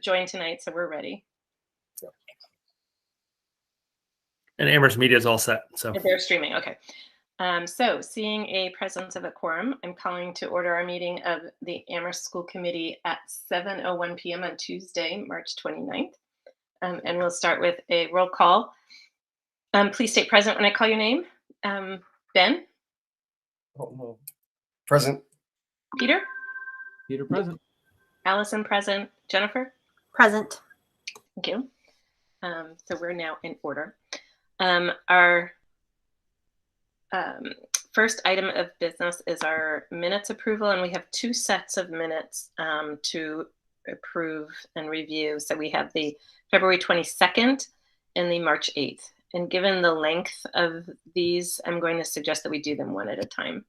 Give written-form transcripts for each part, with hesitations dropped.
joined tonight, so we're ready. And Amherst Media is all set. So they're streaming. Okay. So seeing a presence of a quorum, I'm calling to order our meeting of the Amherst School Committee at 7:01 p.m. on Tuesday, March 29th. And we'll start with a roll call. Please state present when I call your name. Ben? Present. Peter? Peter present. Allison present. Jennifer? Present. Thank you. So we're now in order. Our first item of business is our minutes approval, and we have two sets of minutes to approve and review. So we have the February 22nd and the March 8th. And given the length of these, I'm going to suggest that we do them one at a time.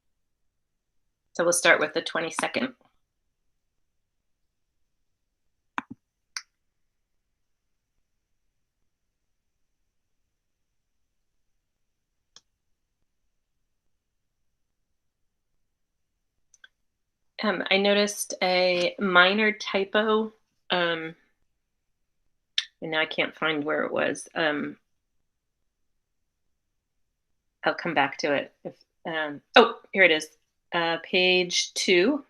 So we'll start with the 22nd. I noticed a minor typo, and now I can't find where it was. I'll come back to it. Oh, here it is. Page 2,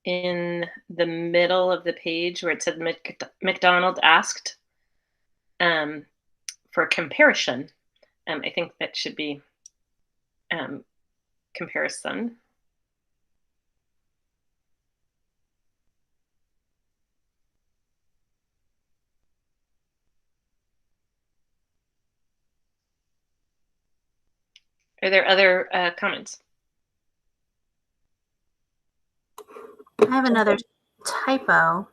in the middle of the page where it said McDonald asked for comparison. I think that should be comparison. Are there other comments? I have another typo,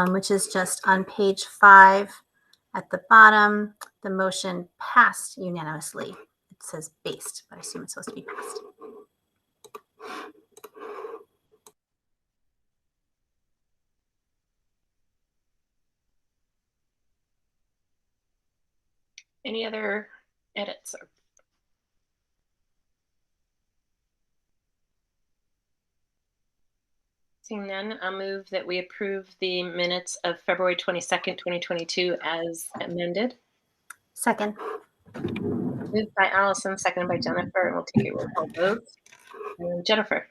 which is just on page 5 at the bottom. The motion passed unanimously. It says based, but I assume it's supposed to be passed. Any other edits? Seeing none, I'll move that we approve the minutes of February 22nd, 2022 as amended. Second. Moved by Allison, seconded by Jennifer, and we'll take a roll call vote. Jennifer?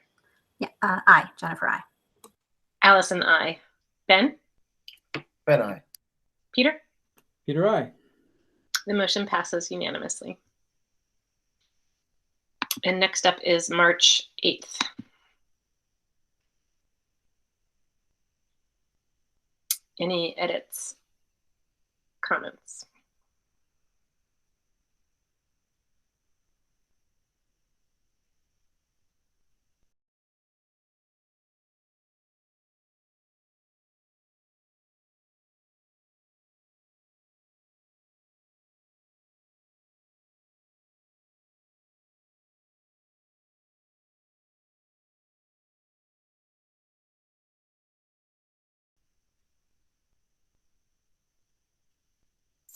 Yeah, aye. Jennifer, aye. Allison, aye. Ben? Ben, aye. Peter? Peter, aye. The motion passes unanimously. And next up is March 8th. Any edits, comments?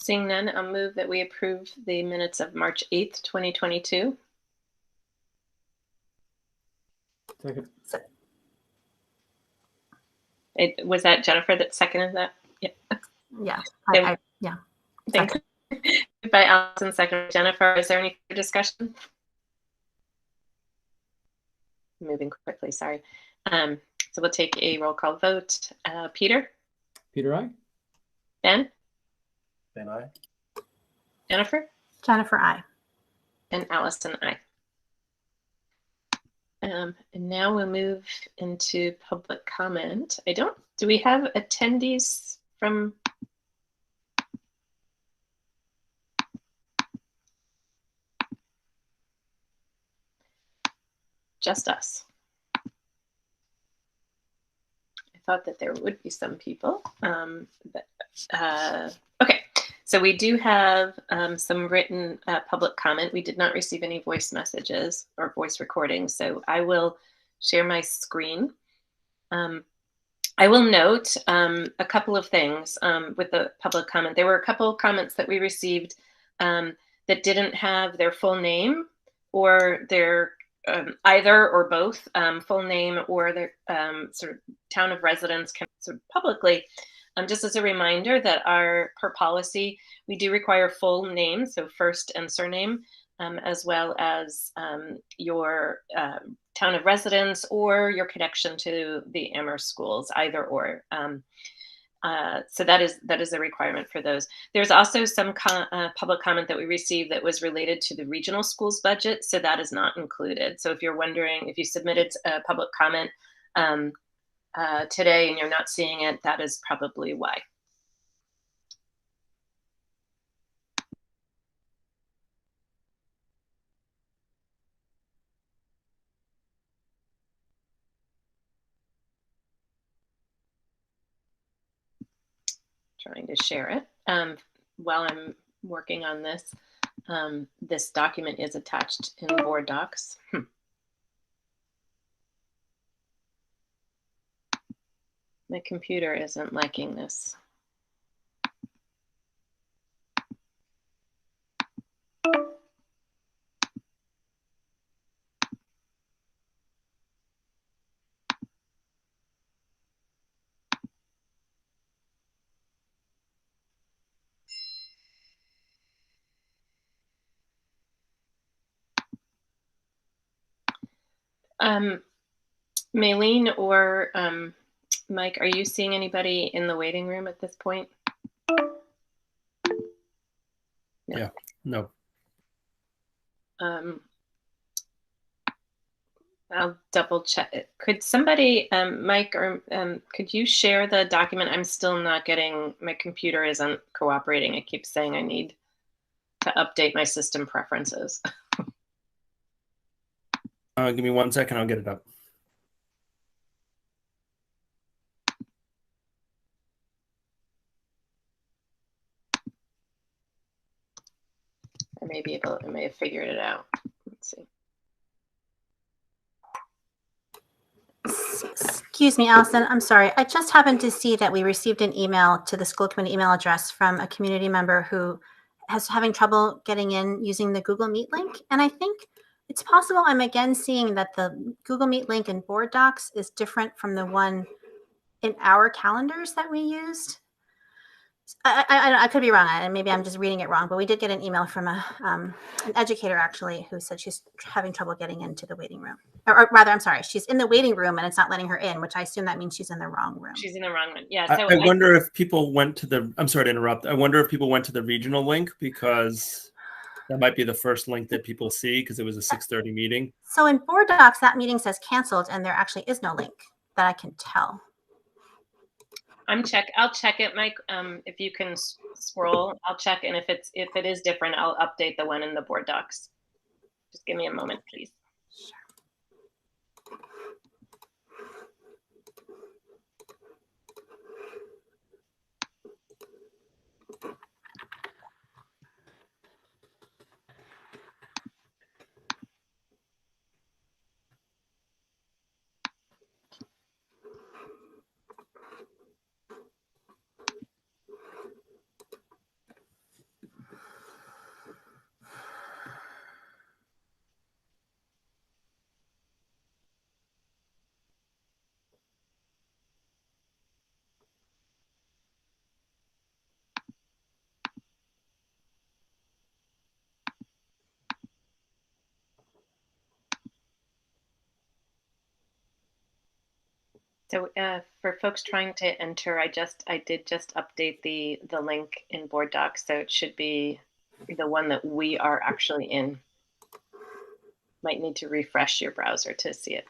Seeing none, I'll move that we approve the minutes of March 8th, 2022. Second. Was that Jennifer that seconded that? Yeah. Yeah. Yeah. Thank you. By Allison, second. Jennifer, is there any discussion? Moving quickly, sorry. So we'll take a roll call vote. Peter? Peter, aye. Ben? Ben, aye. Jennifer? Jennifer, aye. And Allison, aye. And now we'll move into public comment. Do we have attendees from? Just us. I thought that there would be some people. Okay, so we do have some written public comment. We did not receive any voice messages or voice recordings, so I will share my screen. I will note a couple of things with the public comment. There were a couple of comments that we received that didn't have their full name or their either or both full name or their sort of town of residence can sort of publicly. Just as a reminder that per policy, we do require full name, so first and surname, as well as your town of residence or your connection to the Amherst schools, either or. So that is a requirement for those. There's also some public comment that we received that was related to the regional schools budget, so that is not included. So if you're wondering, if you submitted a public comment today and you're not seeing it, that is probably why. Trying to share it. While I'm working on this, this document is attached in board docs. My computer isn't liking this. Maylene or Mike, are you seeing anybody in the waiting room at this point? No. Yeah, no. I'll double check. Could somebody, Mike, or could you share the document? I'm still not getting, my computer isn't cooperating. It keeps saying I need to update my system preferences. Give me 1 second. I'll get it up. I may have figured it out. Let's see. Excuse me, Allison. I'm sorry. I just happened to see that we received an email to the school committee email address from a community member who has having trouble getting in using the Google Meet link. And I think it's possible I'm again seeing that the Google Meet link in board docs is different from the one in our calendars that we used. I could be wrong, and maybe I'm just reading it wrong, but we did get an email from an educator actually who said she's having trouble getting into the waiting room. Or rather, I'm sorry, she's in the waiting room and it's not letting her in, which I assume that means she's in the wrong room. She's in the wrong one. Yeah. So I wonder if people went to the, I'm sorry to interrupt. I wonder if people went to the regional link, because that might be the first link that people see, because it was a 6:30 meeting. So in board docs, that meeting says canceled and there actually is no link that I can tell. I'll check it, Mike. If you can scroll, I'll check, and if it is different, I'll update the one in the board docs. Just give me a moment, please. So for folks trying to enter, I did just update the link in board docs, so it should be the one that we are actually in. Might need to refresh your browser to see it.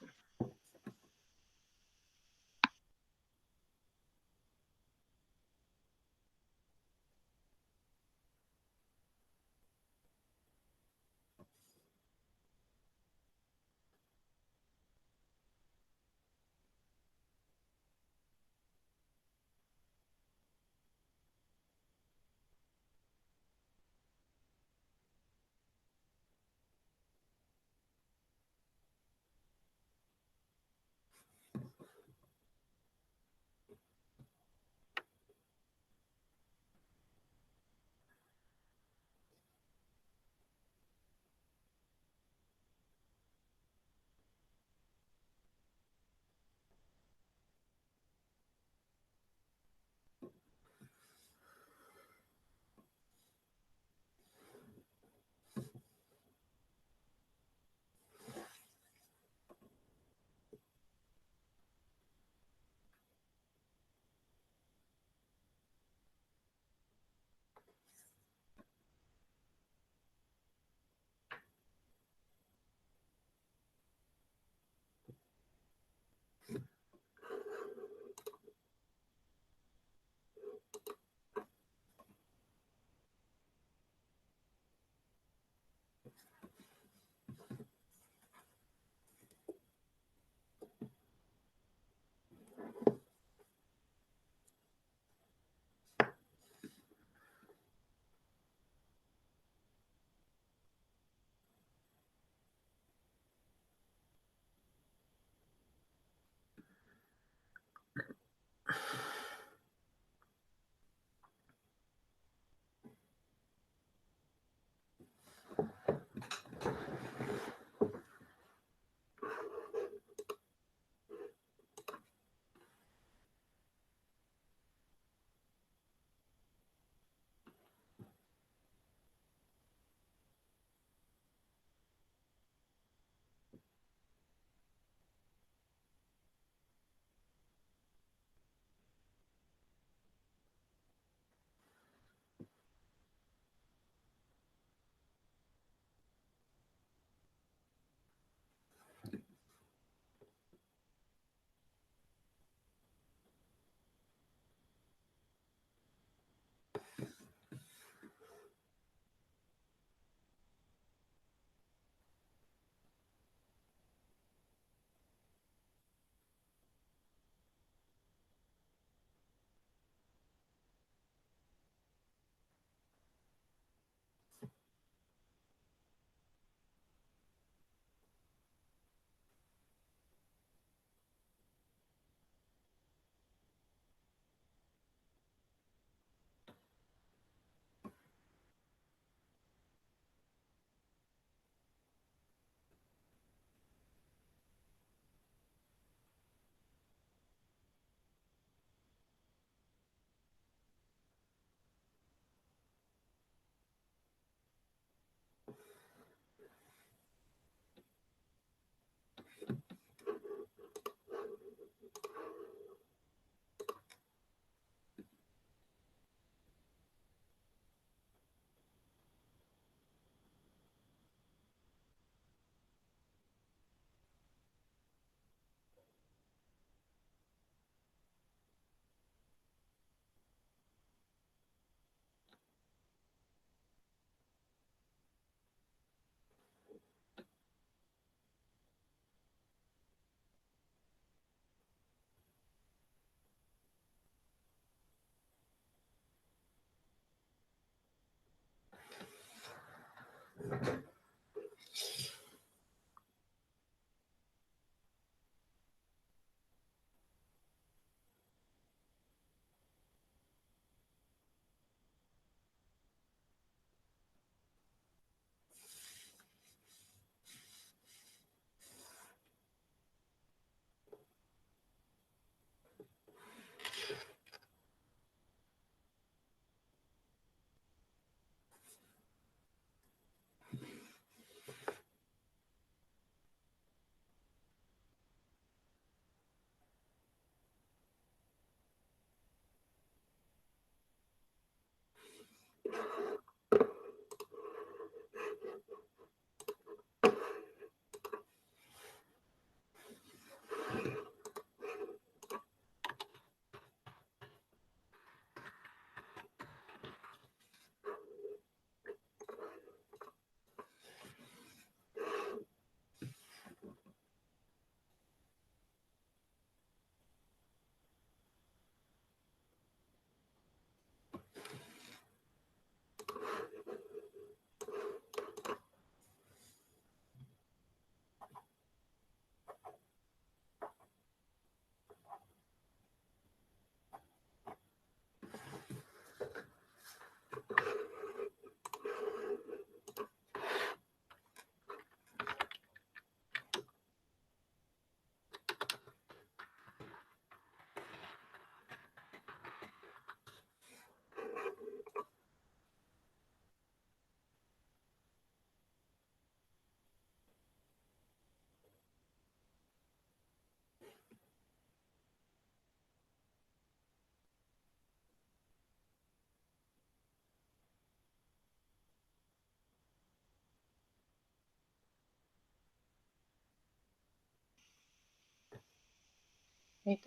Great.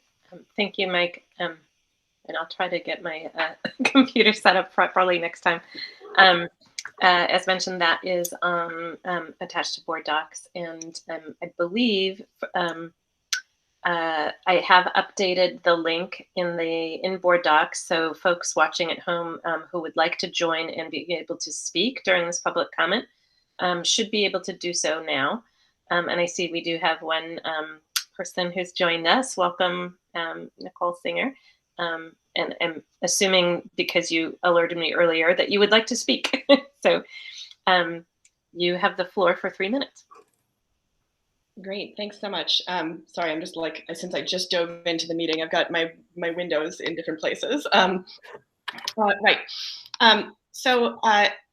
Thank you, Mike. And I'll try to get my computer set up properly next time. As mentioned, that is attached to board docs, and I believe I have updated the link in board docs, so folks watching at home who would like to join and be able to speak during this public comment should be able to do so now. And I see we do have one person who's joined us. Welcome, Nicole Singer. And I'm assuming because you alerted me earlier that you would like to speak. So you have the floor for 3 minutes. Great, thanks so much. Sorry, I'm just like, since I just dove into the meeting, I've got my windows in different places. Right. So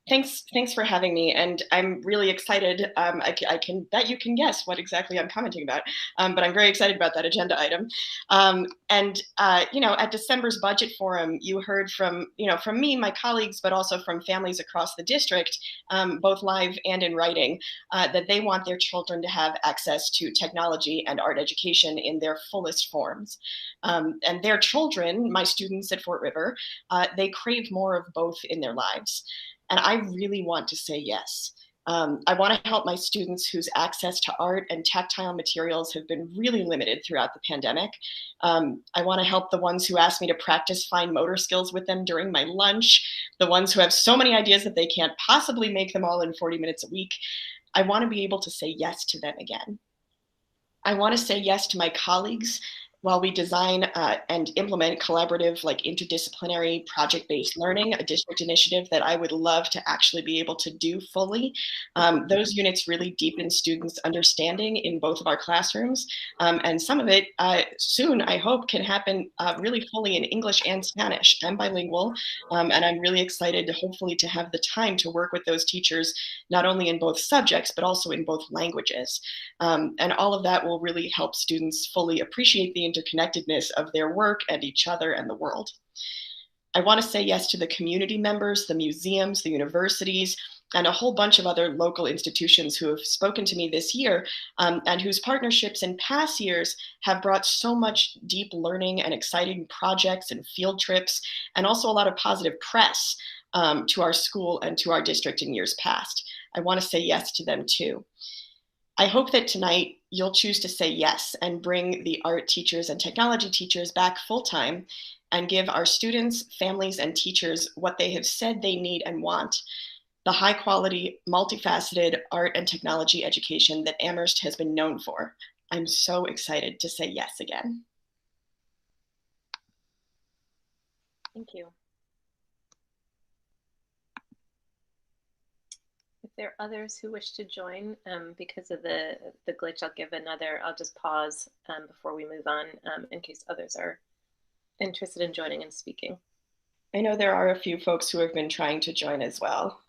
thanks for having me, and I'm really excited. I can bet you can guess what exactly I'm commenting about, but I'm very excited about that agenda item. At December's budget forum, you heard from me, my colleagues, but also from families across the district, both live and in writing, that they want their children to have access to technology and art education in their fullest forms. And their children, my students at Fort River, they crave more of both in their lives. And I really want to say yes. I want to help my students whose access to art and tactile materials have been really limited throughout the pandemic. I want to help the ones who ask me to practice fine motor skills with them during my lunch, the ones who have so many ideas that they can't possibly make them all in 40 minutes a week. I want to be able to say yes to them again. I want to say yes to my colleagues while we design and implement collaborative, like interdisciplinary project-based learning, a district initiative that I would love to actually be able to do fully. Those units really deepen students' understanding in both of our classrooms. And some of it soon, I hope, can happen really fully in English and Spanish. I'm bilingual, and I'm really excited to hopefully to have the time to work with those teachers, not only in both subjects, but also in both languages. And all of that will really help students fully appreciate the interconnectedness of their work and each other and the world. I want to say yes to the community members, the museums, the universities, and a whole bunch of other local institutions who have spoken to me this year, and whose partnerships in past years have brought so much deep learning and exciting projects and field trips, and also a lot of positive press to our school and to our district in years past. I want to say yes to them too. I hope that tonight you'll choose to say yes and bring the art teachers and technology teachers back full-time and give our students, families, and teachers what they have said they need and want. the high quality, multifaceted art and technology education that Amherst has been known for. I'm so excited to say yes again. Thank you. If there are others who wish to join, because of the glitch, I'll just pause before we move on in case others are interested in joining and speaking. I know there are a few folks who have been trying to join as well.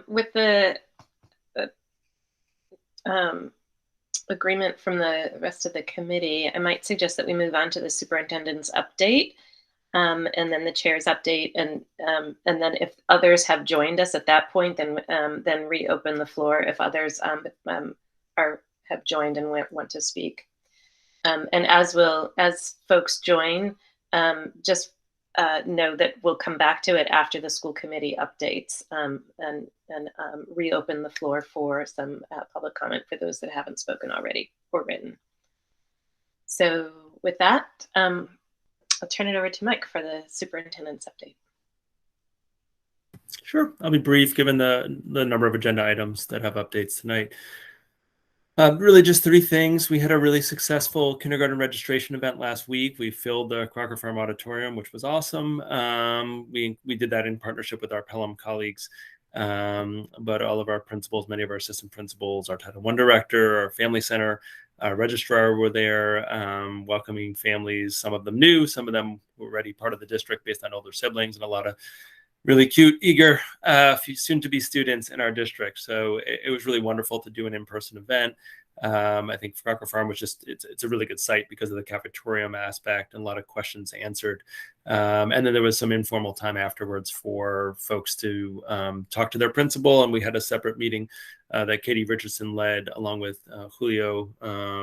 With the agreement from the rest of the committee, I might suggest that we move on to the superintendent's update, and then the chair's update, and then if others have joined us at that point, then reopen the floor if others have joined and want to speak. And as folks join, just know that we'll come back to it after the school committee updates, and reopen the floor for some public comment for those that haven't spoken already or written. So with that, I'll turn it over to Mike for the superintendent's update. Sure, I'll be brief given the number of agenda items that have updates tonight. Really just three things. We had a really successful kindergarten registration event last week. We filled the Crocker Farm Auditorium, which was awesome. We did that in partnership with our Pelham colleagues, but all of our principals, many of our assistant principals, our Title I director, our family center, our registrar were there, welcoming families. Some of them new, some of them were already part of the district based on older siblings, and a lot of really cute, eager, soon-to-be students in our district. So it was really wonderful to do an in-person event. I think Crocker Farm was it's a really good site because of the cafetorium aspect and a lot of questions answered. And then there was some informal time afterwards for folks to talk to their principal. And we had a separate meeting that Katie Richardson led along with Julio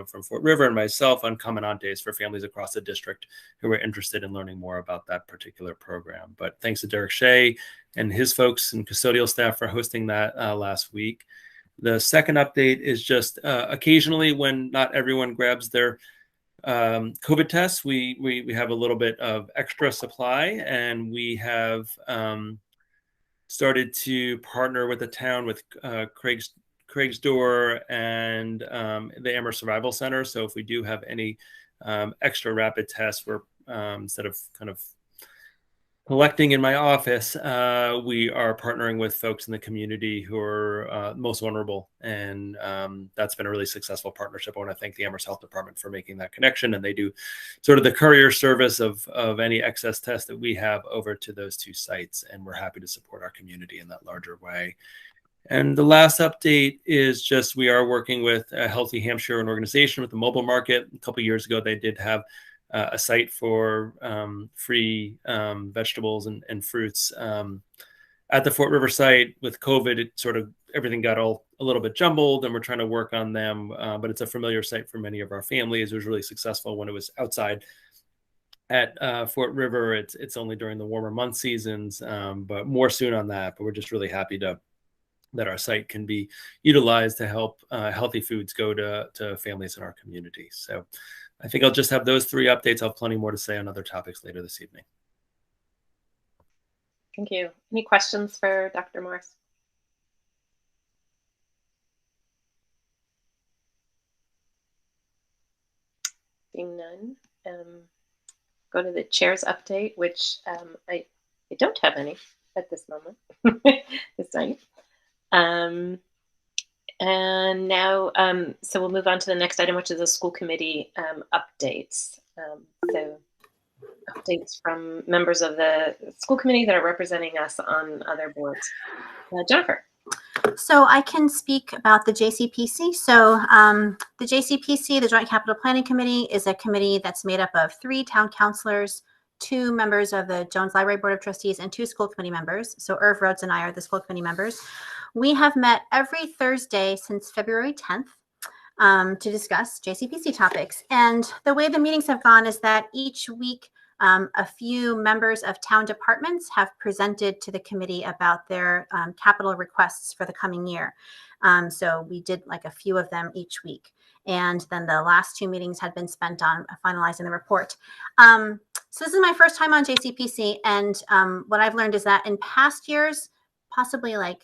from Fort River and myself on Comandantes for families across the district who were interested in learning more about that particular program. But thanks to Derek Shea and his folks and custodial staff for hosting that last week. The second update is just occasionally when not everyone grabs their COVID tests, we have a little bit of extra supply, and we have started to partner with the town with Craig's Door and the Amherst Survival Center. So if we do have any extra rapid tests, we're instead of kind of collecting in my office, we are partnering with folks in the community who are most vulnerable. And that's been a really successful partnership. I want to thank the Amherst Health Department for making that connection. And they do sort of the courier service of any excess tests that we have over to those two sites. And we're happy to support our community in that larger way. And the last update is just we are working with Healthy Hampshire, an organization with the mobile market. A couple of years ago, they did have a site for free vegetables and fruits at the Fort River site. With COVID, it sort of everything got a little bit jumbled, and we're trying to work on them. But it's a familiar site for many of our families. It was really successful when it was outside at Fort River. It's only during the warmer month seasons, but more soon on that. But we're just really happy that our site can be utilized to help healthy foods go to families in our community. So I think I'll just have those three updates. I'll have plenty more to say on other topics later this evening. Thank you. Any questions for Dr. Morris? Seeing none, go to the chair's update, which I don't have any at this moment, this night. And now, so we'll move on to the next item, which is the school committee updates. So updates from members of the school committee that are representing us on other boards. Jennifer. So I can speak about the JCPC. So the JCPC, the Joint Capital Planning Committee, is a committee that's made up of 3 town councilors, 2 members of the Jones Library Board of Trustees, and 2 school committee members. So Irv Rhodes and I are the school committee members. We have met every Thursday since February 10th to discuss JCPC topics. And the way the meetings have gone is that each week A few members of town departments have presented to the committee about their capital requests for the coming year. So we did like a few of them each week. And then the last 2 meetings had been spent on finalizing the report. So this is my first time on JCPC. And what I've learned is that in past years, possibly like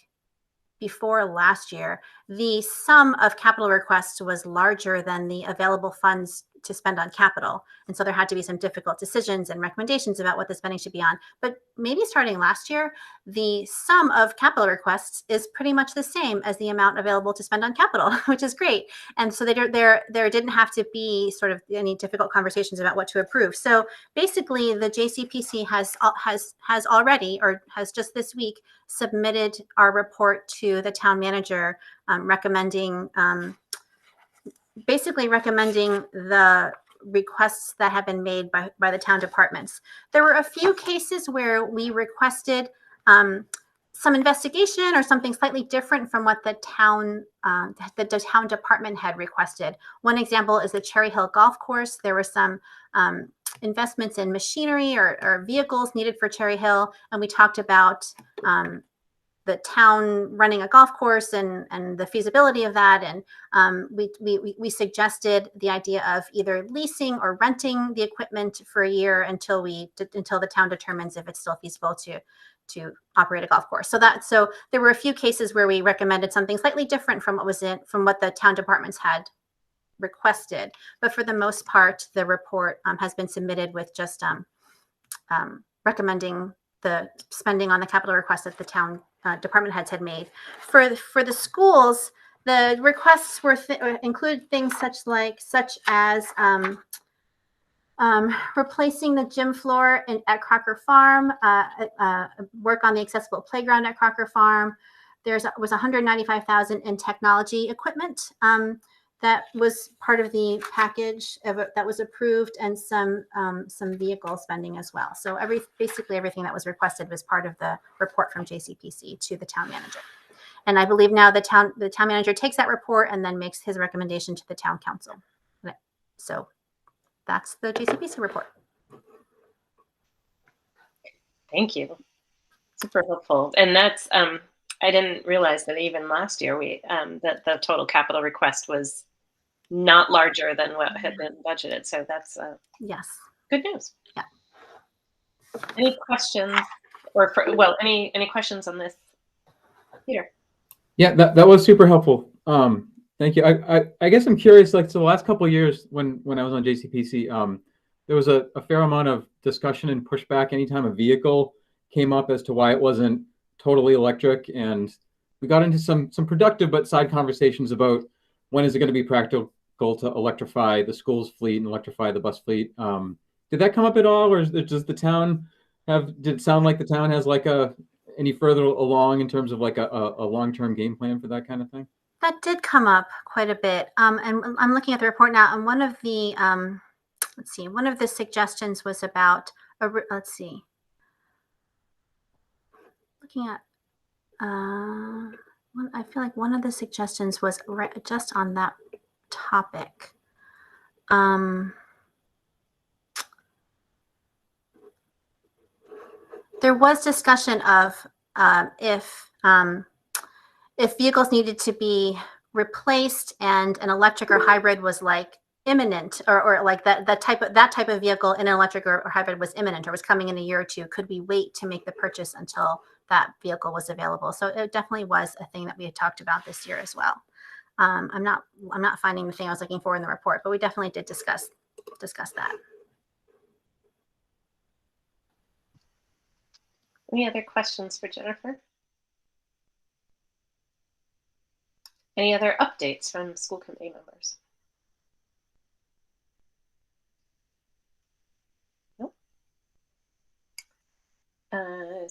before last year, the sum of capital requests was larger than the available funds to spend on capital. And so there had to be some difficult decisions and recommendations about what the spending should be on. But maybe starting last year, the sum of capital requests is pretty much the same as the amount available to spend on capital, which is great. And so there didn't have to be sort of any difficult conversations about what to approve. So basically, the JCPC has already, or has just this week, submitted our report to the town manager, basically recommending the requests that have been made by the town departments. There were a few cases where we requested some investigation or something slightly different from what the town department had requested. One example is the Cherry Hill Golf Course. There were some investments in machinery or vehicles needed for Cherry Hill, and we talked about the town running a golf course and the feasibility of that. And we suggested the idea of either leasing or renting the equipment for a year until the town determines if it's still feasible to operate a golf course. So there were a few cases where we recommended something slightly different from what the town departments had requested. But for the most part, the report has been submitted with just recommending the spending on the capital request that the town department heads had made. For the schools, the requests include things such as replacing the gym floor at Crocker Farm, work on the accessible playground at Crocker Farm. Was $195,000 in technology equipment that was part of the package that was approved, and some vehicle spending as well. So basically everything that was requested was part of the report from JCPC to the town manager. And I believe now the town manager takes that report and then makes his recommendation to the town council. So that's the JCPC report. Thank you. Super helpful. And that's I didn't realize that even last year that the total capital request was not larger than what had been budgeted. So that's yes, good news. Yeah. Any questions any questions on this, Peter? Yeah, that was super helpful. Thank you. I guess I'm curious, like, so the last couple of years when I was on JCPC, there was a fair amount of discussion and pushback anytime a vehicle came up as to why it wasn't totally electric. And we got into some productive but side conversations about when is it going to be practical to electrify the school's fleet and electrify the bus fleet. Did that come up at all, or does the town did it sound like the town has like any further along in terms of like a long-term game plan for that kind of thing? That did come up quite a bit. And I'm looking at the report now, and one of the suggestions was about looking at I feel like one of the suggestions was just on that topic. There was discussion of if vehicles needed to be replaced and an electric or hybrid was like imminent, or like that type of vehicle in an electric or hybrid was imminent or was coming in a year or two, could we wait to make the purchase until that vehicle was available? So it definitely was a thing that we had talked about this year as well. I'm not finding the thing I was looking for in the report, but we definitely did discuss that. Any other questions for Jennifer? Any other updates from school committee members? Nope.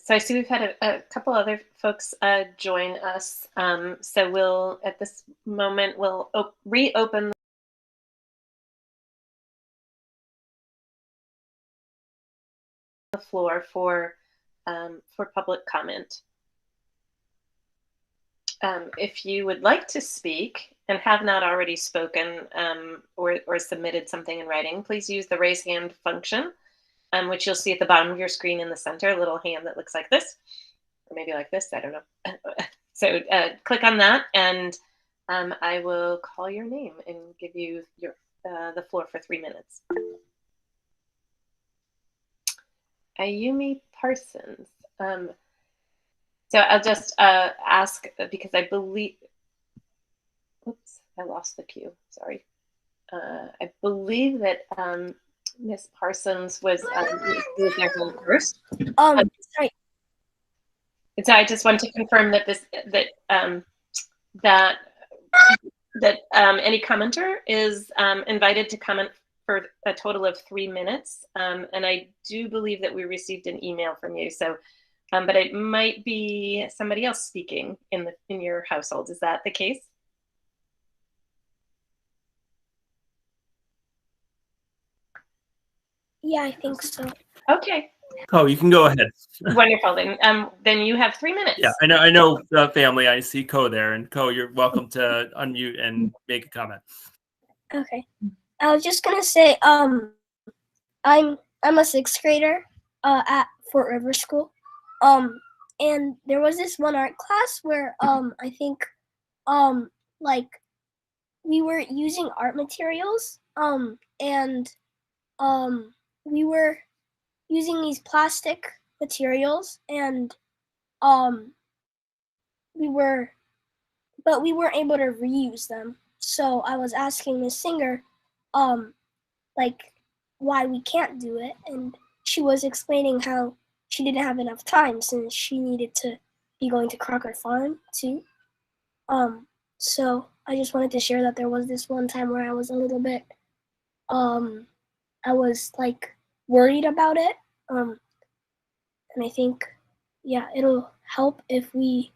So I see we've had a couple other folks join us. So at this moment, we'll reopen the floor for public comment. If you would like to speak and have not already spoken or submitted something in writing, please use the raise hand function. which you'll see at the bottom of your screen in the center, a little hand that looks like this, or maybe like this, I don't know. So click on that, and I will call your name and give you the floor for 3 minutes. Ayumi Parsons. So I'll just ask, because I believe, oops, I lost the cue, sorry. I believe that Miss Parsons was there first. Sorry. And so I just want to confirm that that any commenter is invited to comment for a total of 3 minutes. And I do believe that we received an email from you. So, but it might be somebody else speaking in your household. Is that the case? Yeah, I think so. Okay. Oh, you can go ahead. Wonderful. Then you have 3 minutes. Yeah, I know the family. I see Ko there, and Ko, you're welcome to unmute and make a comment. Okay. I was just gonna say, I'm a sixth grader at Fort River School. And there was this one art class where I think like we were using art materials and we were using these plastic materials, and we weren't able to reuse them. So I was asking Miss Singer like why we can't do it, and she was explaining how she didn't have enough time since she needed to be going to Crocker Farm too. So I just wanted to share that there was this one time where I was a little bit I was like worried about it. And I think it'll help if we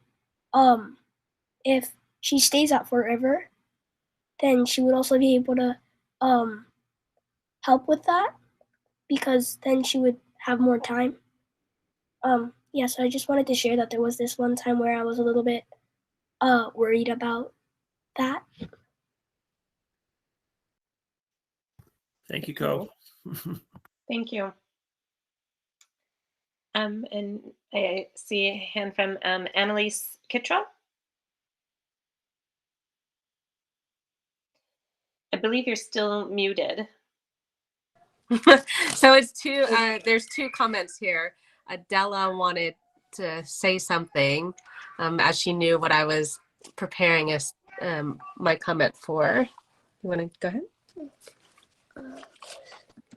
if she stays out forever, then she would also be able to help with that, because then she would have more time. So I just wanted to share that there was this one time where I was a little bit worried about that. Thank you, Ko. Thank you. And I see a hand from Annalise Kittrell. I believe you're still muted. So it's two. There's two comments here. Adela wanted to say something, as she knew what I was preparing as my comment for. You want to go ahead?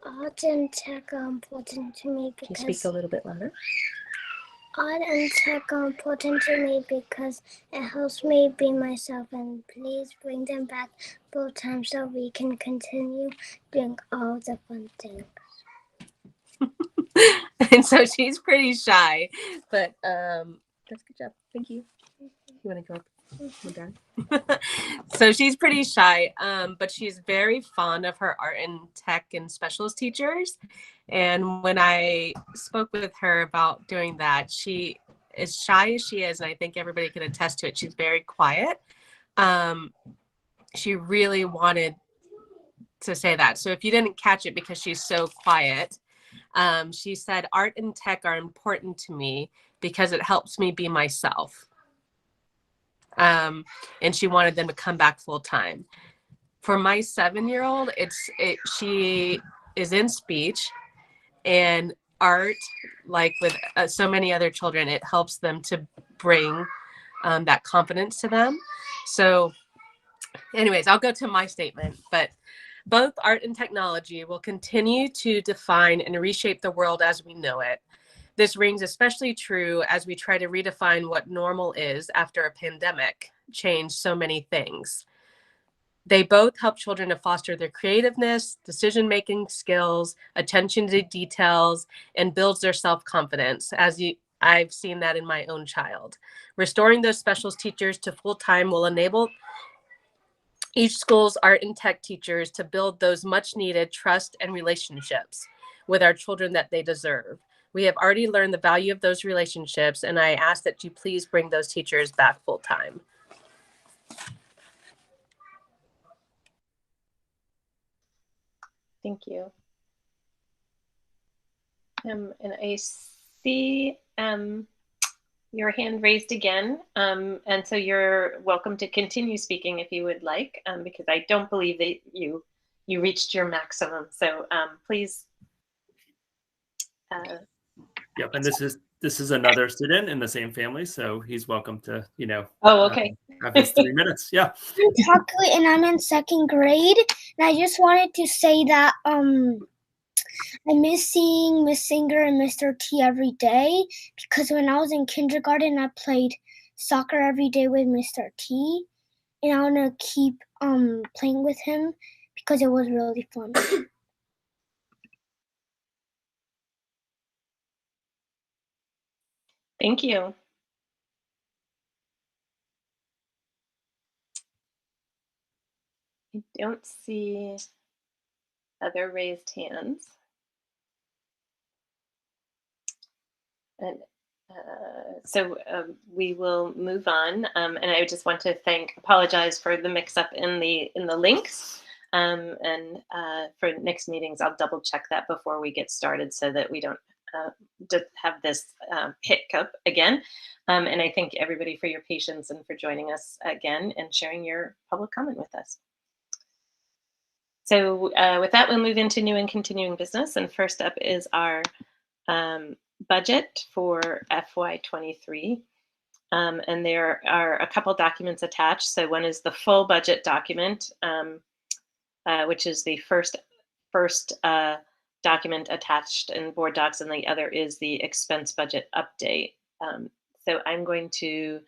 Art and tech are important to me because. Can you speak a little bit louder? Art and tech are important to me because it helps me be myself, and please bring them back full time so we can continue doing all the fun things. And so she's pretty shy, but that's a good job. Thank you. You want to go up? We're done. So she's pretty shy, but she's very fond of her art and tech and specialist teachers. And when I spoke with her about doing that, she, as shy as she is, and I think everybody can attest to it, she's very quiet. She really wanted to say that. So if you didn't catch it because she's so quiet, she said, art and tech are important to me because it helps me be myself. And she wanted them to come back full time. For my 7-year-old, she is in speech, and art, like with so many other children, it helps them to bring that confidence to them. So anyways, I'll go to my statement, but both art and technology will continue to define and reshape the world as we know it. This rings especially true as we try to redefine what normal is after a pandemic changed so many things. They both help children to foster their creativeness, decision-making skills, attention to details, and builds their self-confidence, I've seen that in my own child. Restoring those specialist teachers to full-time will enable each school's art and tech teachers to build those much-needed trust and relationships with our children that they deserve. We have already learned the value of those relationships, and I ask that you please bring those teachers back full-time. Thank you. Kim, and I see your hand raised again. And so you're welcome to continue speaking if you would like, because I don't believe that you reached your maximum. So please. Yep, and this is another student in the same family, so he's welcome to, Oh, okay. Have his 3 minutes. Yeah. I'm Chocolate, and I'm in 2nd grade. And I just wanted to say that I miss seeing Miss Singer and Mr. T every day, because when I was in kindergarten, I played soccer every day with Mr. T, and I want to keep playing with him because it was really fun. Thank you. I don't see other raised hands. And so we will move on. And I just want to apologize for the mix-up in the links. And for next meetings, I'll double check that before we get started so that we don't just have this hiccup again. And I thank everybody for your patience and for joining us again and sharing your public comment with us. So with that, we'll move into new and continuing business. And first up is our budget for FY23. And there are a couple documents attached. So one is the full budget document, which is the first document attached in board docs, and the other is the expense budget update. So I'm going to,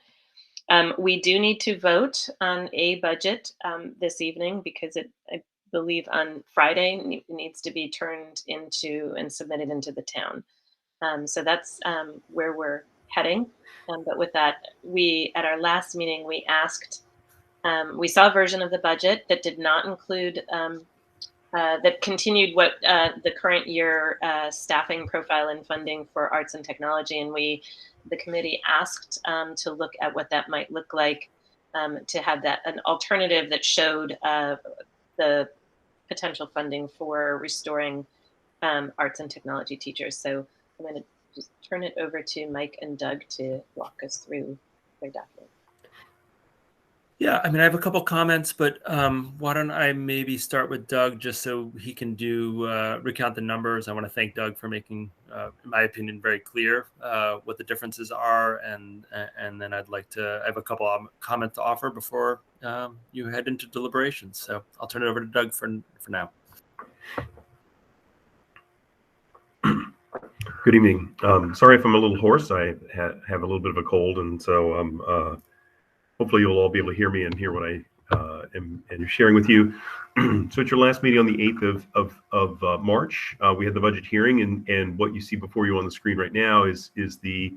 we do need to vote on a budget this evening because I believe on Friday needs to be turned into and submitted into the town. So that's where we're heading. But with that, at our last meeting, we asked, we saw a version of the budget that did not include, that continued what the current year staffing profile and funding for arts and technology. And the committee asked to look at what that might look like, to have an alternative that showed the potential funding for restoring arts and technology teachers. So I'm going to just turn it over to Mike and Doug to walk us through their document. Yeah, I mean, I have a couple comments, but why don't I maybe start with Doug just so he can recount the numbers. I want to thank Doug for making, in my opinion, very clear what the differences are, and then I have a couple of comments to offer before you head into deliberations. So I'll turn it over to Doug for now. Good evening. Sorry if I'm a little hoarse. I have a little bit of a cold, and so hopefully you'll all be able to hear me and hear what I am sharing with you. So at your last meeting on the 8th of March, we had the budget hearing, and what you see before you on the screen right now is the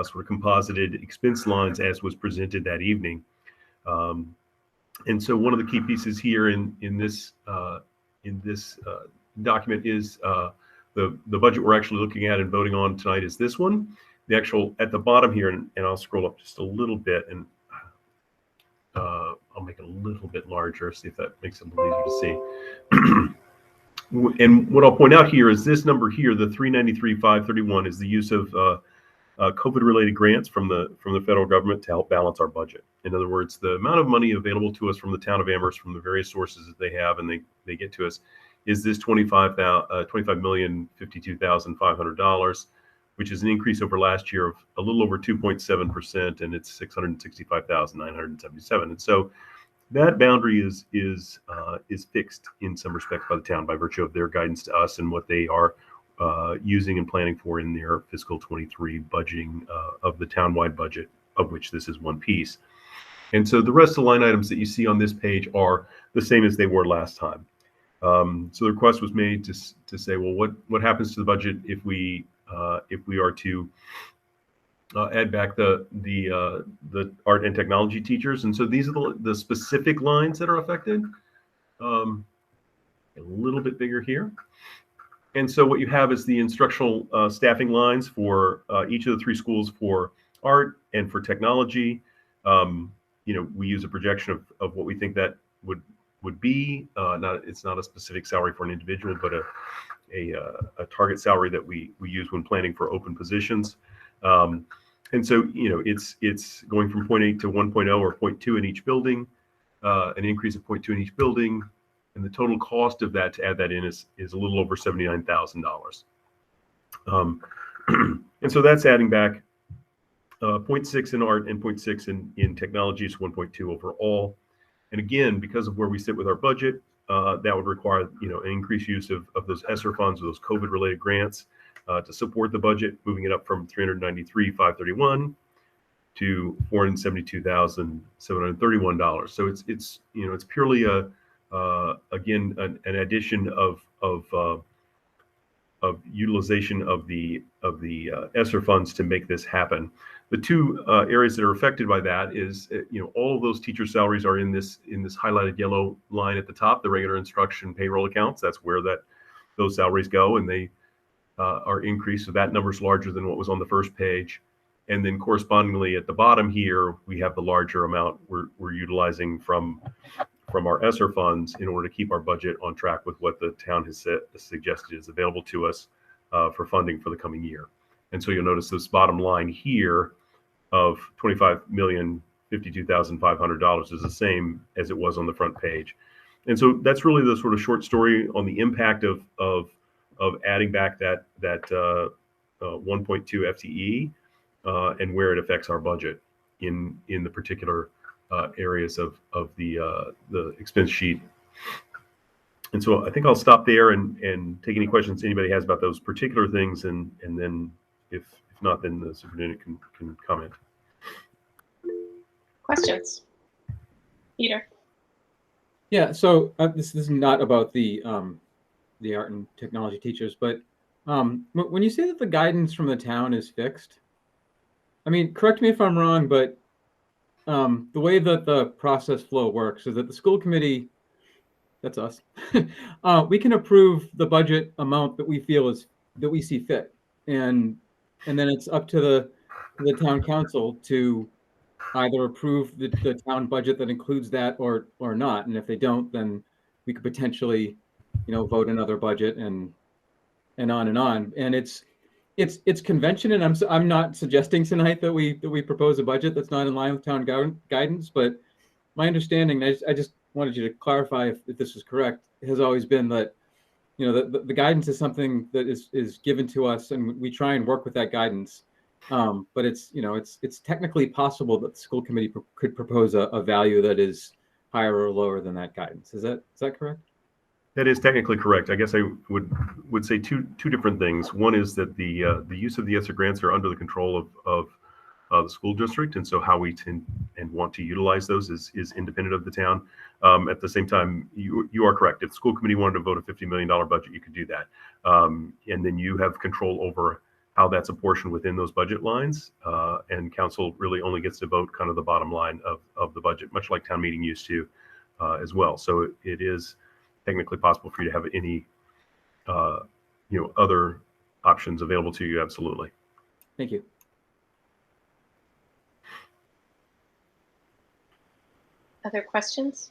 sort of composited expense lines as was presented that evening. And so one of the key pieces here in this document is the budget we're actually looking at and voting on tonight is this one. The actual at the bottom here, and I'll scroll up just a little bit, and I'll make it a little bit larger, see if that makes it a little easier to see. And what I'll point out here is this number here, the 393,531, is the use of COVID-related grants from the federal government to help balance our budget. In other words, the amount of money available to us from the town of Amherst, from the various sources that they have and they get to us, is this $25,052,500, which is an increase over last year of a little over 2.7%, and it's $665,977. And so that boundary is fixed in some respects by the town by virtue of their guidance to us and what they are using and planning for in their fiscal 23 budgeting of the townwide budget, of which this is one piece. And so the rest of the line items that you see on this page are the same as they were last time. So the request was made to say, well, what happens to the budget if we are to add back the art and technology teachers? And so these are the specific lines that are affected. A little bit bigger here. And so what you have is the instructional staffing lines for each of the 3 schools for art and for technology. We use a projection of what we think that would be. It's not a specific salary for an individual, but a target salary that we use when planning for open positions. And so, it's going from 0.8 to 1.0 or 0.2 in each building, an increase of 0.2 in each building. And the total cost of that to add that in is a little over $79,000. And so that's adding back 0.6 in art and 0.6 in technology, is 1.2 overall. And again, because of where we sit with our budget, that would require an increased use of those ESSER funds or those COVID-related grants to support the budget, moving it up from $393,531 to $472,731. So it's purely again an addition of utilization of the ESSER funds to make this happen. The two areas that are affected by that is all of those teacher salaries are in this highlighted yellow line at the top, the regular instruction payroll accounts. That's where those salaries go, and they are increased. So that number is larger than what was on the first page. And then correspondingly at the bottom here, we have the larger amount we're utilizing from our ESSER funds in order to keep our budget on track with what the town has suggested is available to us for funding for the coming year. And so you'll notice this bottom line here of $25,052,500 is the same as it was on the front page. And so that's really the sort of short story on the impact of adding back that 1.2 FTE and where it affects our budget in the particular areas of the expense sheet. And so I think I'll stop there and take any questions anybody has about those particular things, and then if not, then the superintendent can comment. Questions? Peter? Yeah, so this is not about the art and technology teachers, but when you say that the guidance from the town is fixed, I mean, correct me if I'm wrong, but the way that the process flow works is that the school committee, that's us, we can approve the budget amount that we feel that we see fit, and then it's up to the town council to either approve the town budget that includes that or not. And if they don't, then we could potentially, vote another budget and on and on. And it's convention, and I'm not suggesting tonight that we propose a budget that's not in line with town guidance, but my understanding, I just wanted you to clarify if this is correct, has always been that the guidance is something that is given to us, and we try and work with that guidance. But it's technically possible that the school committee could propose a value that is higher or lower than that guidance. Is that correct? That is technically correct. I guess I would say two different things. One is that the use of the ESSER grants are under the control of the school district, and so how we tend and want to utilize those is independent of the town. At the same time, you are correct. If the school committee wanted to vote a $50 million budget, you could do that, and then you have control over how that's apportioned within those budget lines, and council really only gets to vote kind of the bottom line of the budget, much like town meeting used to as well. So it is technically possible for you to have any other options available to you. Absolutely. Thank you. Other questions?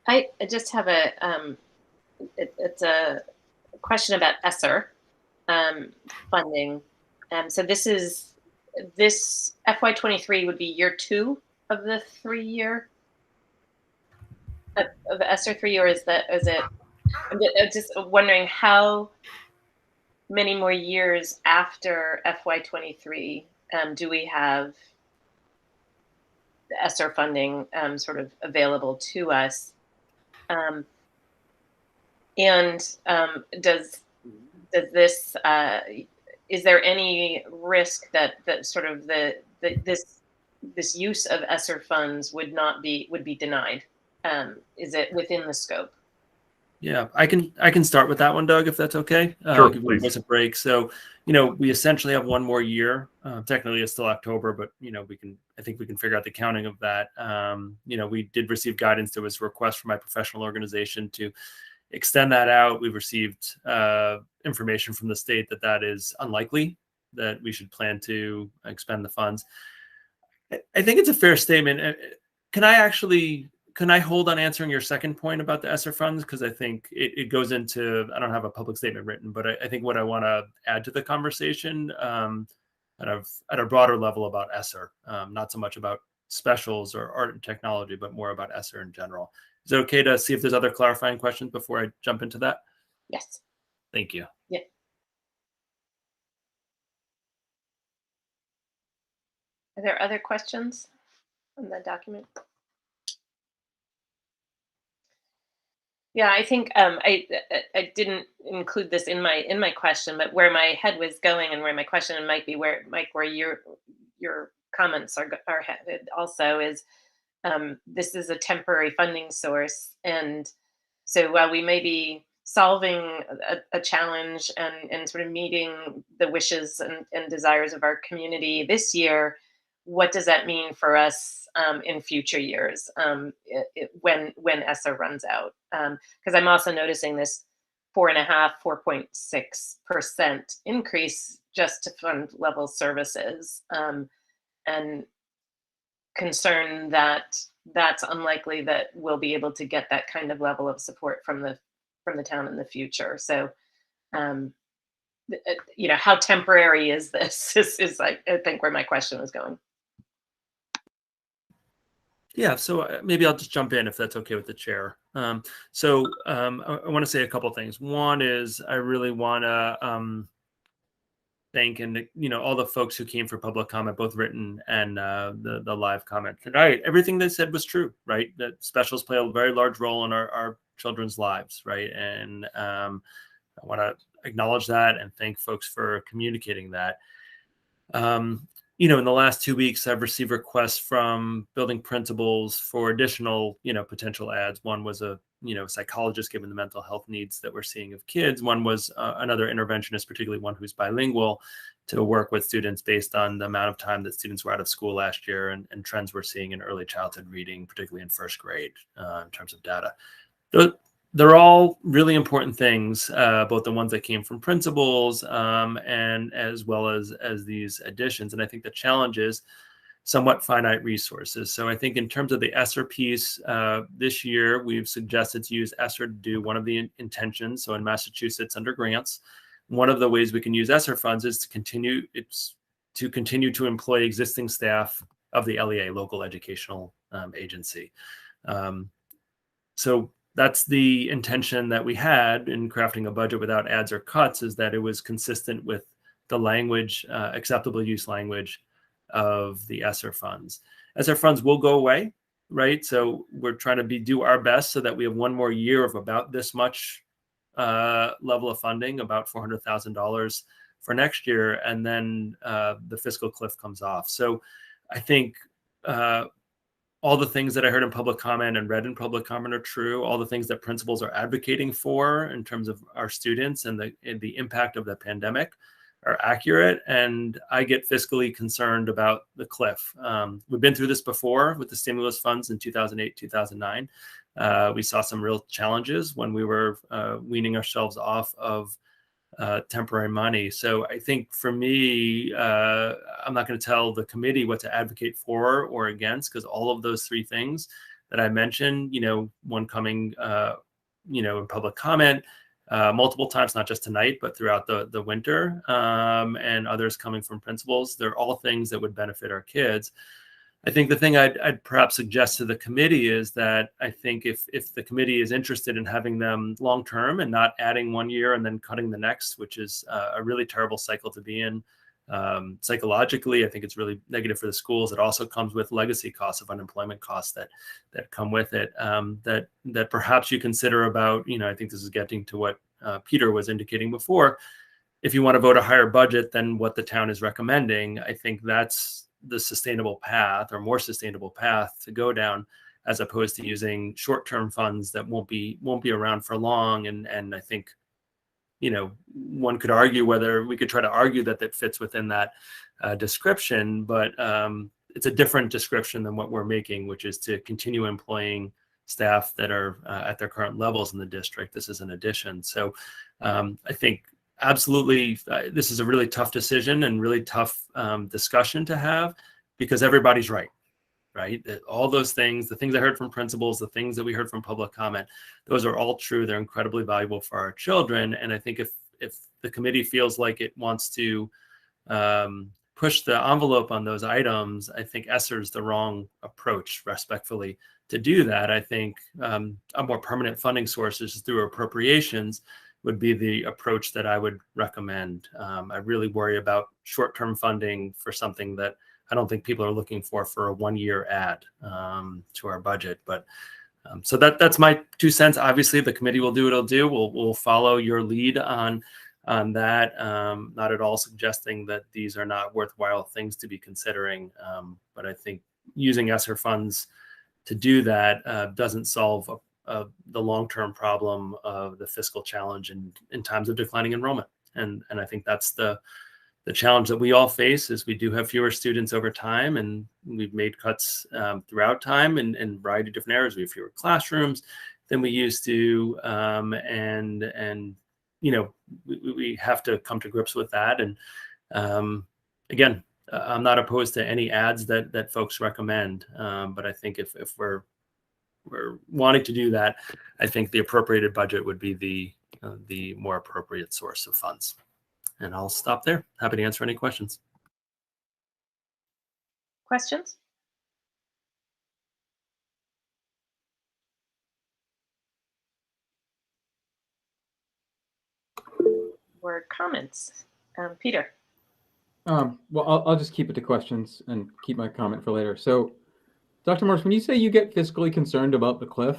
I just have it's a question about ESSER funding. So this FY23 would be year 2 of the 3-year of ESSER 3, or is it? I'm just wondering how many more years after FY23 do we have the ESSER funding sort of available to us? Does this is there any risk that sort of this use of ESSER funds would be denied? Is it within the scope? Yeah, I can start with that one, Doug, if that's okay. Sure, give please. us a break. So, we essentially have one more year. Technically, it's still October, but I think we can figure out the counting of that. We did receive guidance. There was a request from my professional organization to extend that out. We've received information from the state that is unlikely, that we should plan to expend the funds. I think it's a fair statement. Can I actually can I hold on answering your second point about the ESSER funds? Because I think it goes into, I don't have a public statement written, but I think what I want to add to the conversation at a broader level about ESSER, not so much about specials or art and technology, but more about ESSER in general. Is it okay to see if there's other clarifying questions before I jump into that? Yes. Thank you. Yeah. Are there other questions on the document? Yeah, I think I didn't include this in my question, but where my head was going and where my question might be where, Mike, where your comments are headed also is this is a temporary funding source, and so while we may be solving a challenge and sort of meeting the wishes and desires of our community this year, what does that mean for us in future years when ESSER runs out? Because I'm also noticing this 4.6% increase just to fund level services, and concern that that's unlikely that we'll be able to get that kind of level of support from the town in the future. So, how temporary is this? Is I think where my question was going. Yeah, so maybe I'll just jump in if that's okay with the chair. I want to say a couple of things. One is I really want to thank all the folks who came for public comment, both written and the live comment tonight. Everything they said was true, right? That specials play a very large role in our children's lives, right? And I want to acknowledge that and thank folks for communicating that. In the last 2 weeks, I've received requests from building principals for additional, potential ads. One was a, psychologist given the mental health needs that we're seeing of kids. One was another interventionist, particularly one who's bilingual, to work with students based on the amount of time that students were out of school last year and trends we're seeing in early childhood reading, particularly in first grade in terms of data. They're all really important things, both the ones that came from principals and as well as these additions. And I think the challenge is somewhat finite resources. So I think in terms of the ESSER piece, this year we've suggested to use ESSER to do one of the intentions. So in Massachusetts under grants, one of the ways we can use ESSER funds is to continue to employ existing staff of the LEA, local educational agency. So that's the intention that we had in crafting a budget without ads or cuts, is that it was consistent with the language, acceptable use language of the ESSER funds. ESSER funds will go away, right? So we're trying to do our best so that we have one more year of about this much level of funding, about $400,000 for next year, and then the fiscal cliff comes off. So I think all the things that I heard in public comment and read in public comment are true. All the things that principals are advocating for in terms of our students and the impact of the pandemic are accurate. And I get fiscally concerned about the cliff. We've been through this before with the stimulus funds in 2008, 2009. We saw some real challenges when we were weaning ourselves off of temporary money. So I think for me, I'm not going to tell the committee what to advocate for or against, because all of those three things that I mentioned, one coming, in public comment multiple times, not just tonight, but throughout the winter, and others coming from principals, they're all things that would benefit our kids. I think the thing I'd perhaps suggest to the committee is that I think if the committee is interested in having them long-term and not adding 1 year and then cutting the next, which is a really terrible cycle to be in, psychologically, I think it's really negative for the schools. It also comes with legacy costs of unemployment costs that come with it, that perhaps you consider about, I think this is getting to what Peter was indicating before. If you want to vote a higher budget than what the town is recommending, I think that's the sustainable path, or more sustainable path to go down, as opposed to using short-term funds that won't be around for long. And I think, one could argue whether we could try to argue that fits within that description, but it's a different description than what we're making, which is to continue employing staff that are at their current levels in the district. This is an addition. So I think absolutely, this is a really tough decision and really tough discussion to have, because everybody's right. right? All those things, the things I heard from principals, the things that we heard from public comment, those are all true. They're incredibly valuable for our children. And I think if the committee feels like it wants to push the envelope on those items, I think ESSER is the wrong approach, respectfully, to do that. I think a more permanent funding sources through appropriations would be the approach that I would recommend. I really worry about short-term funding for something that I don't think people are looking for a one-year add to our budget. But so that's my 2 cents. Obviously, the committee will do what it'll do. We'll follow your lead on that. Not at all suggesting that these are not worthwhile things to be considering. But I think using ESSER funds to do that doesn't solve the long-term problem of the fiscal challenge in times of declining enrollment. And I think that's the challenge that we all face, is we do have fewer students over time, and we've made cuts throughout time in a variety of different areas. We have fewer classrooms than we used to, and we have to come to grips with that. And again, I'm not opposed to any ads that folks recommend, but I think if we're wanting to do that, I think the appropriated budget would be the more appropriate source of funds. And I'll stop there. Happy to answer any questions. Questions? Or comments? Peter. Well, I'll just keep it to questions and keep my comment for later. So, Dr. Morse, when you say you get fiscally concerned about the cliff,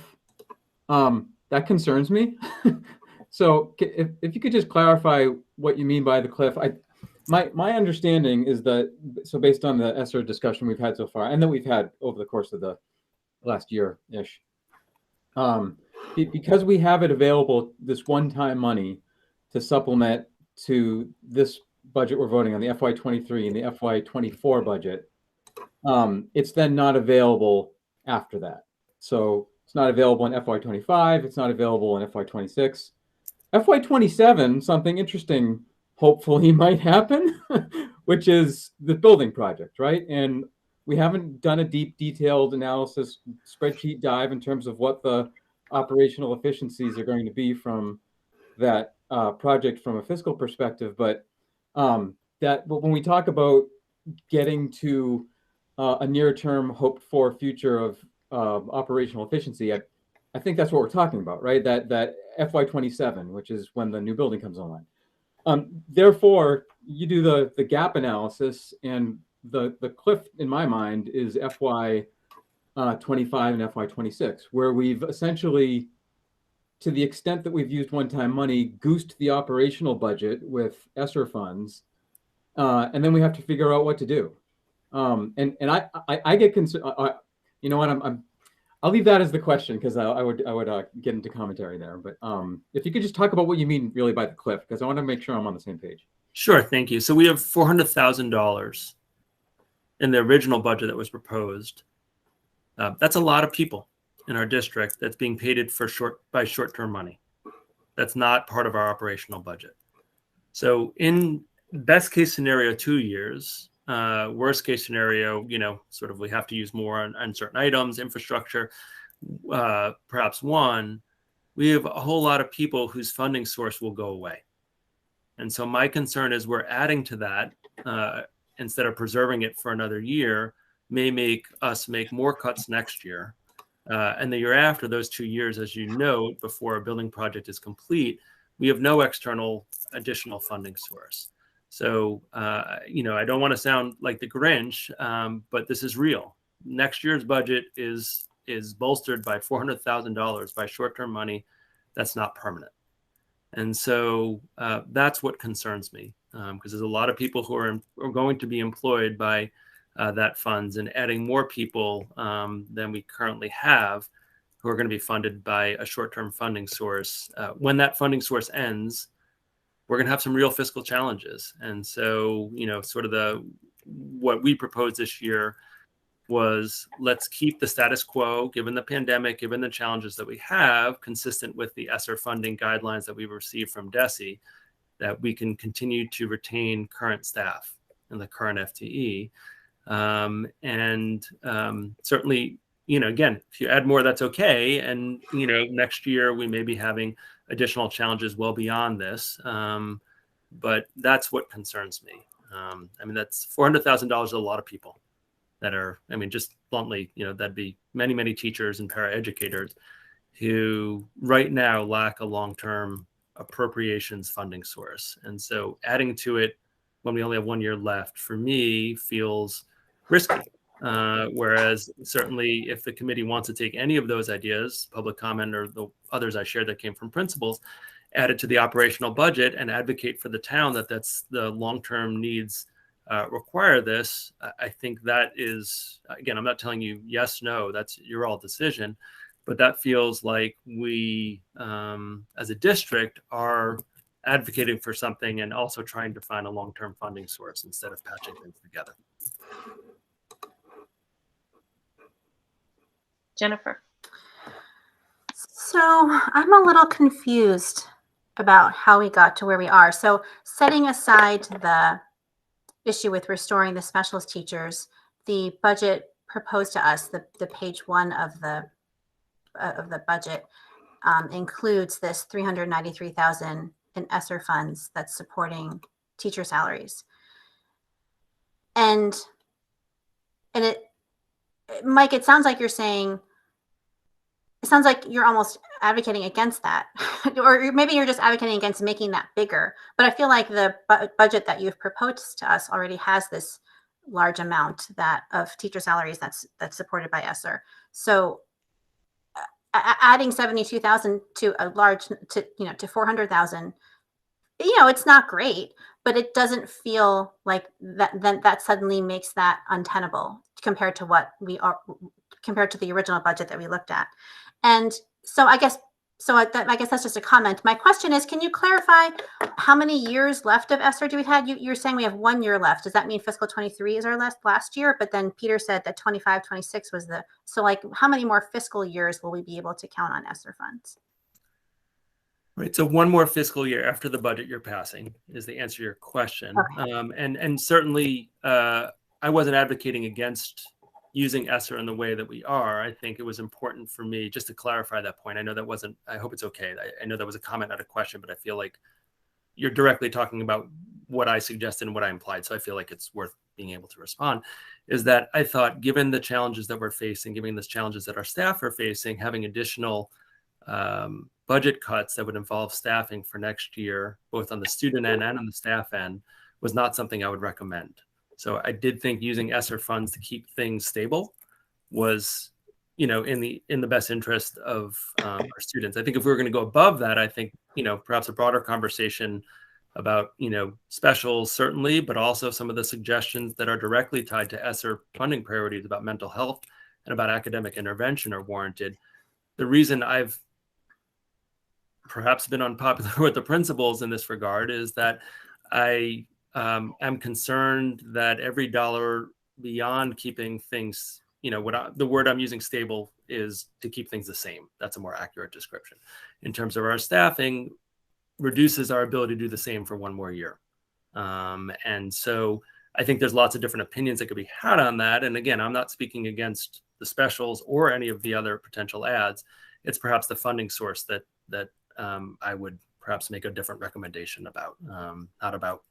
that concerns me. So if you could just clarify what you mean by the cliff. My understanding is that, so based on the ESSER discussion we've had so far, and that we've had over the course of the last year-ish, because we have it available, this one-time money to supplement to this budget we're voting on, the FY23 and the FY24 budget, it's then not available after that. So it's not available in FY25, it's not available in FY26. FY27, something interesting hopefully might happen, which is the building project, right? And we haven't done a deep, detailed analysis, spreadsheet dive in terms of what the operational efficiencies are going to be from that project from a fiscal perspective. But when we talk about getting to a near-term hoped-for future of operational efficiency, I think that's what we're talking about, right? That FY27, which is when the new building comes online. Therefore, you do the gap analysis, and the cliff in my mind is FY25 and FY26, where we've essentially, to the extent that we've used one-time money, goosed the operational budget with ESSER funds, and then we have to figure out what to do. And I get concerned. You know what? I'll leave that as the question, because I would get into commentary there. But if you could just talk about what you mean really by the cliff, because I want to make sure I'm on the same page. Sure, thank you. So we have $400,000 in the original budget that was proposed. That's a lot of people in our district that's being paid for short-term money. That's not part of our operational budget. So in best case scenario, 2 years. Worst case scenario, sort of we have to use more on certain items, infrastructure, perhaps one. We have a whole lot of people whose funding source will go away. And so my concern is we're adding to that instead of preserving it for another year, may make us make more cuts next year. And the year after, those 2 years, as you know, before a building project is complete, we have no external additional funding source. So, I don't want to sound like the Grinch, but this is real. Next year's budget is bolstered by $400,000 by short-term money that's not permanent. And so that's what concerns me, because there's a lot of people who are going to be employed by that funds, and adding more people than we currently have who are going to be funded by a short-term funding source. When that funding source ends, we're going to have some real fiscal challenges. And so, sort of what we proposed this year was, let's keep the status quo, given the pandemic, given the challenges that we have, consistent with the ESSER funding guidelines that we've received from DESE, that we can continue to retain current staff and the current FTE. Certainly, again, if you add more, that's okay. And, next year we may be having additional challenges well beyond this. But that's what concerns me. That's $400,000 to a lot of people that are, just bluntly, that'd be many, many teachers and paraeducators who right now lack a long-term appropriations funding source. And so adding to it when we only have 1 year left, for me, feels risky. Whereas certainly if the committee wants to take any of those ideas, public comment or the others I shared that came from principals, added to the operational budget and advocate for the town that's the long-term needs require this, I think that is, again, I'm not telling you yes, no, that's your all decision, but that feels like we, as a district, are advocating for something and also trying to find a long-term funding source instead of patching things together. Jennifer. So I'm a little confused about how we got to where we are. So setting aside the issue with restoring the specialist teachers, the budget proposed to us, the page 1 of the budget includes this $393,000 in ESSER funds that's supporting teacher salaries. And it, Mike, it sounds like you're saying, it sounds like you're almost advocating against that, or maybe you're just advocating against making that bigger. But I feel like the budget that you've proposed to us already has this large amount of teacher salaries that's supported by ESSER. So adding 72,000 to to 400,000, it's not great, but it doesn't feel like that suddenly makes that untenable compared to the original budget that we looked at. And so I guess that's just a comment. My question is, can you clarify how many years left of ESSER do we have? You're saying we have 1 year left. Does that mean fiscal 23 is our last year? But then Peter said that 25, 26 was so how many more fiscal years will we be able to count on ESSER funds? Right. So 1 more fiscal year after the budget you're passing is the answer to your question. Okay. And certainly I wasn't advocating against using ESSER in the way that we are. I think it was important for me just to clarify that point. I know that wasn't, I hope it's okay. I know that was a comment, not a question, but I feel like you're directly talking about what I suggested and what I implied. So I feel like it's worth being able to respond, is that I thought, given the challenges that we're facing, given the challenges that our staff are facing, having additional budget cuts that would involve staffing for next year, both on the student end and on the staff end, was not something I would recommend. So I did think using ESSER funds to keep things stable was, in the best interest of our students. I think if we were going to go above that, I think, perhaps a broader conversation about, specials certainly, but also some of the suggestions that are directly tied to ESSER funding priorities about mental health and about academic intervention are warranted. The reason I've perhaps been unpopular with the principals in this regard is that I am concerned that every dollar beyond keeping things, the word I'm using, stable, is to keep things the same. That's a more accurate description. In terms of our staffing, reduces our ability to do the same for 1 more year. And so I think there's lots of different opinions that could be had on that. And again, I'm not speaking against the specials or any of the other potential ads. It's perhaps the funding source that I would perhaps make a different recommendation about, not about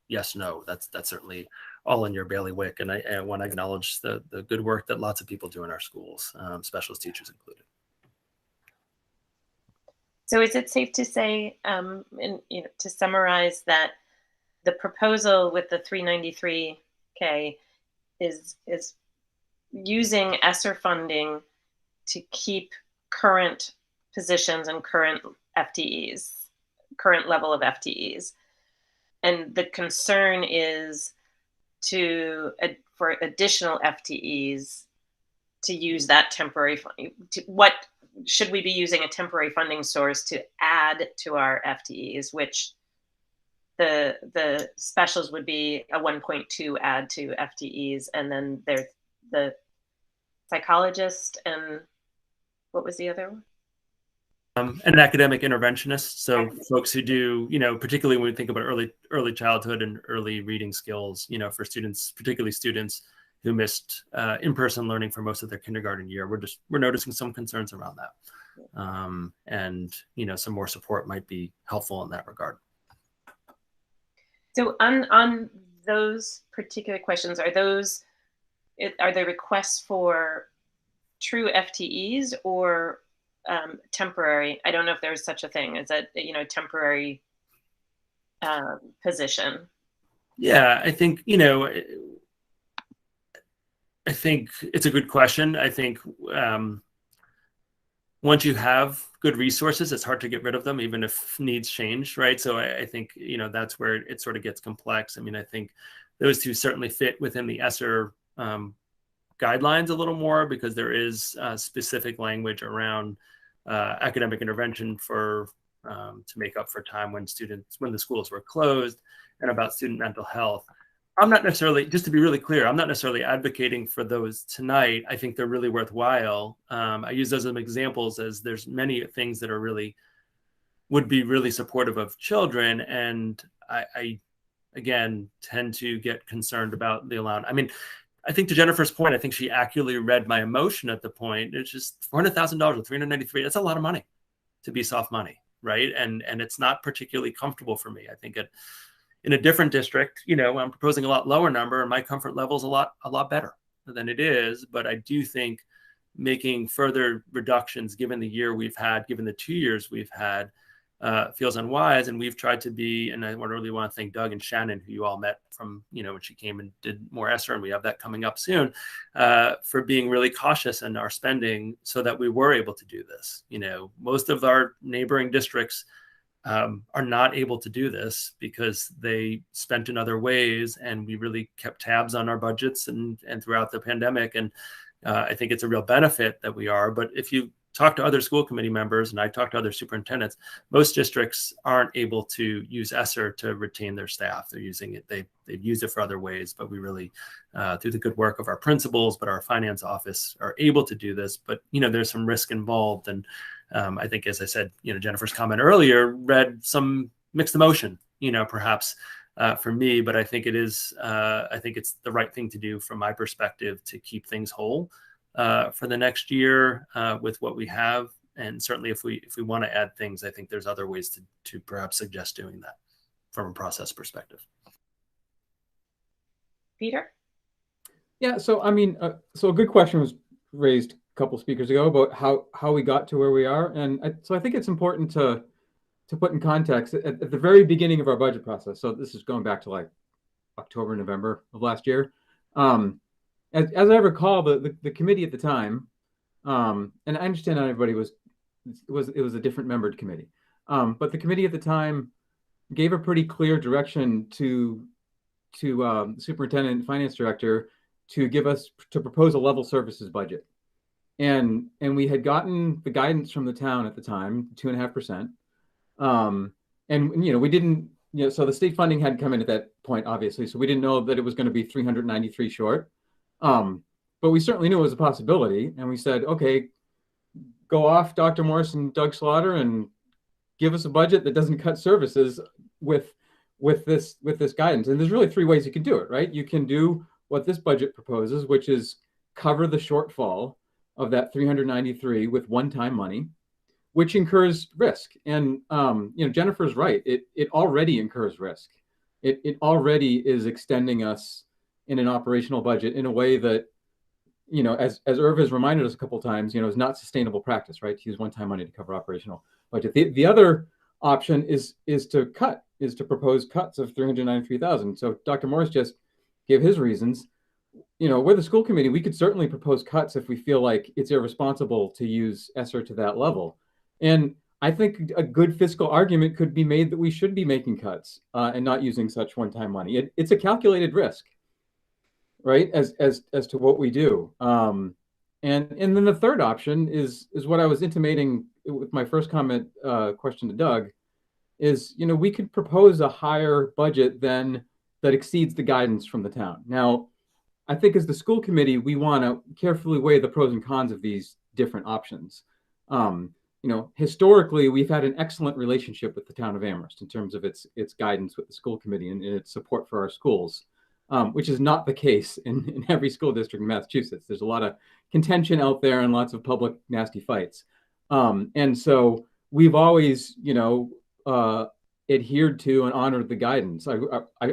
yes, no. That's certainly all in your bailiwick. And I want to acknowledge the good work that lots of people do in our schools, specialist teachers included. So is it safe to say, to summarize, that the proposal with the $393K is using ESSER funding to keep current positions and current FTEs, current level of FTEs? And the concern is for additional FTEs to use that temporary funding. What should we be using a temporary funding source to add to our FTEs, which the specials would be a 1.2 add to FTEs, and then there's the psychologist, and what was the other one? An academic interventionist. So folks who do, particularly when we think about early childhood and early reading skills, for students, particularly students who missed in-person learning for most of their kindergarten year. We're noticing some concerns around that. And, some more support might be helpful in that regard. So on those particular questions, are they requests for true FTEs or temporary? I don't know if there's such a thing as a temporary position. Yeah, I think it's a good question. I think once you have good resources, it's hard to get rid of them, even if needs change, right? So I think, that's where it sort of gets complex. I mean, I think those two certainly fit within the ESSER guidelines a little more, because there is specific language around academic intervention to make up for time when the schools were closed, and about student mental health. I'm not necessarily, just to be really clear, I'm not necessarily advocating for those tonight. I think they're really worthwhile. I use those as examples, as there's many things that would be really supportive of children. And I again, tend to get concerned about the allowance. I mean, I think to Jennifer's point, I think she accurately read my emotion at the point. It's just $400,000 with 393. That's a lot of money to be soft money, right? And it's not particularly comfortable for me. I think in a different district, I'm proposing a lot lower number, and my comfort level is a lot better than it is. But I do think making further reductions, given the year we've had, given the 2 years we've had, feels unwise. And we've tried to be, and I really want to thank Doug and Shannon, who you all met from, when she came and did more ESSER, and we have that coming up soon, for being really cautious in our spending so that we were able to do this. Most of our neighboring districts are not able to do this because they spent in other ways, and we really kept tabs on our budgets and throughout the pandemic. And I think it's a real benefit that we are. But if you talk to other school committee members, and I talk to other superintendents, most districts aren't able to use ESSER to retain their staff. They're using it. They've used it for other ways, but we really, through the good work of our principals, but our finance office, are able to do this. But, there's some risk involved. And I think, as I said, Jennifer's comment earlier read some mixed emotion, perhaps for me, but I think it's the right thing to do from my perspective to keep things whole for the next year with what we have. And certainly if we want to add things, I think there's other ways to perhaps suggest doing that from a process perspective. Peter? Yeah, so I mean, so a good question was raised a couple speakers ago about how we got to where we are. And so I think it's important to put in context at the very beginning of our budget process. So this is going back to like October, November of last year. As I recall, the committee at the time, and I understand not everybody it was a different membered committee, but the committee at the time gave a pretty clear direction to the superintendent and finance director to propose a level services budget. And we had gotten the guidance from the town at the time, 2.5%. And we didn't, so the state funding hadn't come in at that point, obviously. So we didn't know that it was going to be 393 short. But we certainly knew it was a possibility. And we said, okay, go off, Dr. Morris and Doug Slaughter, and give us a budget that doesn't cut services with this guidance. And there's really three ways you can do it, right? You can do what this budget proposes, which is cover the shortfall of that 393 with one-time money, which incurs risk. And Jennifer's right. It already incurs risk. It already is extending us in an operational budget in a way that, as Irv has reminded us a couple of times, is not sustainable practice, right? To use one-time money to cover operational budget. The other option is to propose cuts of 393,000. So Dr. Morris just gave his reasons. We're the school committee. We could certainly propose cuts if we feel like it's irresponsible to use ESSER to that level. And I think a good fiscal argument could be made that we should be making cuts and not using such one-time money. It's a calculated risk, right? As to what we do. And then the third option is what I was intimating with my first comment question to Doug is, we could propose a higher budget that exceeds the guidance from the town. Now, I think as the school committee, we want to carefully weigh the pros and cons of these different options. Historically, we've had an excellent relationship with the town of Amherst in terms of its guidance with the school committee and its support for our schools. which is not the case in every school district in Massachusetts. There's a lot of contention out there and lots of public nasty fights. And so we've always, adhered to and honored the guidance. I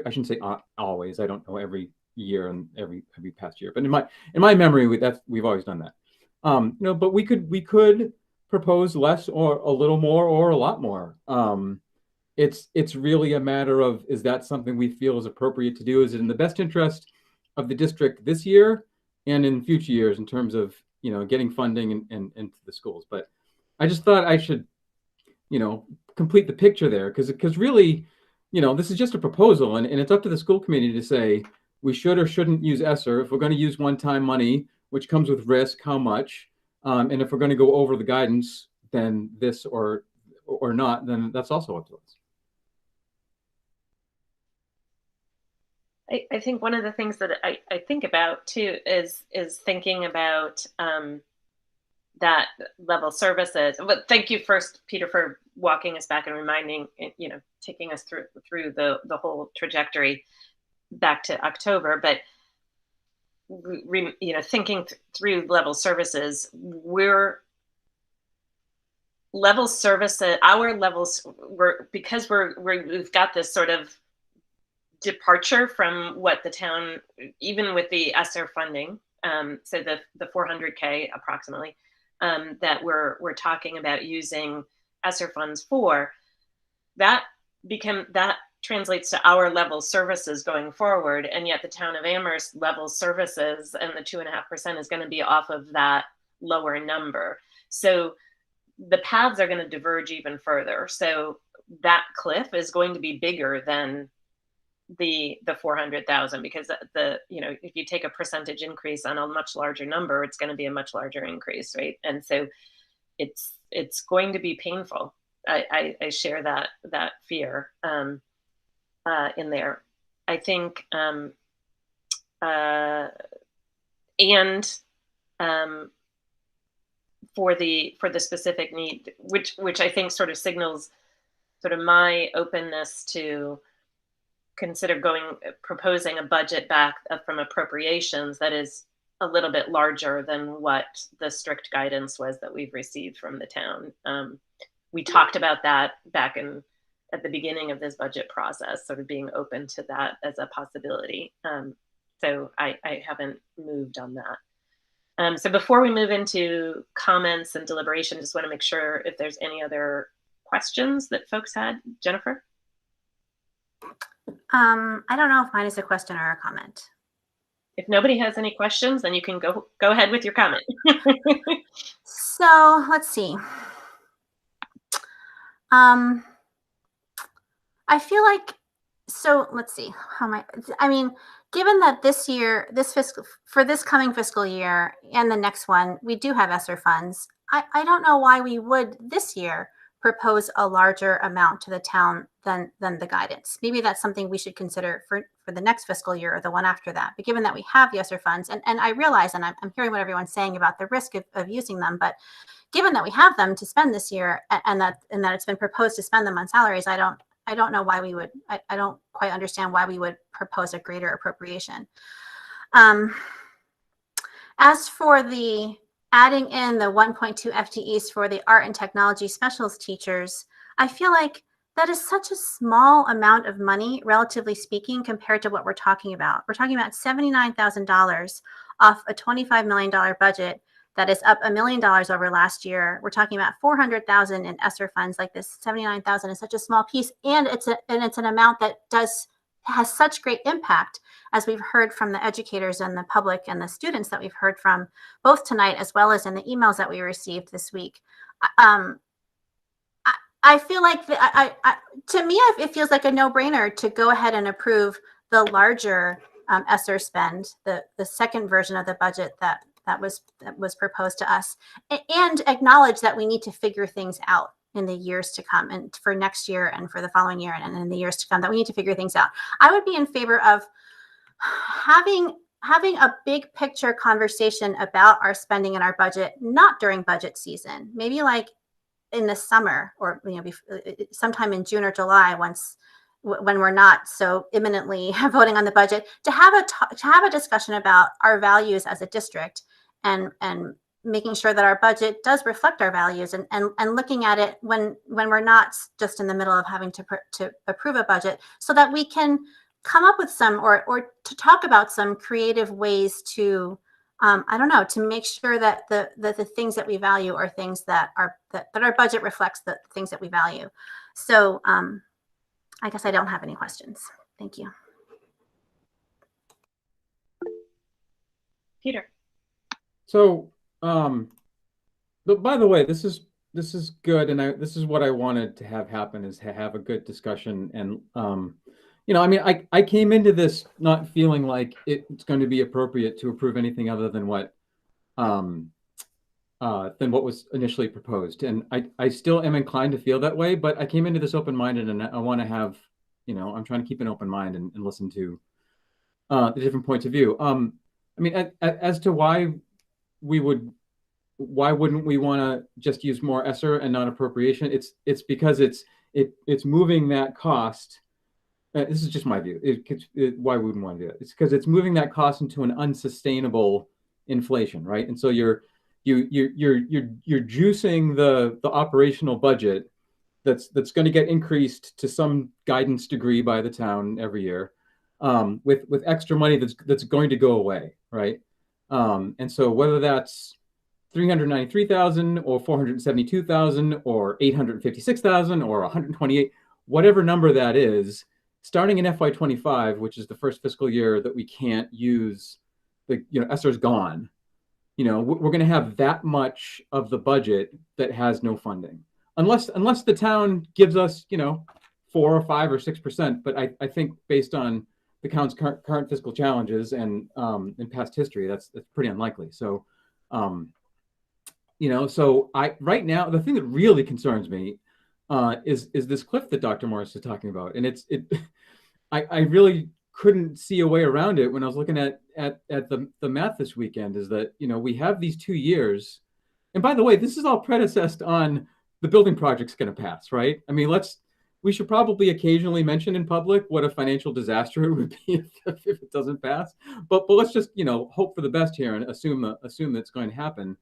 shouldn't say always. I don't know every year and every past year, but in my memory, we've always done that. But we could propose less or a little more or a lot more. It's really a matter of, is that something we feel is appropriate to do? Is it in the best interest of the district this year and in future years in terms of, getting funding and into the schools? But I just thought I should, complete the picture there because really, this is just a proposal and it's up to the school committee to say we should or shouldn't use ESSER. If we're going to use one-time money, which comes with risk, how much? And if we're going to go over the guidance, then this or not, then that's also up to us. I think one of the things that I think about too is thinking about that level services. But thank you first, Peter, for walking us back and reminding, taking us through the whole trajectory back to October. But thinking through level services, our levels because we've got this sort of departure from what the town, even with the ESSER funding, so the $400K approximately, that we're talking about using ESSER funds for, that translates to our level services going forward, and yet the town of Amherst level services and the 2.5% is going to be off of that lower number. So the paths are going to diverge even further. So that cliff is going to be bigger than the 400,000, because if you take a percentage increase on a much larger number, it's going to be a much larger increase, right? And so it's going to be painful. I share that fear in there. I think for the specific need, which I think sort of signals sort of my openness to consider proposing a budget back from appropriations that is a little bit larger than what the strict guidance was that we've received from the town. We talked about that back at the beginning of this budget process, sort of being open to that as a possibility. So I haven't moved on that. So before we move into comments and deliberation, just want to make sure if there's any other questions that folks had. Jennifer? I don't know if mine is a question or a comment. If nobody has any questions, then you can go ahead with your comment. So let's see. I feel like, so let's see, given that this year, for this coming fiscal year and the next one, we do have ESSER funds, I don't know why we would this year propose a larger amount to the town than the guidance. Maybe that's something we should consider for the next fiscal year or the one after that. But given that we have the ESSER funds, and I realize, and I'm hearing what everyone's saying about the risk of using them, but given that we have them to spend this year and that it's been proposed to spend them on salaries, I don't know why we would, I don't quite understand why we would propose a greater appropriation. As for the adding in the 1.2 FTEs for the art and technology specialist teachers, I feel like that is such a small amount of money, relatively speaking, compared to what we're talking about. We're talking about $79,000 off a $25 million budget that is up $1 million over last year. We're talking about $400,000 in ESSER funds. Like this, $79,000 is such a small piece, and it's an amount that has such great impact, as we've heard from the educators and the public and the students that we've heard from both tonight as well as in the emails that we received this week. I feel like to me, it feels like a no-brainer to go ahead and approve the larger ESSER spend, the second version of the budget that was proposed to us, and acknowledge that we need to figure things out in the years to come, and for next year and for the following year and in the years to come, that we need to figure things out. I would be in favor of having a big picture conversation about our spending and our budget, not during budget season, maybe like in the summer, or sometime in June or July, once when we're not so imminently voting on the budget, to have a discussion about our values as a district, and making sure that our budget does reflect our values, and looking at it when we're not just in the middle of having to approve a budget, so that we can come up with some, or to talk about some creative ways to, I don't know, to make sure that the things that we value are things that our budget reflects the things that we value. So I guess I don't have any questions. Thank you. Peter. So, but by the way, this is good, and this is what I wanted to have happen, is to have a good discussion. And you know, I mean, I came into this not feeling like it's going to be appropriate to approve anything other than what was initially proposed, and I still am inclined to feel that way. But I came into this open-minded, and I want to have, you know, I'm trying to keep an open mind and listen to the different points of view. I mean, as to why wouldn't we want to just use more ESSER and not appropriation? It's because it's moving that cost. This is just my view. Why wouldn't we want to do it? It's because it's moving that cost into an unsustainable inflation, right? And so you're juicing the operational budget that's going to get increased to some guidance degree by the town every year, with extra money that's going to go away, right? And so whether that's 393,000 or 472,000 or 856,000 or 128, whatever number that is, starting in FY25, which is the first fiscal year that we can't use the, you know, ESSER's gone, you know, we're going to have that much of the budget that has no funding, unless the town gives us, you know, 4 or 5 or 6%. But I think based on the town's current fiscal challenges and in past history, that's pretty unlikely. So, you know, so right now, the thing that really concerns me is this cliff that Dr. Morris is talking about, and I really couldn't see a way around it when I was looking at the math this weekend. Is that, you know, we have these 2 years, and by the way, this is all predicessed on the building project's going to pass, right? I mean, we should probably occasionally mention in public what a financial disaster it would be if it doesn't pass, but let's just, you know, hope for the best here and assume that's going to happen.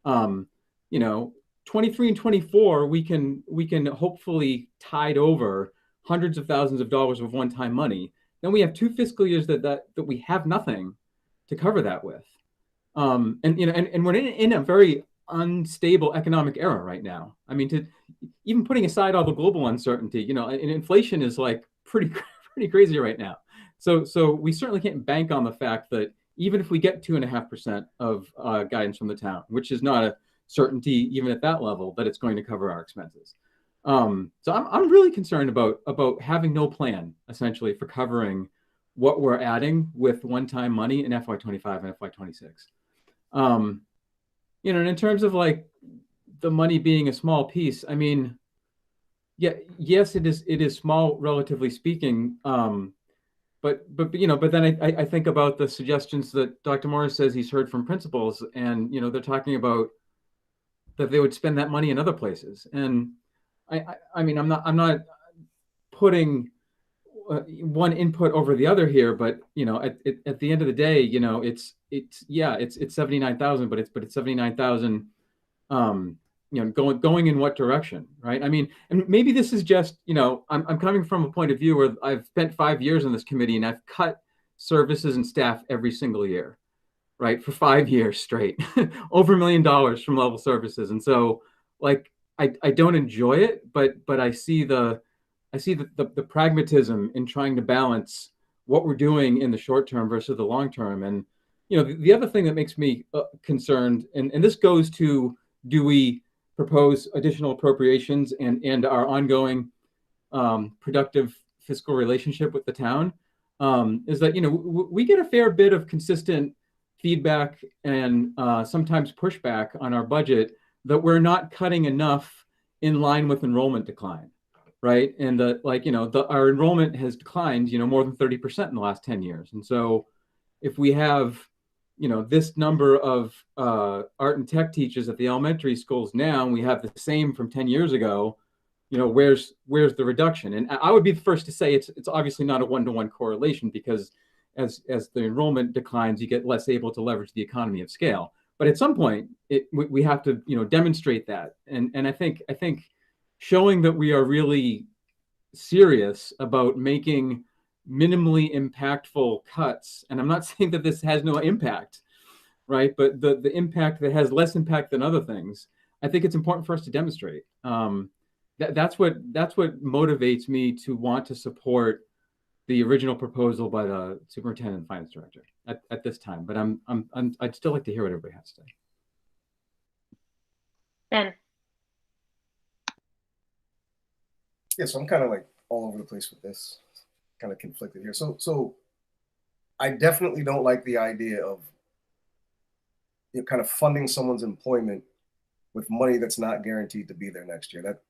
You know, 23 and 24, we can hopefully tide over hundreds of thousands of dollars of one-time money. Then we have 2 fiscal years that we have nothing to cover that with. And you know, and we're in a very unstable economic era right now. I mean, even putting aside all the global uncertainty, you know, and inflation is like pretty crazy right now. So we certainly can't bank on the fact that even if we get 2.5% of guidance from the town, which is not a certainty even at that level, that it's going to cover our expenses. So I'm really concerned about having no plan essentially for covering what we're adding with one-time money in FY25 and FY26. You know, and in terms of like the money being a small piece, I mean, yeah, yes, it is small relatively speaking. But you know, but then I think about the suggestions that Dr. Morris says he's heard from principals, and you know, they're talking about that they would spend that money in other places. And I mean, I'm not putting one input over the other here, but you know, at the end of the day, you know, it's 79,000, but it's 79,000, you know, going in what direction, right? I mean, and maybe this is just, you know, I'm coming from a point of view where I've spent 5 years on this committee and I've cut services and staff every single year, right, for 5 years straight, over $1 million from level services, and so like I don't enjoy it, but I see the pragmatism in trying to balance what we're doing in the short term versus the long term. And you know, the other thing that makes me concerned, and this goes to, do we propose additional appropriations and our ongoing productive fiscal relationship with the town, is that, you know, we get a fair bit of consistent feedback and sometimes pushback on our budget that we're not cutting enough in line with enrollment decline, right? And like, you know, our enrollment has declined, you know, more than 30% in the last 10 years. And so if we have, you know, this number of art and tech teachers at the elementary schools now, and we have the same from 10 years ago, where's the reduction? And I would be the first to say it's obviously not a one-to-one correlation, because as the enrollment declines, you get less able to leverage the economy of scale. But at some point, we have to demonstrate that, and I think showing that we are really serious about making minimally impactful cuts. And I'm not saying that this has no impact, right? But the impact that has less impact than other things, I think it's important for us to demonstrate. That's what motivates me to want to support the original proposal by the superintendent and finance director at this time. But I'd still like to hear what everybody has to say. Ben. Yeah, so I'm kind of like all over the place with this, kind of conflicted here. So I definitely don't like the idea of kind of funding someone's employment with money that's not guaranteed to be there next year, that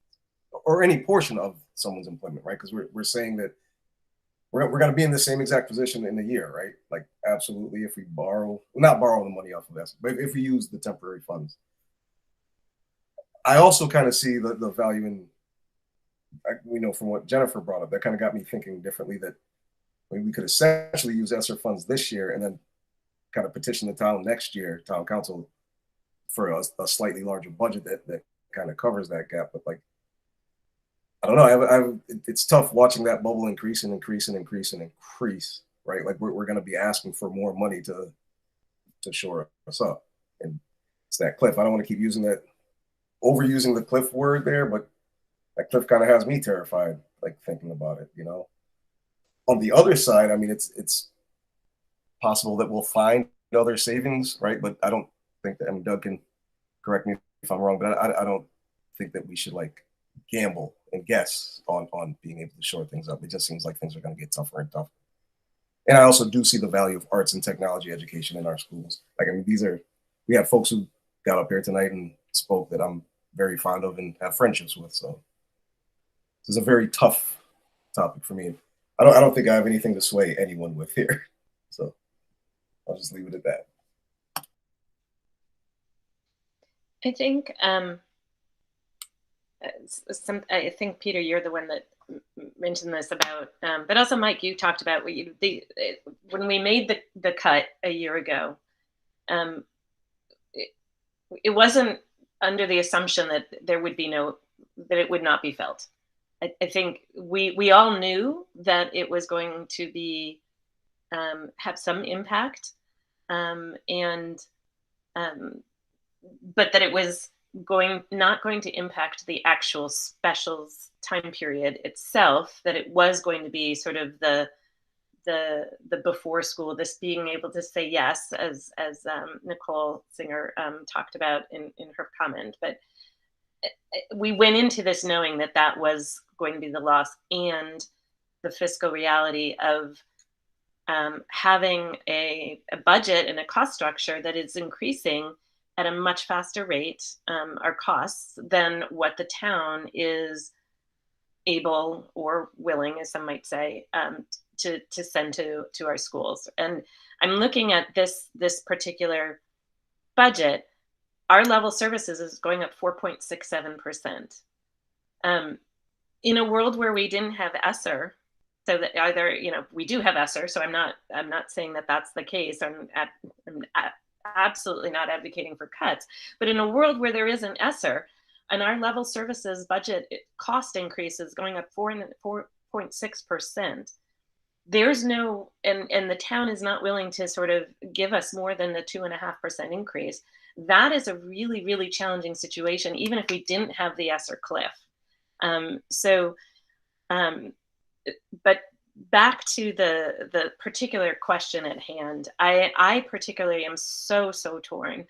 or any portion of someone's employment, right? Because we're saying that we're going to be in the same exact position in a year, right? Like, absolutely, if we not borrow the money off of that, but if we use the temporary funds. I also kind of see the value in, we know from what Jennifer brought up, that kind of got me thinking differently, that we could essentially use ESSER funds this year and then kind of petition the town next year, town council, for a slightly larger budget that kind of covers that gap. But like, I don't know, it's tough watching that bubble increase, right? Like we're going to be asking for more money to shore us up. And it's that cliff. I don't want to keep overusing the cliff word there, but that cliff kind of has me terrified, like thinking about it, On the other side, I mean, it's possible that we'll find other savings, right? But I don't think that, Doug can correct me if I'm wrong, but I don't think that we should like gamble and guess on being able to shore things up. It just seems like things are going to get tougher and tougher. And I also do see the value of arts and technology education in our schools. Like, I mean, we have folks who got up here tonight and spoke that I'm very fond of and have friendships with. So this is a very tough topic for me. I don't think I have anything to sway anyone with here. So I'll just leave it at that. I think I think, Peter, you're the one that mentioned this about, but also Mike, you talked about when we made the cut a year ago, it wasn't under the assumption that there would be that it would not be felt. I think we all knew that it was going to be have some impact, but that it was not going to impact the actual specials time period itself. That it was going to be sort of the before school, this being able to say yes, as Nicole Singer talked about in her comment. But we went into this knowing that was going to be the loss, and the fiscal reality of having a budget and a cost structure that is increasing at a much faster rate, our costs, than what the town is able or willing, as some might say, to send to our schools. And I'm looking at this particular budget. Our level services is going up 4.67%. In a world where we didn't have ESSER, so that either, we do have ESSER, so I'm not saying that that's the case. I'm absolutely not advocating for cuts. But in a world where there isn't ESSER, and our level services budget cost increase is going up 4.6%, there's no, and the town is not willing to sort of give us more than the 2.5% increase. That is a really, really challenging situation, even if we didn't have the ESSER cliff. But back to the particular question at hand, I particularly am so torn.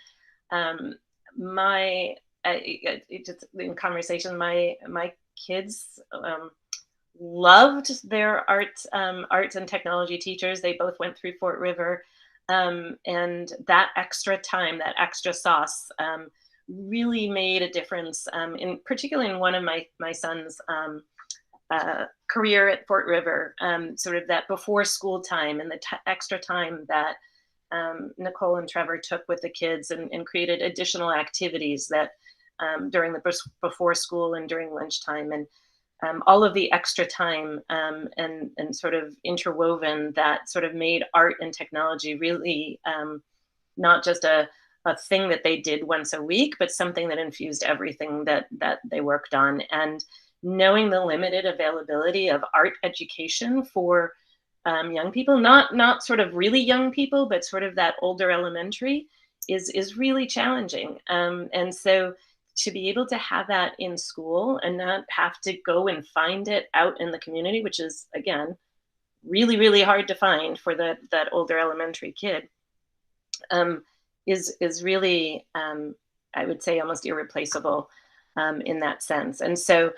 Just in conversation, my kids loved their arts and technology teachers. They both went through Fort River, and that extra time, that extra sauce, really made a difference. Particularly in one of my son's career at Fort River, sort of that before school time and the extra time that Nicole and Trevor took with the kids and created additional activities that during the before school and during lunchtime, and all of the extra time and sort of interwoven that sort of made art and technology really not just a thing that they did once a week, but something that infused everything that they worked on. And knowing the limited availability of art education for young people, not sort of really young people, but sort of that older elementary, is really challenging. And so to be able to have that in school and not have to go and find it out in the community, which is, again, really, really hard to find for that older elementary kid, is really, I would say, almost irreplaceable in that sense. And so,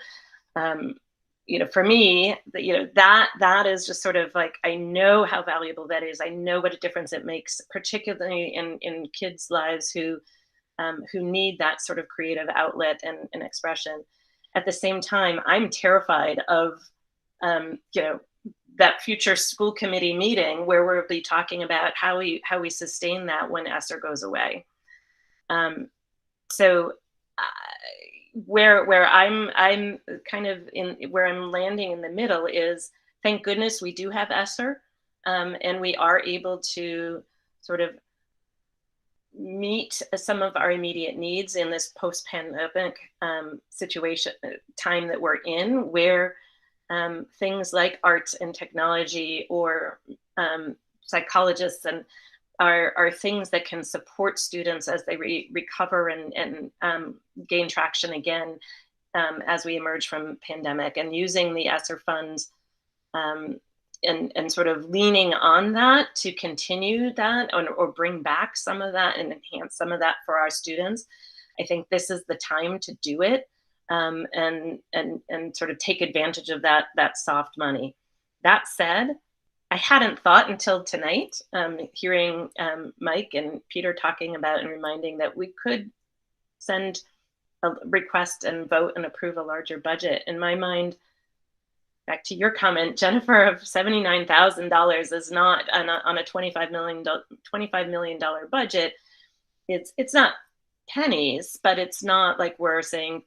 for me, that is just sort of like, I know how valuable that is. I know what a difference it makes, particularly in kids' lives who need that sort of creative outlet and expression. At the same time, I'm terrified of, that future school committee meeting where we'll be talking about how we sustain that when ESSER goes away. So where I'm kind of where I'm landing in the middle is, thank goodness we do have ESSER, and we are able to sort of meet some of our immediate needs in this post-pandemic situation time that we're in, where things like arts and technology or psychologists and are things that can support students as they recover and gain traction again as we emerge from pandemic, and using the ESSER funds and sort of leaning on that to continue that or bring back some of that and enhance some of that for our students. I think this is the time to do it. And sort of take advantage of that soft money. That said, I hadn't thought until tonight, hearing Mike and Peter talking about and reminding that we could send a request and vote and approve a larger budget. In my mind, back to your comment, Jennifer, of $79,000 is not on a $25 million budget. It's not pennies, but it's not like we're saying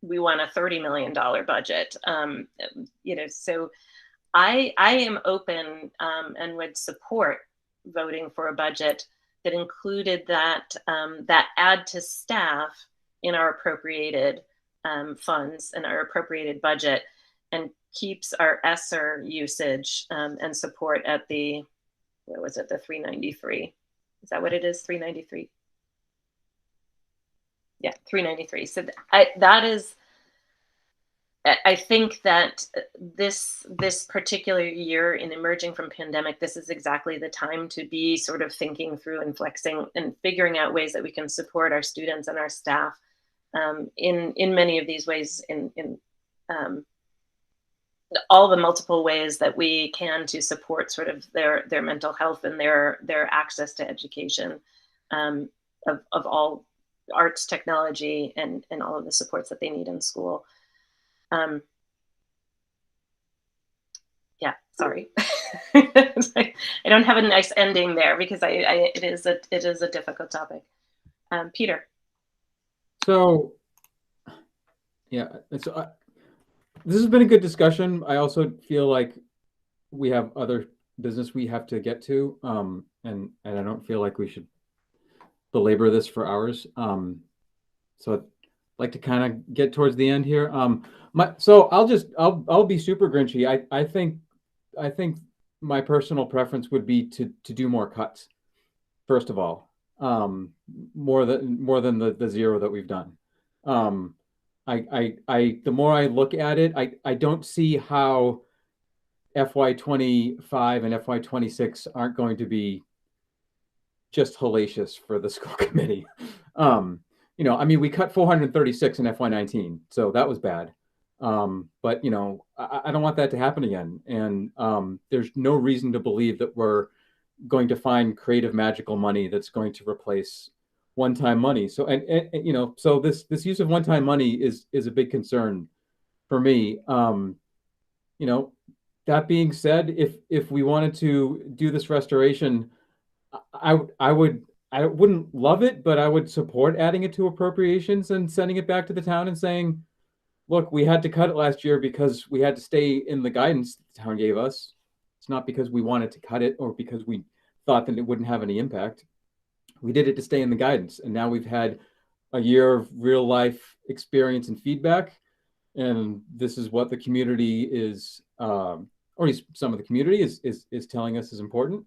we want a $30 million budget. So I am open and would support voting for a budget that included that add to staff in our appropriated funds and our appropriated budget, and keeps our ESSER usage and support at the, what was it, the 393? Is that what it is, 393? Yeah, 393. So I think that this particular year in emerging from pandemic, this is exactly the time to be sort of thinking through and flexing and figuring out ways that we can support our students and our staff in many of these ways, in all the multiple ways that we can to support sort of their mental health and their access to education of all arts, technology, and all of the supports that they need in school. Yeah, sorry. I don't have a nice ending there because it is a difficult topic. Peter. So, yeah, this has been a good discussion. I also feel like we have other business we have to get to, and I don't feel like we should belabor this for hours. So I'd like to kind of get towards the end here. So I'll be super grinchy. I think my personal preference would be to do more cuts, first of all, more than the zero that we've done. The more I look at it, I don't see how FY25 and FY26 aren't going to be just hellacious for the school committee. I mean, we cut 436 in FY19, so that was bad. But I don't want that to happen again. And there's no reason to believe that we're going to find creative, magical money that's going to replace one-time money. So so this use of one-time money is a big concern for me. That being said, if we wanted to do this restoration, I I wouldn't love it, but I would support adding it to appropriations and sending it back to the town and saying, look, we had to cut it last year because we had to stay in the guidance the town gave us. It's not because we wanted to cut it or because we thought that it wouldn't have any impact. We did it to stay in the guidance. And now we've had a year of real life experience and feedback. And this is what the community is, or at least some of the community is telling us is important.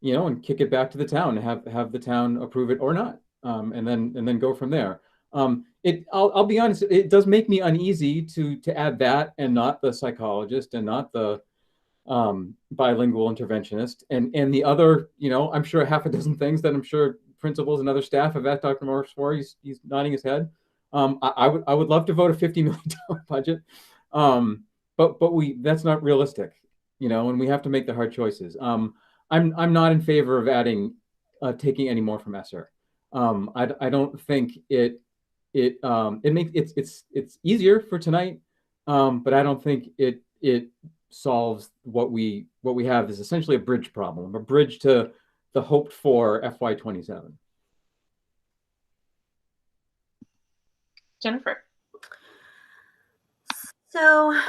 You know, and kick it back to the town and have the town approve it or not, and then go from there. I'll be honest, it does make me uneasy to add that and not the psychologist and not the bilingual interventionist and the other, you know, I'm sure half a dozen things that I'm sure principals and other staff have asked Dr. Morris for. He's nodding his head. I would love to vote a $50 million budget, but that's not realistic, you know, and we have to make the hard choices. I'm not in favor of adding taking any more from ESSER. I don't think it makes it's easier for tonight, but I don't think it solves what we have is essentially a bridge problem, a bridge to the hoped for FY27. Jennifer. So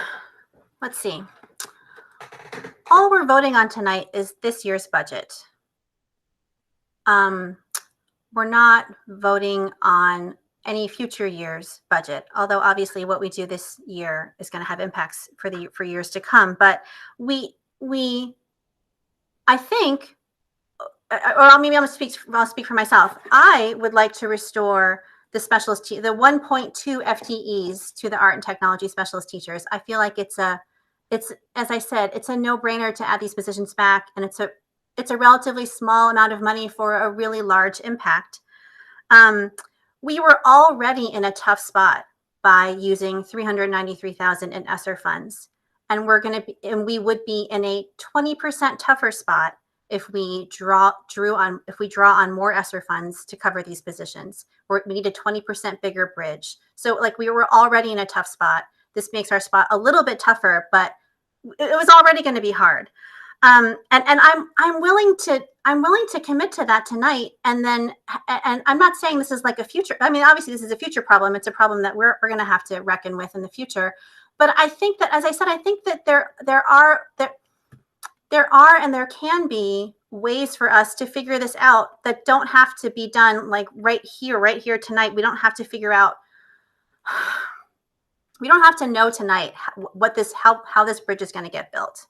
let's see. All we're voting on tonight is this year's budget. We're not voting on any future year's budget, although obviously what we do this year is going to have impacts for years to come. But I think, or maybe I'll speak for myself. I would like to restore the specialist, the 1.2 FTEs to the art and technology specialist teachers. I feel like it's as I said, it's a no-brainer to add these positions back, and it's a relatively small amount of money for a really large impact. We were already in a tough spot by using $393,000 in ESSER funds, and we would be in a 20% tougher spot if we draw on more ESSER funds to cover these positions. We need a 20% bigger bridge. So like we were already in a tough spot. This makes our spot a little bit tougher, but it was already going to be hard. And I'm willing to commit to that tonight. And I'm not saying this is like a future. I mean, obviously this is a future problem. It's a problem that we're going to have to reckon with in the future. But I think that, as I said, I think that there are and there can be ways for us to figure this out that don't have to be done like right here tonight. We don't have to figure out. We don't have to know tonight how this bridge is going to get built.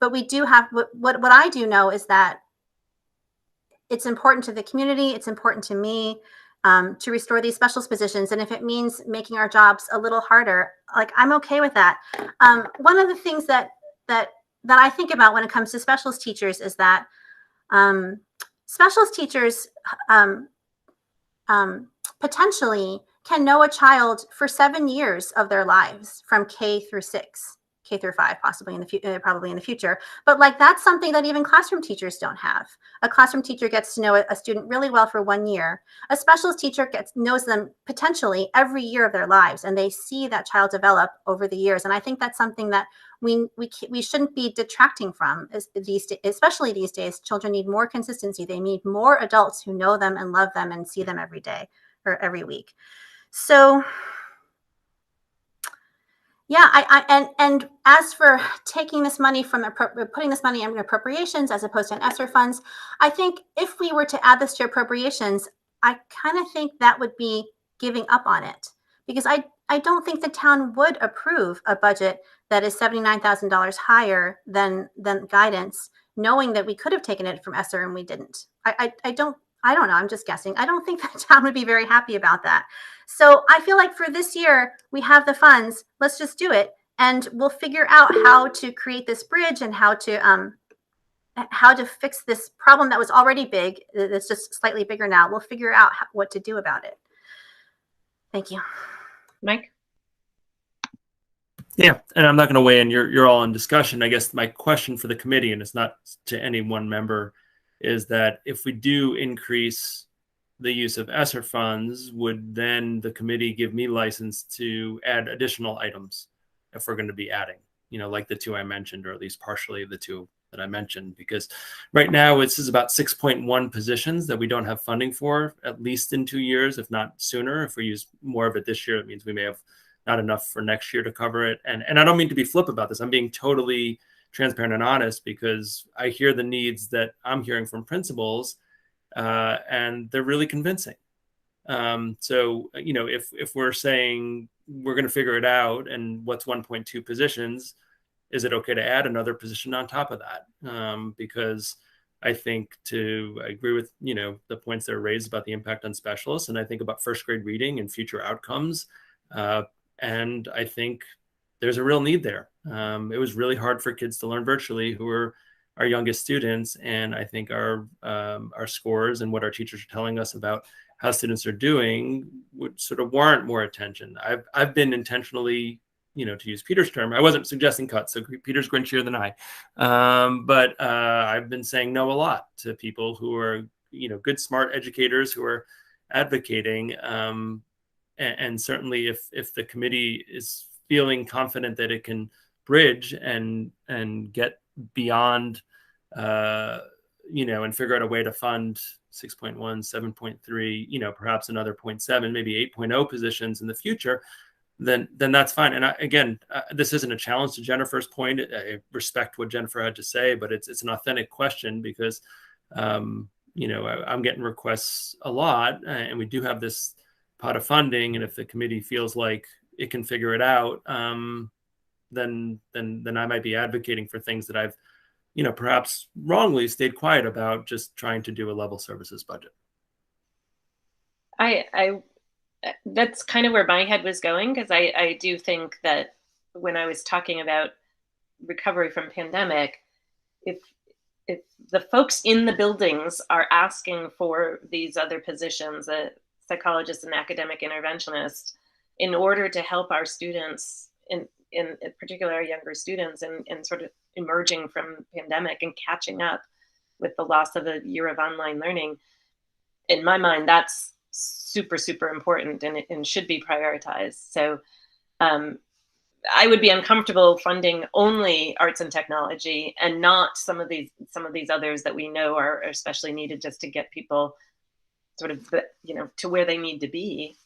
But we do have, what I do know is that it's important to the community, it's important to me to restore these specialist positions. And if it means making our jobs a little harder, like I'm okay with that. One of the things that I think about when it comes to specialist teachers is that specialist teachers potentially can know a child for 7 years of their lives from K through 5, possibly probably in the future. But like that's something that even classroom teachers don't have. A classroom teacher gets to know a student really well for 1 year. A specialist teacher knows them potentially every year of their lives, and they see that child develop over the years. And I think that's something that we shouldn't be detracting from. Especially these days, children need more consistency. They need more adults who know them and love them and see them every day or every week. So. Yeah, and as for taking this money putting this money in appropriations as opposed to in ESSER funds, I think if we were to add this to appropriations, I kind of think that would be giving up on it, because I don't think the town would approve a budget that is $79,000 higher than guidance, knowing that we could have taken it from ESSER and we didn't. I don't know. I'm just guessing. I don't think the town would be very happy about that. So I feel like for this year, we have the funds. Let's just do it. And we'll figure out how to create this bridge and how to fix this problem that was already big. It's just slightly bigger now. We'll figure out what to do about it. Thank you. Mike? Yeah, and I'm not going to weigh in. You're all in discussion. I guess my question for the committee, and it's not to any one member, is that if we do increase the use of ESSER funds, would then the committee give me license to add additional items if we're going to be adding, you know, like the two I mentioned, or at least partially the two that I mentioned, because right now this is about 6.1 positions that we don't have funding for, at least in 2 years, if not sooner. If we use more of it this year, it means we may have not enough for next year to cover it. And I don't mean to be flip about this. I'm being totally transparent and honest, because I hear the needs that I'm hearing from principals, and they're really convincing. So, you know, if we're saying we're going to figure it out, and what's 1.2 positions, is it okay to add another position on top of that? Because I think I agree with, you know, the points that are raised about the impact on specialists, and I think about first grade reading and future outcomes. And I think there's a real need there. It was really hard for kids to learn virtually, who are our youngest students. And I think our scores and what our teachers are telling us about how students are doing would sort of warrant more attention. I've been intentionally, you know, to use Peter's term, I wasn't suggesting cuts, so Peter's grinchier than I, but I've been saying no a lot to people who are, you know, good, smart educators who are advocating. And certainly if the committee is feeling confident that it can bridge and get beyond, you know, and figure out a way to fund 6.1, 7.3, you know, perhaps another 0.7, maybe 8.0 positions in the future, then that's fine. And again, this isn't a challenge to Jennifer's point. I respect what Jennifer had to say, but it's an authentic question, because, you know, I'm getting requests a lot, and we do have this pot of funding. And if the committee feels like it can figure it out, then I might be advocating for things that I've, you know, perhaps wrongly stayed quiet about, just trying to do a level services budget. That's kind of where my head was going, because I do think that when I was talking about recovery from pandemic, if the folks in the buildings are asking for these other positions, a psychologist and academic interventionist, in order to help our students, in particular our younger students, and sort of emerging from pandemic and catching up with the loss of a year of online learning, in my mind, that's super, super important, and should be prioritized. So I would be uncomfortable funding only arts and technology, and not some of these others that we know are especially needed just to get people sort of, you know, to where they need to be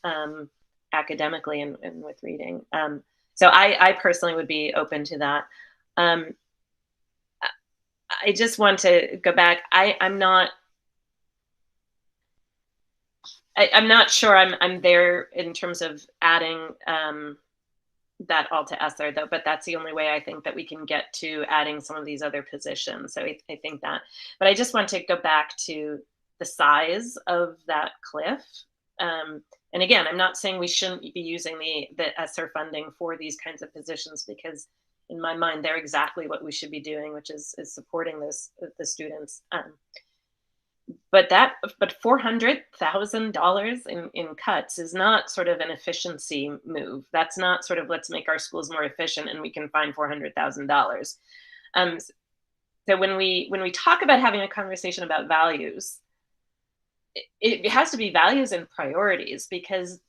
academically and with reading. So I personally would be open to that. I just want to go back. I'm not sure I'm there in terms of adding that all to ESSER, though, but that's the only way I think that we can get to adding some of these other positions. So I think that, but I just want to go back to the size of that cliff. And again, I'm not saying we shouldn't be using the ESSER funding for these kinds of positions, because in my mind, they're exactly what we should be doing, which is supporting the students. But $400,000 in cuts is not sort of an efficiency move. That's not sort of, let's make our schools more efficient and we can find $400,000. So when we talk about having a conversation about values, it has to be values and priorities, because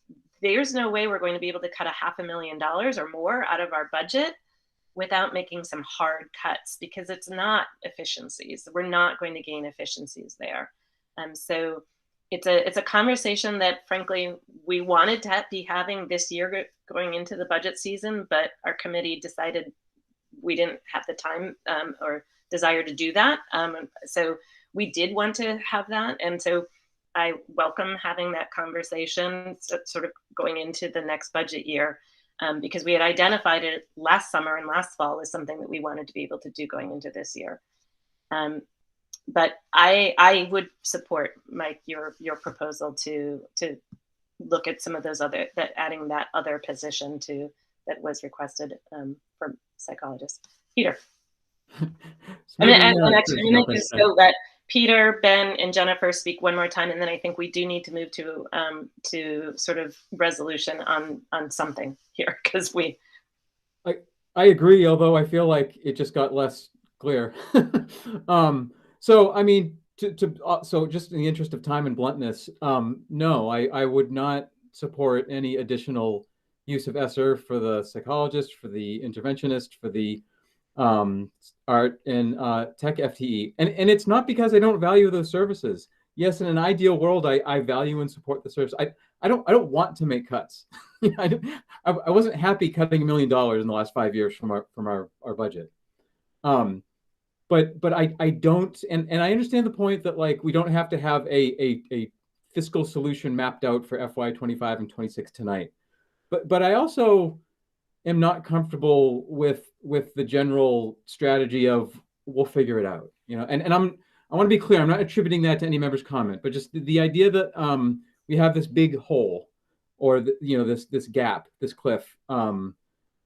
there's no way we're going to be able to cut $500,000 or more out of our budget without making some hard cuts, because it's not efficiencies. We're not going to gain efficiencies there. So it's a conversation that, frankly, we wanted to be having this year going into the budget season, but our committee decided we didn't have the time or desire to do that. So we did want to have that. And so I welcome having that conversation sort of going into the next budget year, because we had identified it last summer and last fall as something that we wanted to be able to do going into this year. But I would support, Mike, your proposal to look at some of those adding that other position that was requested for psychologists. Peter. And actually, I'm going to just go let Peter, Ben, and Jennifer speak one more time, and then I think we do need to move to sort of resolution on something here, because I agree, although I feel like it just got less clear. So I mean, so just in the interest of time and bluntness, no, I would not support any additional use of ESSER for the psychologist, for the interventionist, for the art and tech FTE. And it's not because I don't value those services. Yes, in an ideal world, I value and support the service. I don't want to make cuts. I wasn't happy cutting $1 million in the last 5 years from our budget. But I don't, and I understand the point that like we don't have to have a fiscal solution mapped out for FY25 and 26 tonight. But I also am not comfortable with the general strategy of we'll figure it out, you know. And I want to be clear, I'm not attributing that to any member's comment, but just the idea that we have this big hole, or this gap, this cliff, and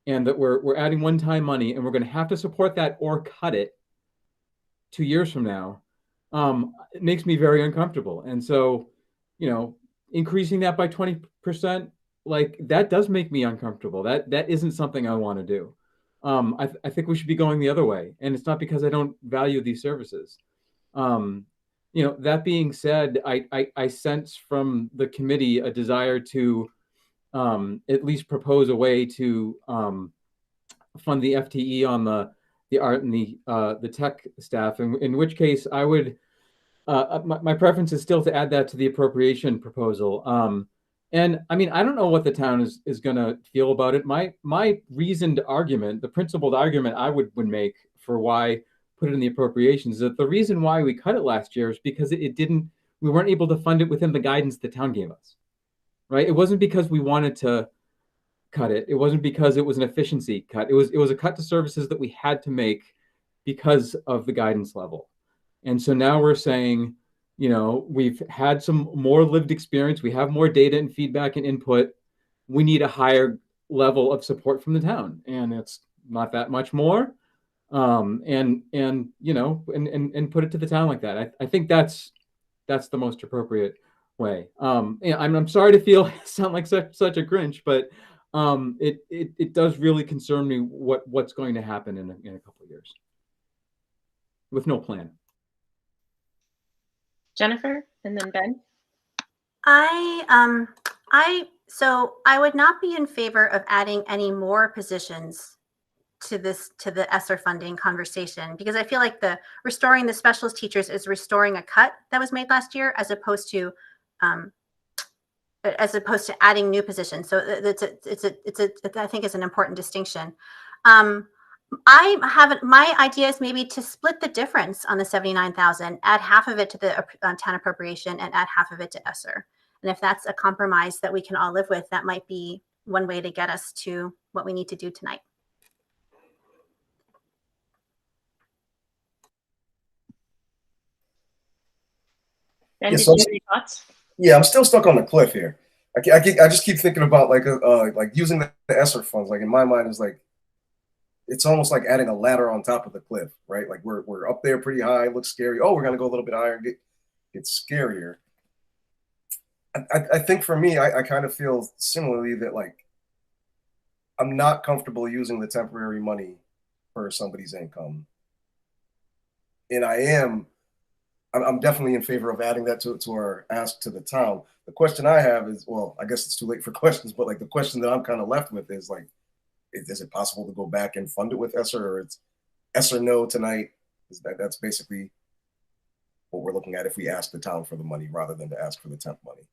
that we're adding one-time money, and we're going to have to support that or cut it 2 years from now, it makes me very uncomfortable. And so, you know, increasing that by 20%, like that does make me uncomfortable. That isn't something I want to do. I think we should be going the other way. And it's not because I don't value these services. You know, that being said, I sense from the committee a desire to at least propose a way to fund the FTE on the art and the tech staff, in which case I would, my preference is still to add that to the appropriation proposal. And I mean, I don't know what the town is going to feel about it. My reasoned argument, the principled argument I would make for why put it in the appropriations, is that the reason why we cut it last year is because we weren't able to fund it within the guidance the town gave us, right? It wasn't because we wanted to cut it. It wasn't because it was an efficiency cut. It was a cut to services that we had to make because of the guidance level. And so now we're saying, you know, we've had some more lived experience. We have more data and feedback and input. We need a higher level of support from the town, and it's not that much more. And you know, and put it to the town like that. I think that's the most appropriate way. You know, I'm sorry to sound like such a Grinch, but it does really concern me what's going to happen in a couple of years with no plan. Jennifer, and then Ben. So I would not be in favor of adding any more positions to the ESSER funding conversation, because I feel like the restoring the specialist teachers is restoring a cut that was made last year, as opposed to adding new positions. So I think it's an important distinction. My idea is maybe to split the difference on the 79,000, add half of it to the town appropriation and add half of it to ESSER. And if that's a compromise that we can all live with, that might be one way to get us to what we need to do tonight. Ben, did you have any thoughts? Yeah, I'm still stuck on the cliff here. I just keep thinking about like using the ESSER funds. Like in my mind, is like it's almost like adding a ladder on top of the cliff, right? Like we're up there pretty high, looks scary. Oh, we're gonna go a little bit higher and get scarier. I think for me, I kind of feel similarly that like I'm not comfortable using the temporary money for somebody's income, and I'm definitely in favor of adding that to our ask to the town. The question I have is, well, I guess it's too late for questions, but like the question that I'm kind of left with is like, is it possible to go back and fund it with ESSER, or it's ESSER no tonight? That's basically what we're looking at if we ask the town for the money rather than to ask for the temp money.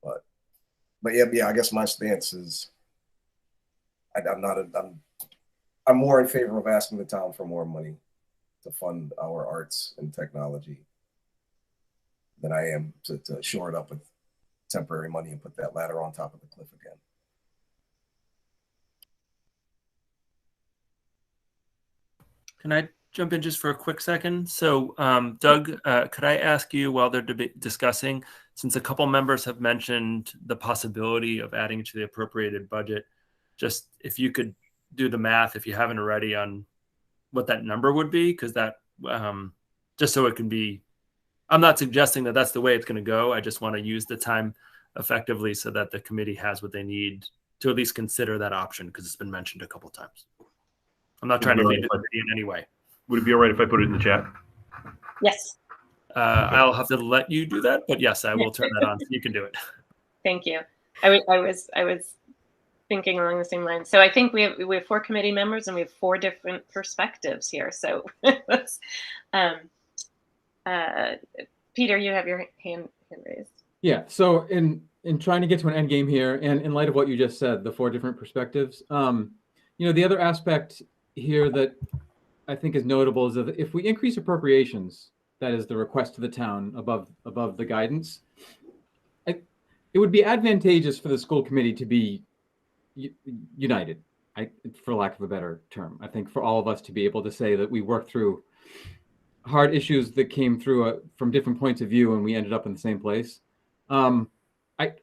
But yeah, I guess my stance is I'm more in favor of asking the town for more money to fund our arts and technology than I am to shore it up with temporary money and put that ladder on top of the cliff again. Can I jump in just for a quick second? So, Doug, could I ask you, while they're discussing, since a couple members have mentioned the possibility of adding to the appropriated budget, just if you could do the math, if you haven't already, on what that number would be, because that, just so it can be, I'm not suggesting that that's the way it's going to go. I just want to use the time effectively so that the committee has what they need to at least consider that option, because it's been mentioned a couple times. I'm not trying to leave it in any way. Would it be all right if I put it in the chat? Yes. I'll have to let you do that, but yes, I will turn that on. You can do it. Thank you. I was thinking along the same lines. So I think we have 4 committee members and we have 4 different perspectives here. So let's, Peter, you have your hand raised. Yeah. So in trying to get to an end game here, and in light of what you just said, the 4 different perspectives, the other aspect here that I think is notable is that if we increase appropriations, that is the request to the town above the guidance, it would be advantageous for the school committee to be united, for lack of a better term. I think for all of us to be able to say that we worked through hard issues that came through from different points of view and we ended up in the same place. I like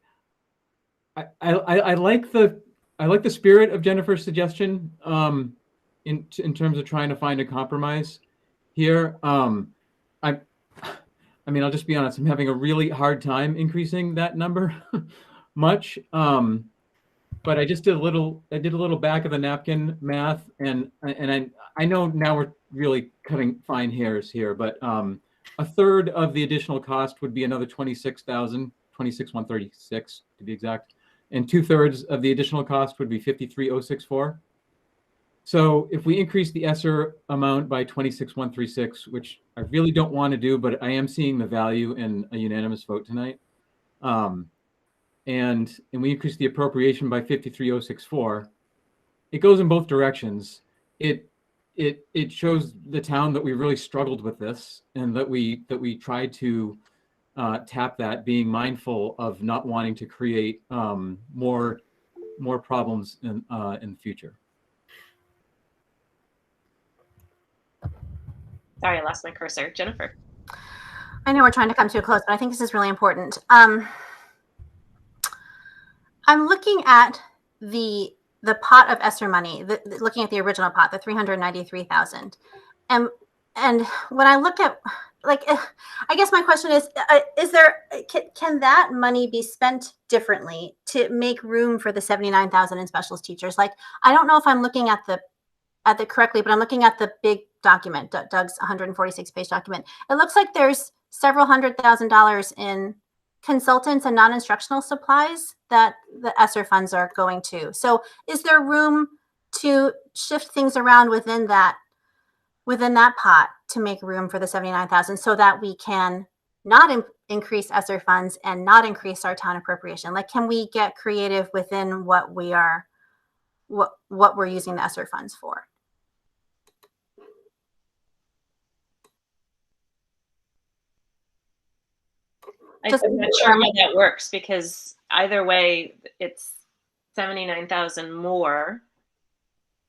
the spirit of Jennifer's suggestion in terms of trying to find a compromise here. I mean, I'll just be honest, I'm having a really hard time increasing that number much. But I just did a little back of the napkin math, and I know now we're really cutting fine hairs here, but a third of the additional cost would be another 26,136 to be exact, and 2/3 of the additional cost would be 53,064. So if we increase the ESSER amount by 26,136, which I really don't want to do, but I am seeing the value in a unanimous vote tonight, and we increase the appropriation by 53,064, it goes in both directions. It shows the town that we really struggled with this, and that we tried to tap that, being mindful of not wanting to create more problems in the future. Sorry, I lost my cursor. Jennifer. I know we're trying to come to a close, but I think this is really important. I'm looking at the pot of ESSER money, looking at the original pot, the 393,000, and when I look at, like, I guess my question is there can that money be spent differently to make room for the 79,000 in specialist teachers? Like, I don't know if I'm looking at the correctly, but I'm looking at the big document, Doug's 146-page document. It looks like there's several $100,000 in consultants and non-instructional supplies that the ESSER funds are going to. So is there room to shift things around within that pot to make room for the 79,000 so that we can not increase ESSER funds and not increase our town appropriation? Like, can we get creative within what we're using the ESSER funds for? I'm not sure how that works, because either way, it's 79,000 more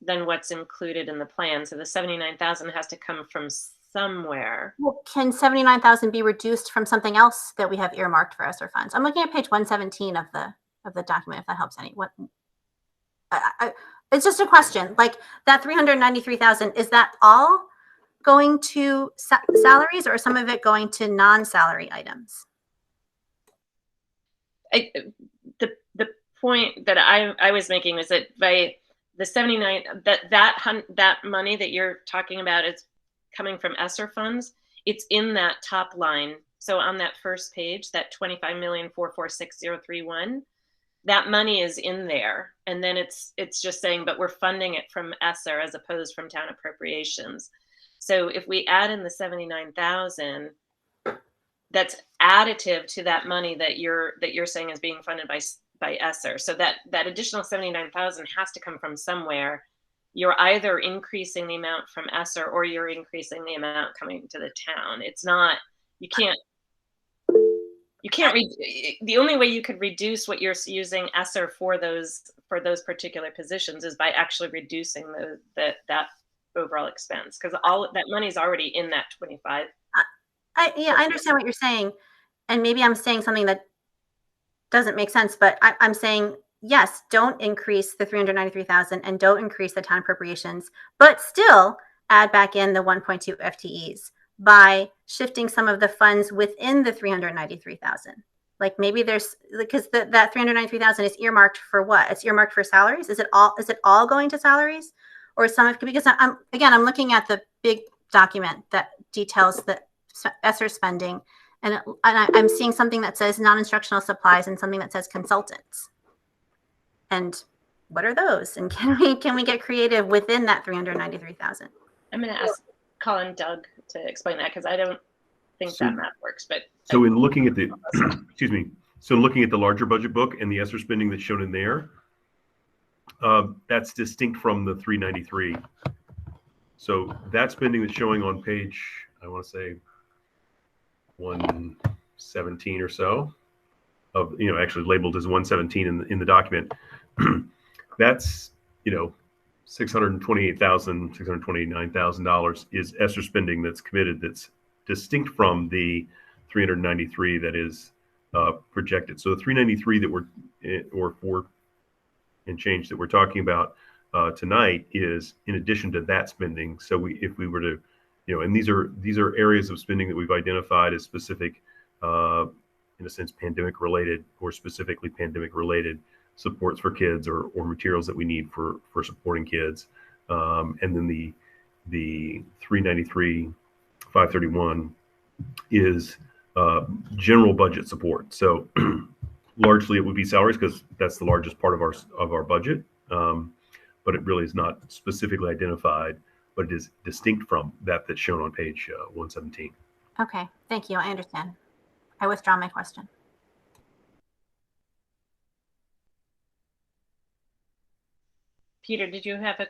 than what's included in the plan. So the 79,000 has to come from somewhere. Well, can 79,000 be reduced from something else that we have earmarked for ESSER funds? I'm looking at page 117 of the document, if that helps any. It's just a question. Like, that 393,000, is that all going to salaries, or some of it going to non-salary items? The point that I was making was that by the 79, that money that you're talking about is coming from ESSER funds. It's in that top line. So on that first page, that 25,446,031, that money is in there, and then it's just saying, but we're funding it from ESSER as opposed from town appropriations. So if we add in the 79,000, that's additive to that money that you're saying is being funded by ESSER. So that additional 79,000 has to come from somewhere. You're either increasing the amount from ESSER or you're increasing the amount coming to the town. It's not, you can't the only way you could reduce what you're using ESSER for those particular positions is by actually reducing that overall expense, because all that money is already in that 25. I understand what you're saying, and maybe I'm saying something that doesn't make sense, but I'm saying, yes, don't increase the 393,000 and don't increase the town appropriations, but still add back in the 1.2 FTEs by shifting some of the funds within the 393,000. Like, maybe there's, because that 393,000 is earmarked for what? It's earmarked for salaries. Is it all going to salaries, or some of, because I'm looking at the big document that details the ESSER spending, and I'm seeing something that says non-instructional supplies and something that says consultants. And what are those? And can we get creative within that 393,000? I'm going to ask Colin Doug to explain that because I don't think that math works. But so in looking at the excuse me, so looking at the larger budget book and the ESSER spending that's shown in there, that's distinct from the 393. So that spending that's showing on page, I want to say 117 or so, of, you know, actually labeled as 117 in the document. That's, you know, $629,000 is ESSER spending that's committed, that's distinct from the 393 that is projected. So the 393 that we're, or 4 and change that we're talking about tonight is in addition to that spending. So if we were to, you know, and these are areas of spending that we've identified as specific, in a sense, pandemic related, or specifically pandemic related supports for kids, or materials that we need for supporting kids. And then the 393, 531 is general budget support. So largely it would be salaries because that's the largest part of our budget. But it really is not specifically identified, but it is distinct from that's shown on page 117. Okay, thank you. I understand. I withdraw my question. Peter, did you have a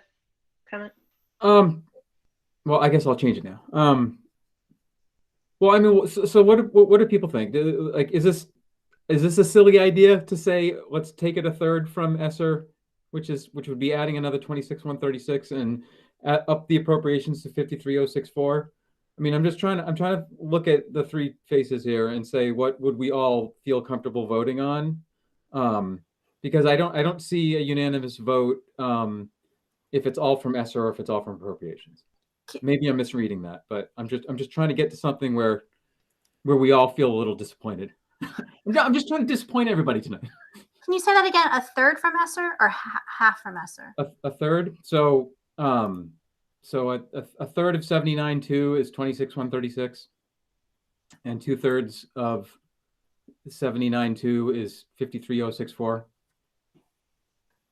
comment? Well, I guess I'll change it now. Well, I mean, so what do people think? Like, is this a silly idea to say, let's take it a third from ESSER, which would be adding another 26,136 and up the appropriations to 53,064? I mean, I'm trying to look at the three faces here and say, what would we all feel comfortable voting on? Because I don't see a unanimous vote if it's all from ESSER or if it's all from appropriations. Maybe I'm misreading that, but I'm just trying to get to something where we all feel a little disappointed. I'm just trying to disappoint everybody tonight. Can you say that again? A third from ESSER or half from ESSER? A third. So a third of 79.2 is 26,136, and 2/3 of 79.2 is 53,064.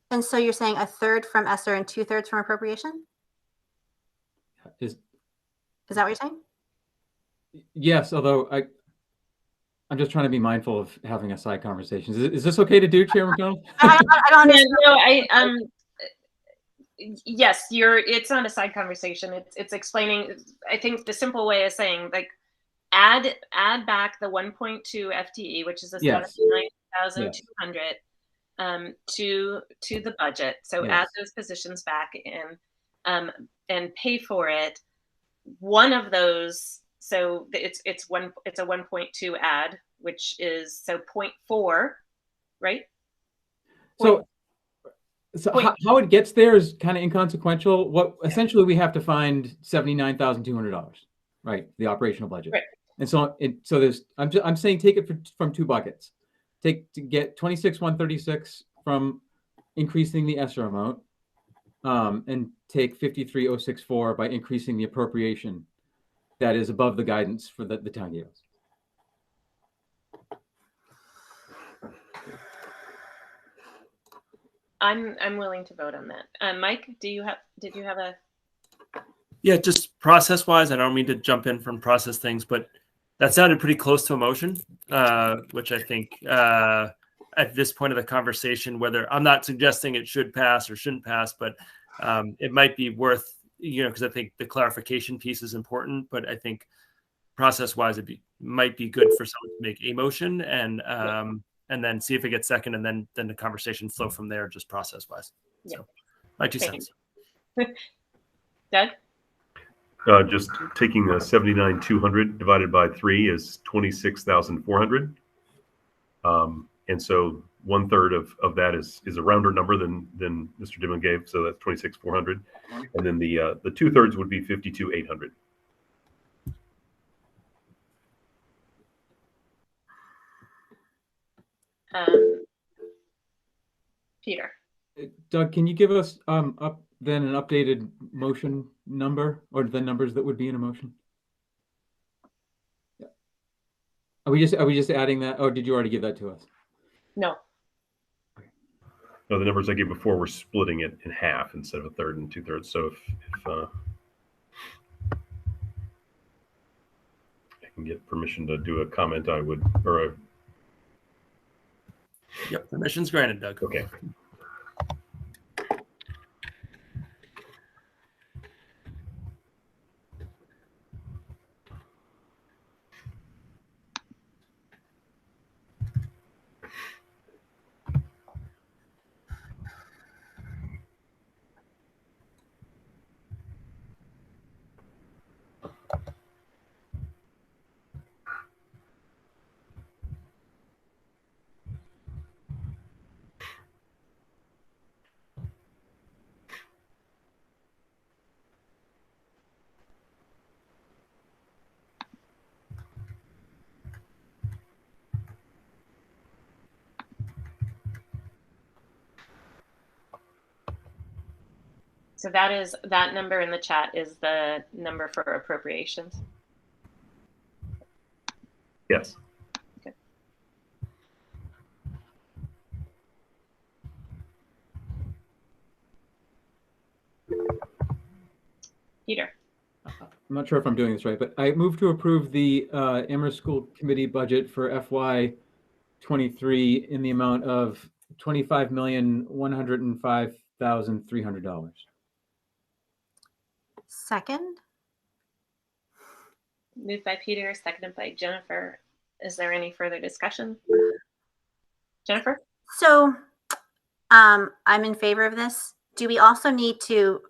And so you're saying a third from ESSER and 2/3 from appropriation? Is that what you're saying? Yes, although I'm just trying to be mindful of having a side conversation. Is this okay to do, Chair McDonald? I don't understand. No, yes, it's not a side conversation. It's explaining. I think the simple way is saying, like, add back the 1.2 FTE, which is the 79,200, to the budget. So add those positions back in, and pay for it. One of those, so it's a 1.2 add, which is 0.4, right? So how it gets there is kind of inconsequential. Essentially we have to find $79,200, right? The operational budget. Right. And so there's, I'm saying take it from two buckets. To get 26,136 from increasing the ESSER amount, and take 53,064 by increasing the appropriation that is above the guidance for the town gave us. I'm willing to vote on that. Mike, did you have a? Yeah, just process wise, I don't mean to jump in from process things, but that sounded pretty close to a motion, which I think at this point of the conversation, whether I'm not suggesting it should pass or shouldn't pass, but it might be worth, because I think the clarification piece is important, but I think process wise, might be good for someone to make a motion and then see if it gets second, and then the conversation flow from there, just process wise. Yeah. So my 2 cents. Doug? Just taking the 79,200 divided by 3 is 26,400. And so 1/3 of that is a rounder number than Mr. Dimon gave. So that's 26,400. And then the 2/3 would be 52,800. Peter. Doug, can you give us an updated motion number, or the numbers that would be in a motion? Yeah. Are we just adding that, or did you already give that to us? No. No, the numbers I gave before were splitting it in half instead of a third and 2/3. So if I can get permission to do a comment, I would, or a. Yep, permission's granted, Doug. Okay. So that number in the chat is the number for appropriations. Yes. Okay. Peter. I'm not sure if I'm doing this right, but I move to approve the Amherst School Committee budget for FY23 in the amount of $25,105,300. Second. Moved by Peter, seconded by Jennifer. Is there any further discussion? Jennifer? So I'm in favor of this. Do we also need to,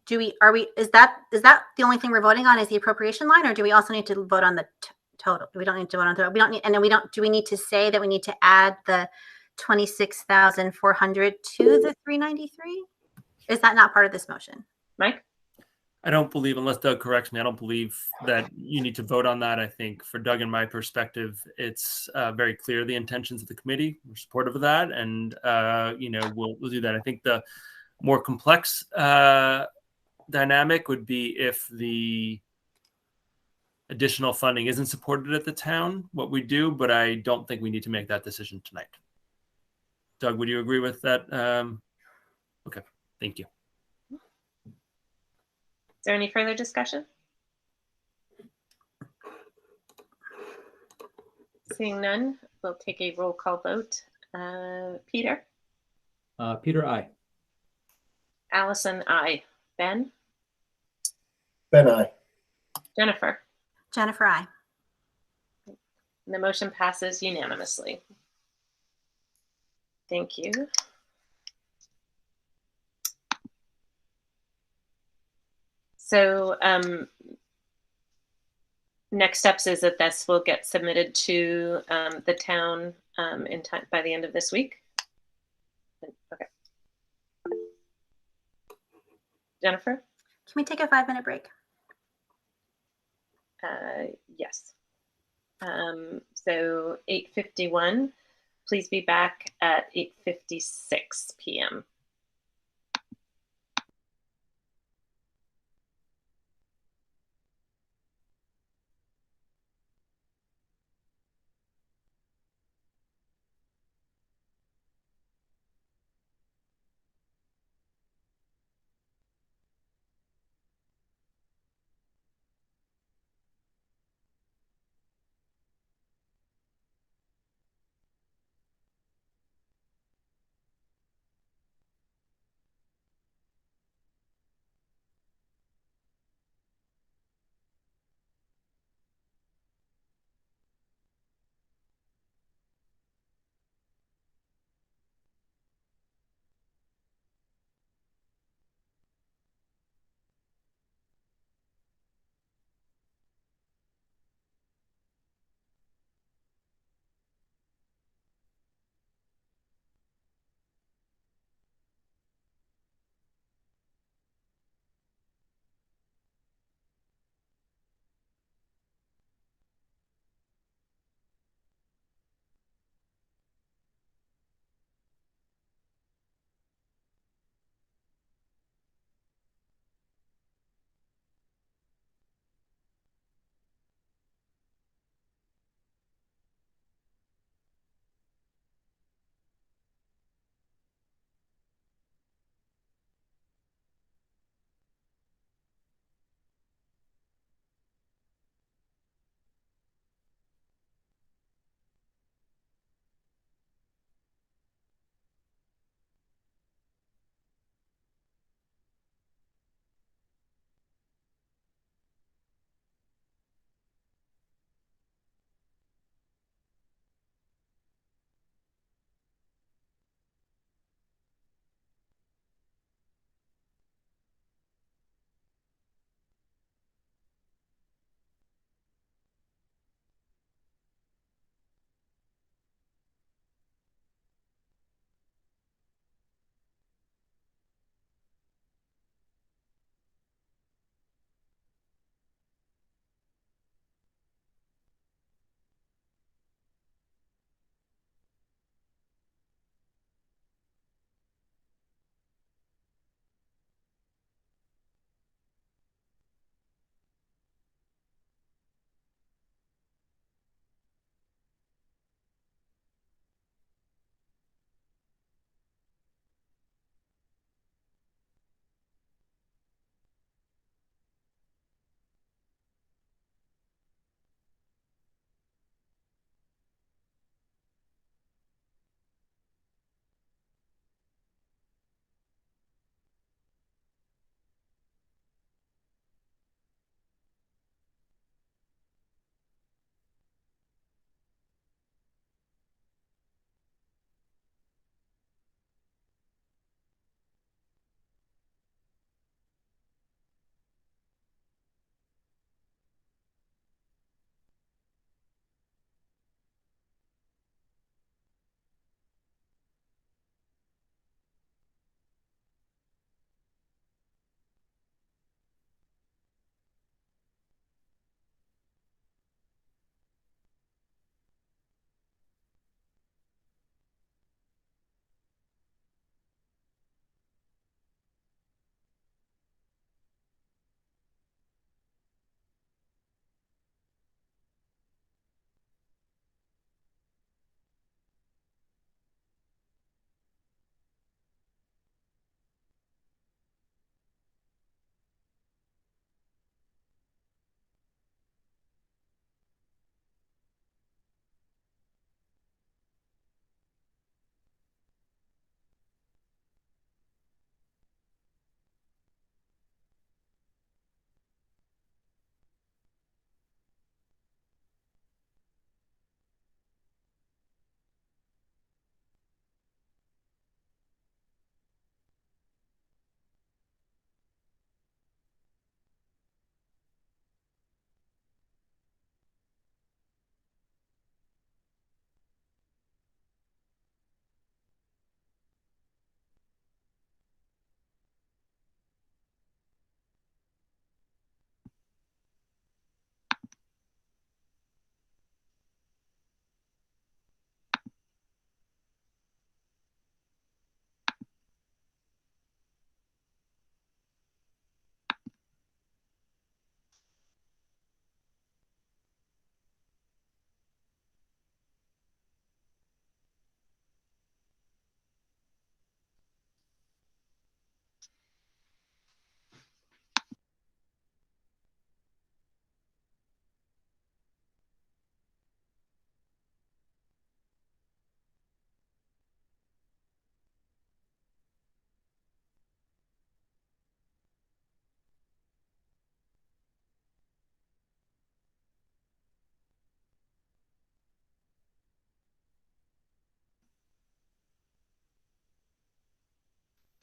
is that the only thing we're voting on is the appropriation line, or do we also need to vote on the total? We don't need to vote on total. We don't need, and then do we need to say that we need to add the 26,400 to the 393? Is that not part of this motion? Mike? I don't believe, unless Doug corrects me, I don't believe that you need to vote on that. I think for Doug and my perspective, it's very clear the intentions of the committee. We're supportive of that, and we'll do that. I think the more complex dynamic would be if the additional funding isn't supported at the town, what we do, but I don't think we need to make that decision tonight. Doug, would you agree with that? Okay, thank you. Is there any further discussion? Seeing none, we'll take a roll call vote. Peter? Peter, aye. Allison, aye. Ben? Ben, aye. Jennifer? Jennifer, aye. The motion passes unanimously. Thank you. So next steps is that this will get submitted to the town in time by the end of this week. Okay. Jennifer? Can we take a 5-minute break? Yes. So 8:51. Please be back at 8:56 p.m.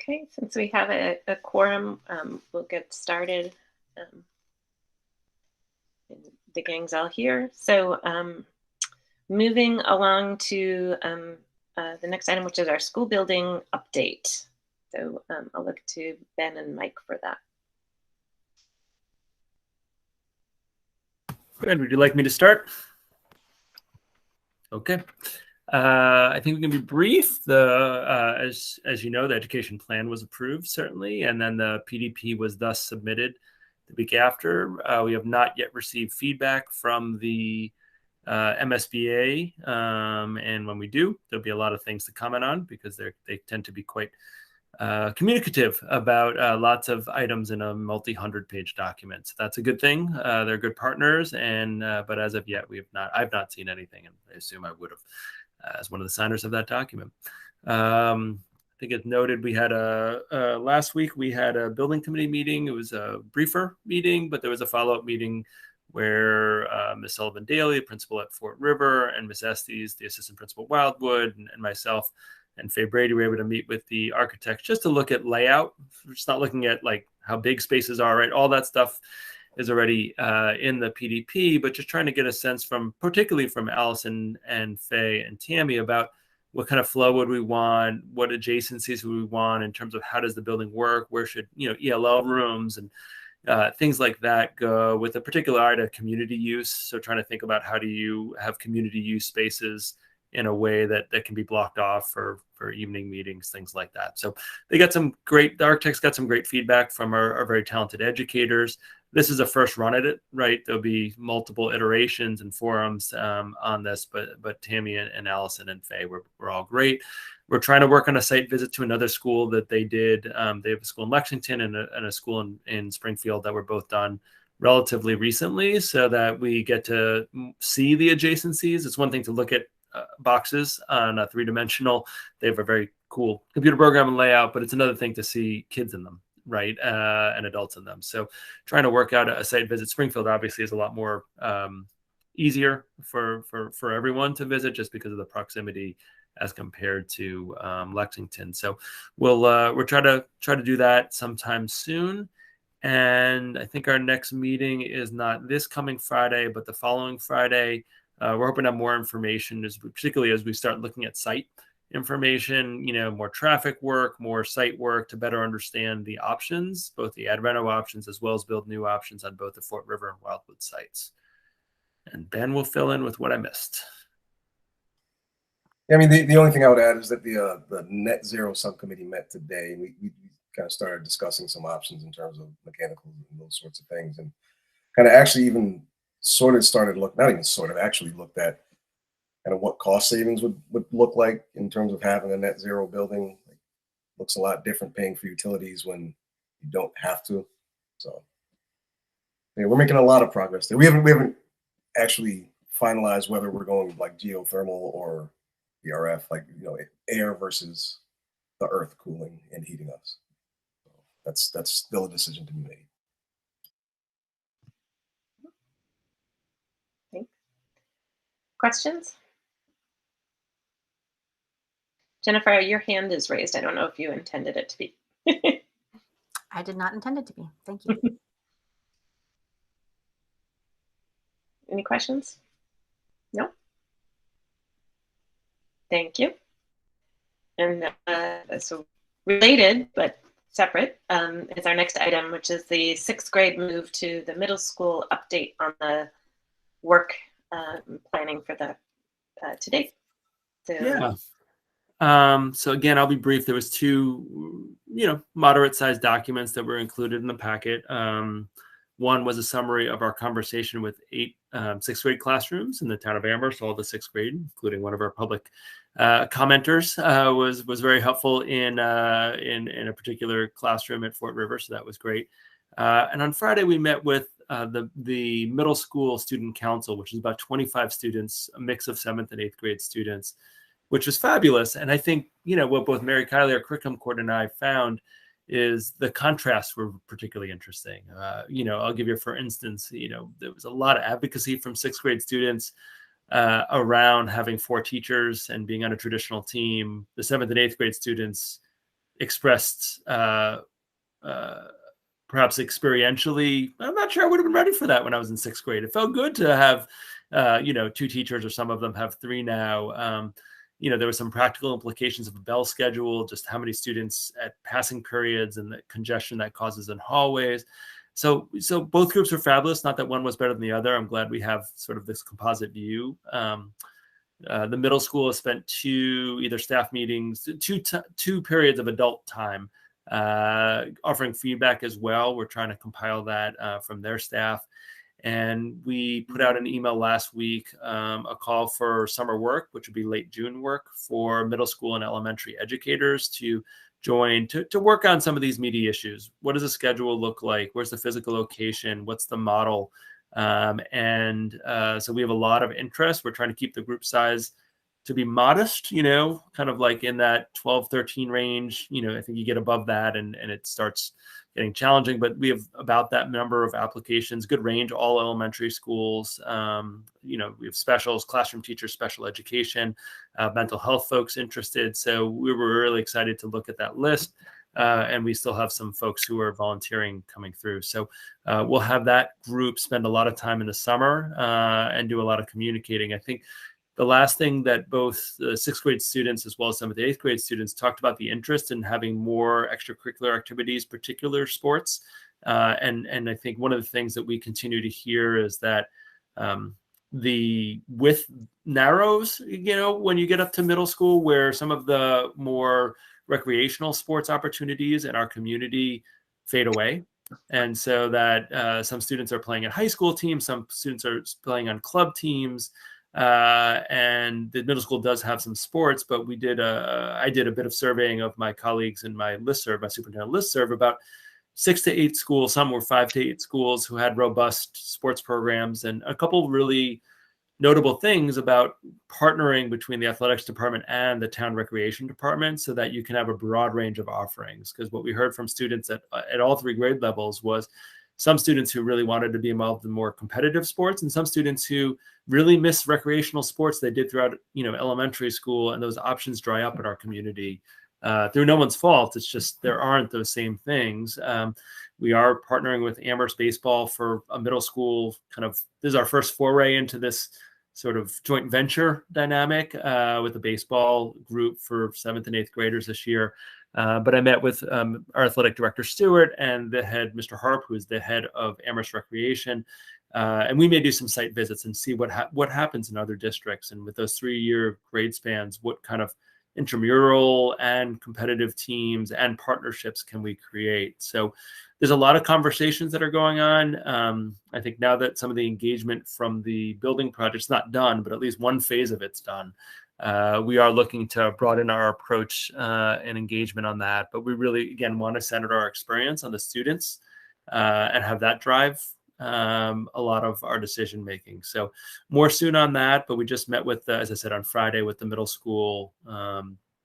Okay, since we have a quorum, we'll get started. The gang's all here. So moving along to the next item, which is our school building update. So I'll look to Ben and Mike for that. Ben, would you like me to start? Okay. I think we can be brief. As you know, the education plan was approved, certainly, and then the PDP was thus submitted the week after. We have not yet received feedback from the MSBA, and when we do, there'll be a lot of things to comment on because they tend to be quite communicative about lots of items in a multi-100-page document. So that's a good thing. They're good partners, and but as of yet, I've not seen anything, and I assume I would have as one of the signers of that document. I think it's noted we had last week we had a building committee meeting. It was a briefer meeting, but there was a follow-up meeting where Ms. Sullivan Daly, principal at Fort River, and Ms. Estes, the assistant principal at Wildwood, and myself and Faye Brady were able to meet with the architects just to look at layout. We're just not looking at like how big spaces are, right? All that stuff is already in the PDP, but just trying to get a sense from, particularly from Allison and Faye and Tammy, about what kind of flow would we want, what adjacencies would we want in terms of how does the building work, where should, ELL rooms and things like that go, with a particular eye to community use. So trying to think about how do you have community use spaces in a way that can be blocked off for evening meetings, things like that. So the architects got some great feedback from our very talented educators. This is a first run at it, right? There'll be multiple iterations and forums on this, but Tammy and Allison and Faye were all great. We're trying to work on a site visit to another school that they did. They have a school in Lexington and a school in Springfield that were both done relatively recently, so that we get to see the adjacencies. It's one thing to look at boxes on a three-dimensional. They have a very cool computer program and layout, but it's another thing to see kids in them, right? And adults in them. So trying to work out a site visit. Springfield obviously is a lot more easier for everyone to visit just because of the proximity as compared to Lexington. So we'll try to do that sometime soon. And I think our next meeting is not this coming Friday, but the following Friday. We're hoping to have more information, particularly as we start looking at site information, more traffic work, more site work to better understand the options, both the ad reno options as well as build new options on both the Fort River and Wildwood sites. And Ben will fill in with what I missed. Yeah, I mean, the only thing I would add is that the net zero subcommittee met today, and we kind of started discussing some options in terms of mechanicals and those sorts of things, and kind of actually even actually looked at kind of what cost savings would look like in terms of having a net zero building. Looks a lot different paying for utilities when you don't have to. So yeah, we're making a lot of progress there. We haven't actually finalized whether we're going like geothermal or the RF, air versus the earth cooling and heating us. So that's still a decision to be made. Questions? Jennifer, your hand is raised. I don't know if you intended it to be. I did not intend it to be. Thank you. Any questions? No? Thank you. And so related, but separate, is our next item, which is the 6th grade move to the middle school update on the work planning for the today. So, yeah. So again, I'll be brief. There was 2, moderate-sized documents that were included in the packet. One was a summary of our conversation with 8 6th grade classrooms in the town of Amherst, all the 6th grade, including one of our public commenters was very helpful in a particular classroom at Fort River. So that was great. And on Friday, we met with the middle school student council, which is about 25 students, a mix of 7th and 8th grade students, which was fabulous. And I think, what both Mary Kiley, our curriculum coordinator, and I found is the contrasts were particularly interesting. I'll give you, for instance, there was a lot of advocacy from 6th grade students around having 4 teachers and being on a traditional team. The 7th and 8th grade students expressed perhaps experientially. I'm not sure I would have been ready for that when I was in 6th grade. It felt good to have, 2 teachers, or some of them have 3 now. There were some practical implications of a bell schedule, just how many students at passing periods and the congestion that causes in hallways. So both groups are fabulous. Not that one was better than the other. I'm glad we have sort of this composite view. The middle school has spent 2 either staff meetings, 2 periods of adult time, offering feedback as well. We're trying to compile that from their staff. And we put out an email last week, a call for summer work, which would be late June work, for middle school and elementary educators to join to work on some of these meaty issues. What does the schedule look like? Where's the physical location? What's the model? So we have a lot of interest. We're trying to keep the group size to be modest, kind of like in that 12, 13 range. I think you get above that and it starts getting challenging, but we have about that number of applications, good range, all elementary schools. We have specials, classroom teachers, special education, mental health folks interested. So we were really excited to look at that list. And we still have some folks who are volunteering coming through. So we'll have that group spend a lot of time in the summer and do a lot of communicating. I think the last thing that both the 6th grade students as well as some of the 8th grade students talked about, the interest in having more extracurricular activities, particular sports. And I think one of the things that we continue to hear is that the width narrows, when you get up to middle school, where some of the more recreational sports opportunities in our community fade away. And so that some students are playing at high school teams, some students are playing on club teams. And the middle school does have some sports, but I did a bit of surveying of my colleagues in my listserv, my superintendent listserv, about 6 to 8 schools. Some were 5 to 8 schools who had robust sports programs, and a couple really notable things about partnering between the athletics department and the town recreation department so that you can have a broad range of offerings. Because what we heard from students at all 3 grade levels was some students who really wanted to be involved in more competitive sports, and some students who really miss recreational sports they did throughout, elementary school, and those options dry up in our community through no one's fault. It's just there aren't those same things. We are partnering with Amherst Baseball for a middle school this is our first foray into this sort of joint venture dynamic with the baseball group for 7th and 8th graders this year. But I met with our athletic director, Stewart, and the head, Mr. Harp, who is the head of Amherst Recreation. And we may do some site visits and see what happens in other districts. And with those 3-year grade spans, what kind of intramural and competitive teams and partnerships can we create? So there's a lot of conversations that are going on. I think now that some of the engagement from the building project's not done, but at least one phase of it's done, we are looking to broaden our approach and engagement on that. But we really, again, want to center our experience on the students and have that drive a lot of our decision making. So more soon on that. But we just met with, as I said, on Friday with the middle school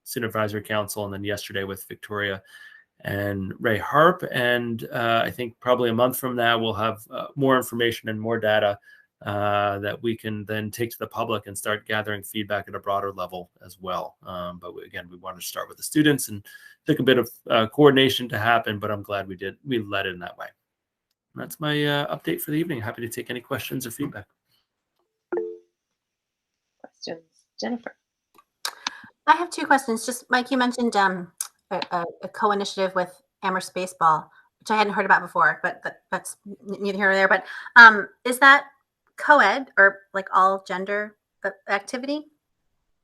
student advisory council, and then yesterday with Victoria and Ray Harp. And I think probably a month from now, we'll have more information and more data that we can then take to the public and start gathering feedback at a broader level as well. But again, we wanted to start with the students, and took a bit of coordination to happen, but I'm glad we led it in that way. And that's my update for the evening. Happy to take any questions or feedback. Questions, Jennifer? I have 2 questions. Just Mike, you mentioned a co-initiative with Amherst Baseball, which I hadn't heard about before, but that's neither here nor there. But is that co-ed or like all gender activity?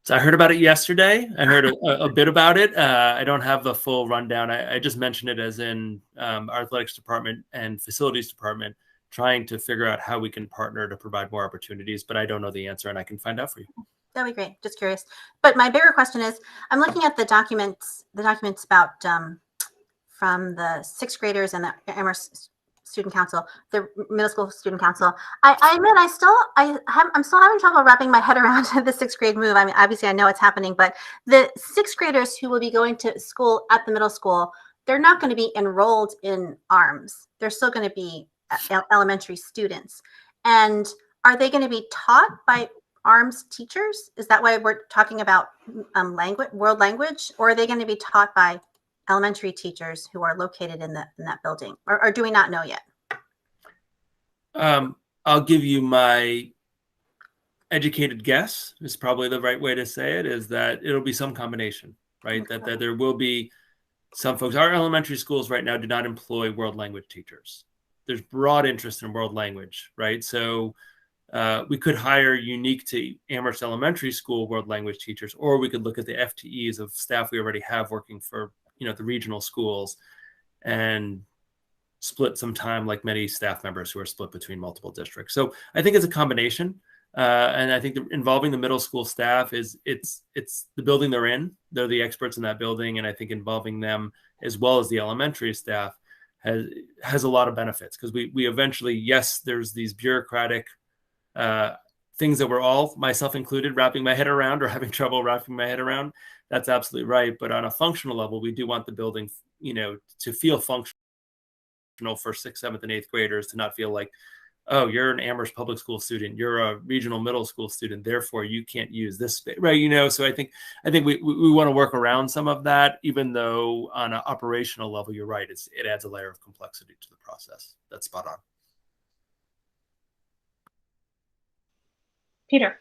So I heard about it yesterday. I heard a bit about it. I don't have the full rundown. I just mentioned it as in our athletics department and facilities department trying to figure out how we can partner to provide more opportunities, but I don't know the answer, and I can find out for you. That'd be great. Just curious. But my bigger question is, I'm looking at the documents about from the 6th graders and the Amherst Student Council, the middle school student council. I admit I'm still having trouble wrapping my head around the 6th grade move. I mean, obviously I know it's happening, but the 6th graders who will be going to school at the middle school, they're not going to be enrolled in ARMS. They're still going to be elementary students. And are they going to be taught by ARMS teachers? Is that why we're talking about world language, or are they going to be taught by elementary teachers who are located in that building, or do we not know yet? I'll give you my educated guess, is probably the right way to say it, is that it'll be some combination, right? Okay. That there will be some folks. Our elementary schools right now do not employ world language teachers. There's broad interest in world language, right? So we could hire unique to Amherst Elementary School world language teachers, or we could look at the FTEs of staff we already have working for, the regional schools, and split some time like many staff members who are split between multiple districts. So I think it's a combination. And I think involving the middle school staff it's the building they're in. They're the experts in that building. And I think involving them as well as the elementary staff has a lot of benefits, because we eventually, yes, there's these bureaucratic things that we're all, myself included, wrapping my head around or having trouble wrapping my head around. That's absolutely right. But on a functional level, we do want the building, to feel functional for 6th, 7th, and 8th graders, to not feel like, oh, you're an Amherst public school student, you're a regional middle school student, therefore you can't use this space, right? So I think we want to work around some of that, even though on an operational level, you're right, it adds a layer of complexity to the process. That's spot on. Peter.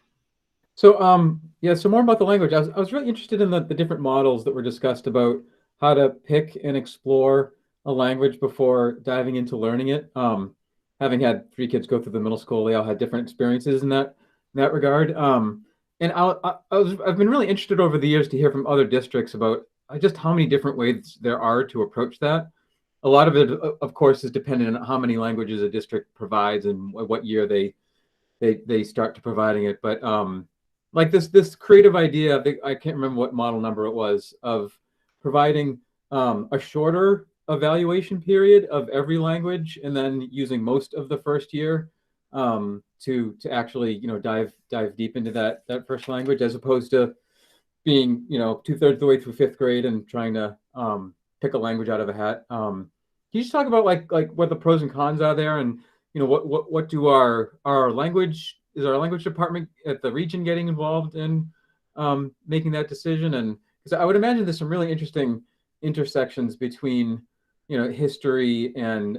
So so more about the language. I was really interested in the different models that were discussed about how to pick and explore a language before diving into learning it. Having had 3 kids go through the middle school, they all had different experiences in that regard. And I've been really interested over the years to hear from other districts about just how many different ways there are to approach that. A lot of it, of course, is dependent on how many languages a district provides and what year they start to providing it. But like this creative idea, I can't remember what model number it was, of providing a shorter evaluation period of every language, and then using most of the first year to actually dive deep into that first language, as opposed to being 2/3 of the way through 5th grade and trying to pick a language out of a hat. Can you just talk about like what the pros and cons are there, and what do our language department at the region getting involved in making that decision? And because I would imagine there's some really interesting intersections between history and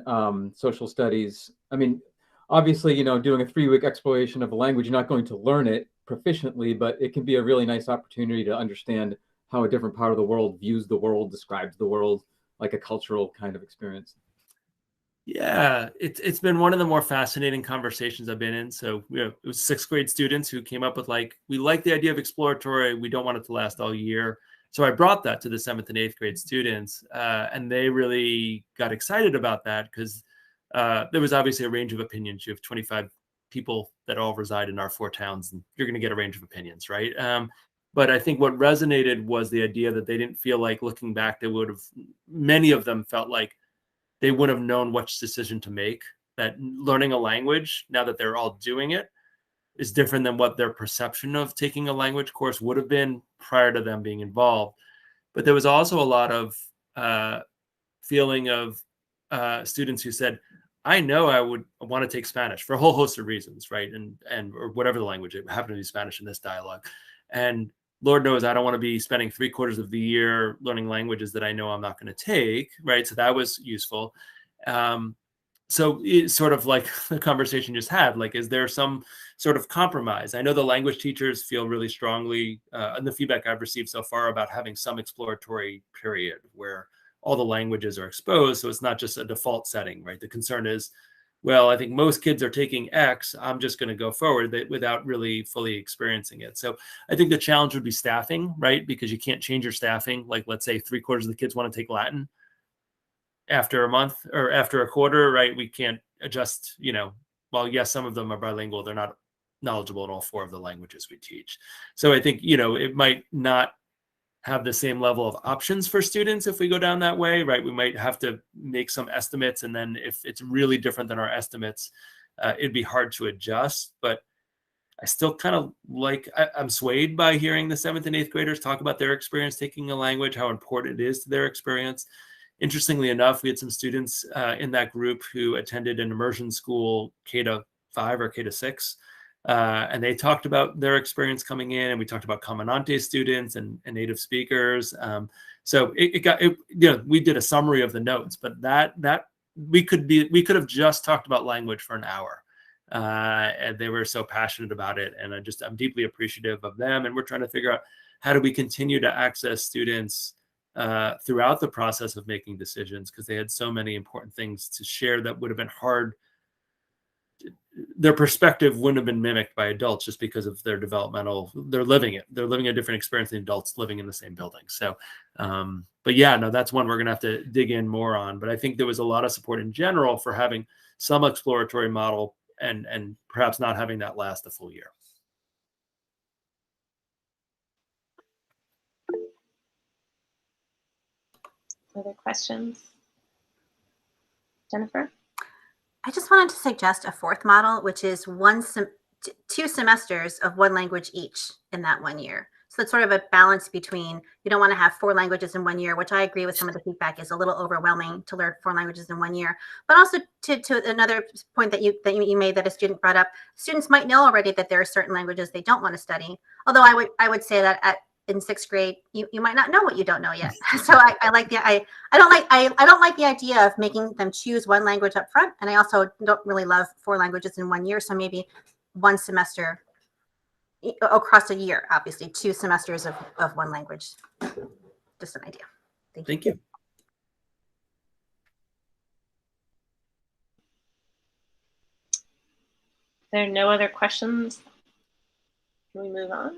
social studies. I mean, obviously, doing a 3-week exploration of a language, you're not going to learn it proficiently, but it can be a really nice opportunity to understand how a different part of the world views the world, describes the world, like a cultural kind of experience. Yeah, it's been one of the more fascinating conversations I've been in. So it was 6th grade students who came up with we like the idea of exploratory. We don't want it to last all year. So I brought that to the 7th and 8th grade students, and they really got excited about that, because there was obviously a range of opinions. You have 25 people that all reside in our 4 towns, and you're going to get a range of opinions, right? But I think what resonated was the idea that they didn't feel like, looking back, many of them felt like they would have known which decision to make, that learning a language, now that they're all doing it, is different than what their perception of taking a language course would have been prior to them being involved. But there was also a lot of feeling of students who said, I know I would want to take Spanish for a whole host of reasons, right? And or whatever the language, it happened to be Spanish in this dialogue. And Lord knows I don't want to be spending 3/4 of the year learning languages that I know I'm not going to take, right? So that was useful. So it's sort of like the conversation just had, like, is there some sort of compromise? I know the language teachers feel really strongly, and the feedback I've received so far, about having some exploratory period where all the languages are exposed. So it's not just a default setting, right? The concern is, well, I think most kids are taking X, I'm just going to go forward without really fully experiencing it. So I think the challenge would be staffing, right? Because you can't change your staffing. Like, let's say 3/4 of the kids want to take Latin after a month or after a quarter, right? We can't adjust, well, yes, some of them are bilingual. They're not knowledgeable in all 4 of the languages we teach. So I think, it might not have the same level of options for students if we go down that way, right? We might have to make some estimates, and then if it's really different than our estimates, it'd be hard to adjust. But I still kind of I'm swayed by hearing the 7th and 8th graders talk about their experience taking a language, how important it is to their experience. Interestingly enough, we had some students in that group who attended an immersion school, K-5 or K-6, And they talked about their experience coming in, and we talked about Commandante students and native speakers. So we did a summary of the notes, but that we could have just talked about language for an hour. And they were so passionate about it. And I'm deeply appreciative of them. And we're trying to figure out, how do we continue to access students throughout the process of making decisions, because they had so many important things to share that would have been hard. Their perspective wouldn't have been mimicked by adults just because of their developmental, they're living a different experience than adults living in the same building. So, but yeah, no, that's one we're going to have to dig in more on. But I think there was a lot of support in general for having some exploratory model and perhaps not having that last a full year. Other questions? Jennifer? I just wanted to suggest a fourth model, which is 2 semesters of one language each in that 1 year. So it's sort of a balance between, you don't want to have 4 languages in 1 year, which I agree with some of the feedback is a little overwhelming to learn 4 languages in 1 year. But also to another point that you made, that a student brought up, students might know already that there are certain languages they don't want to study. Although I would say that in 6th grade, you might not know what you don't know yet. So I don't like the idea of making them choose one language up front. And I also don't really love 4 languages in 1 year. So maybe 1 semester across a year, obviously 2 semesters of one language. Just an idea. Thank you. There are no other questions. Can we move on?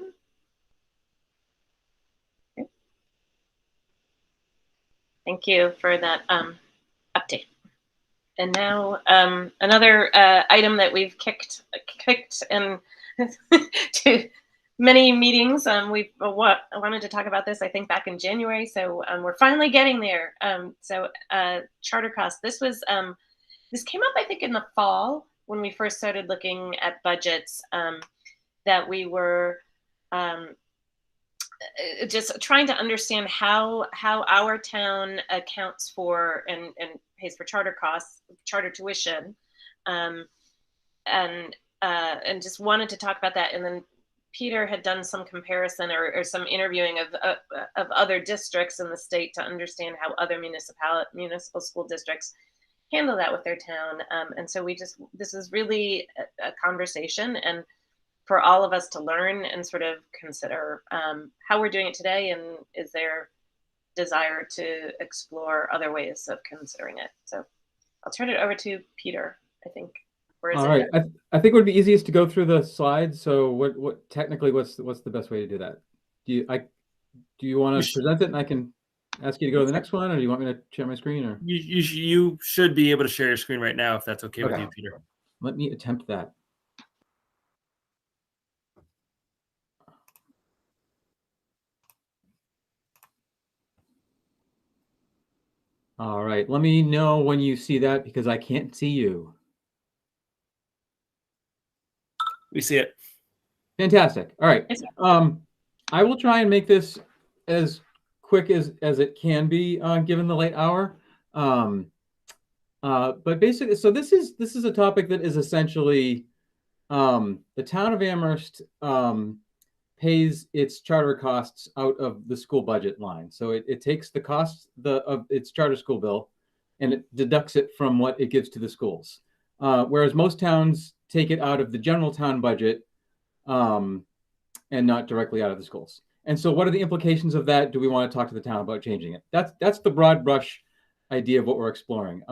Okay. Thank you for that update. And now another item that we've kicked and to many meetings. We wanted to talk about this, I think, back in January. So we're finally getting there. Charter costs. This came up, I think, in the fall when we first started looking at budgets. That we were just trying to understand how our town accounts for and pays for charter costs, charter tuition, and just wanted to talk about that. And then Peter had done some comparison or some interviewing of other districts in the state to understand how other municipal school districts handle that with their town. And so this is really a conversation, and for all of us to learn and sort of consider how we're doing it today, and is there desire to explore other ways of considering it. So I'll turn it over to Peter, I think. All right. I think it would be easiest to go through the slides. So what technically, what's the best way to do that? Do you want to present it and I can ask you to go to the next one, or do you want me to share my screen? Or you should be able to share your screen right now if that's okay with you, Peter. Let me attempt that. All right. Let me know when you see that, because I can't see you. We see it. Fantastic. All right. I will try and make this as quick as it can be, given the late hour. But basically, so this is a topic that is essentially the town of Amherst pays its charter costs out of the school budget line. So it takes the cost of its charter school bill and it deducts it from what it gives to the schools. Whereas most towns take it out of the general town budget and not directly out of the schools. And so what are the implications of that? Do we want to talk to the town about changing it? That's the broad brush idea of what we're exploring.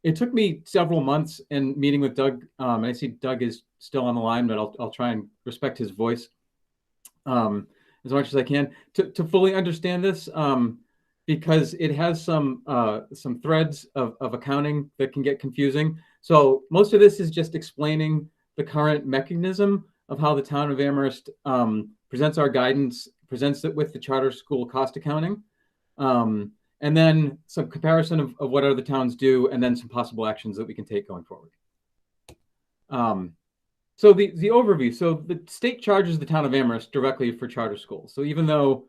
It took me several months in meeting with Doug. I see Doug is still on the line, but I'll try and respect his voice as much as I can to fully understand this, because it has some threads of accounting that can get confusing. So most of this is just explaining the current mechanism of how the town of Amherst presents our guidance, presents it with the charter school cost accounting, and then some comparison of what other towns do, and then some possible actions that we can take going forward. So the overview. So the state charges the town of Amherst directly for charter schools. So even though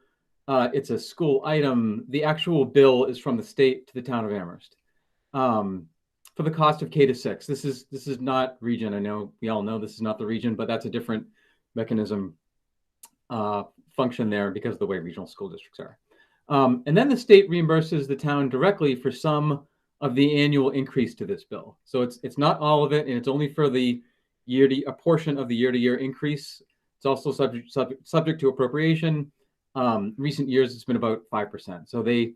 it's a school item, the actual bill is from the state to the town of Amherst. for the cost of K to 6. This is not region. I know we all know this is not the region, but that's a different mechanism function there because of the way regional school districts are. And then the state reimburses the town directly for some of the annual increase to this bill. So it's not all of it, and it's only for the a portion of the year-to-year increase. It's also subject to appropriation. Recent years, it's been about 5%. So they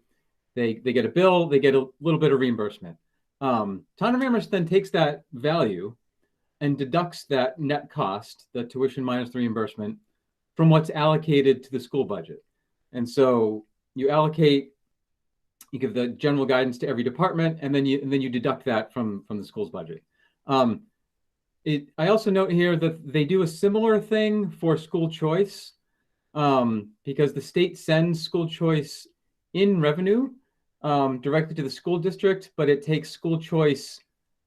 get a bill, they get a little bit of reimbursement. Town of Amherst then takes that value and deducts that net cost, the tuition minus the reimbursement, from what's allocated to the school budget. And so you give the general guidance to every department, and then you deduct that from the school's budget. I also note here that they do a similar thing for school choice because the state sends school choice in revenue directly to the school district, but it takes school choice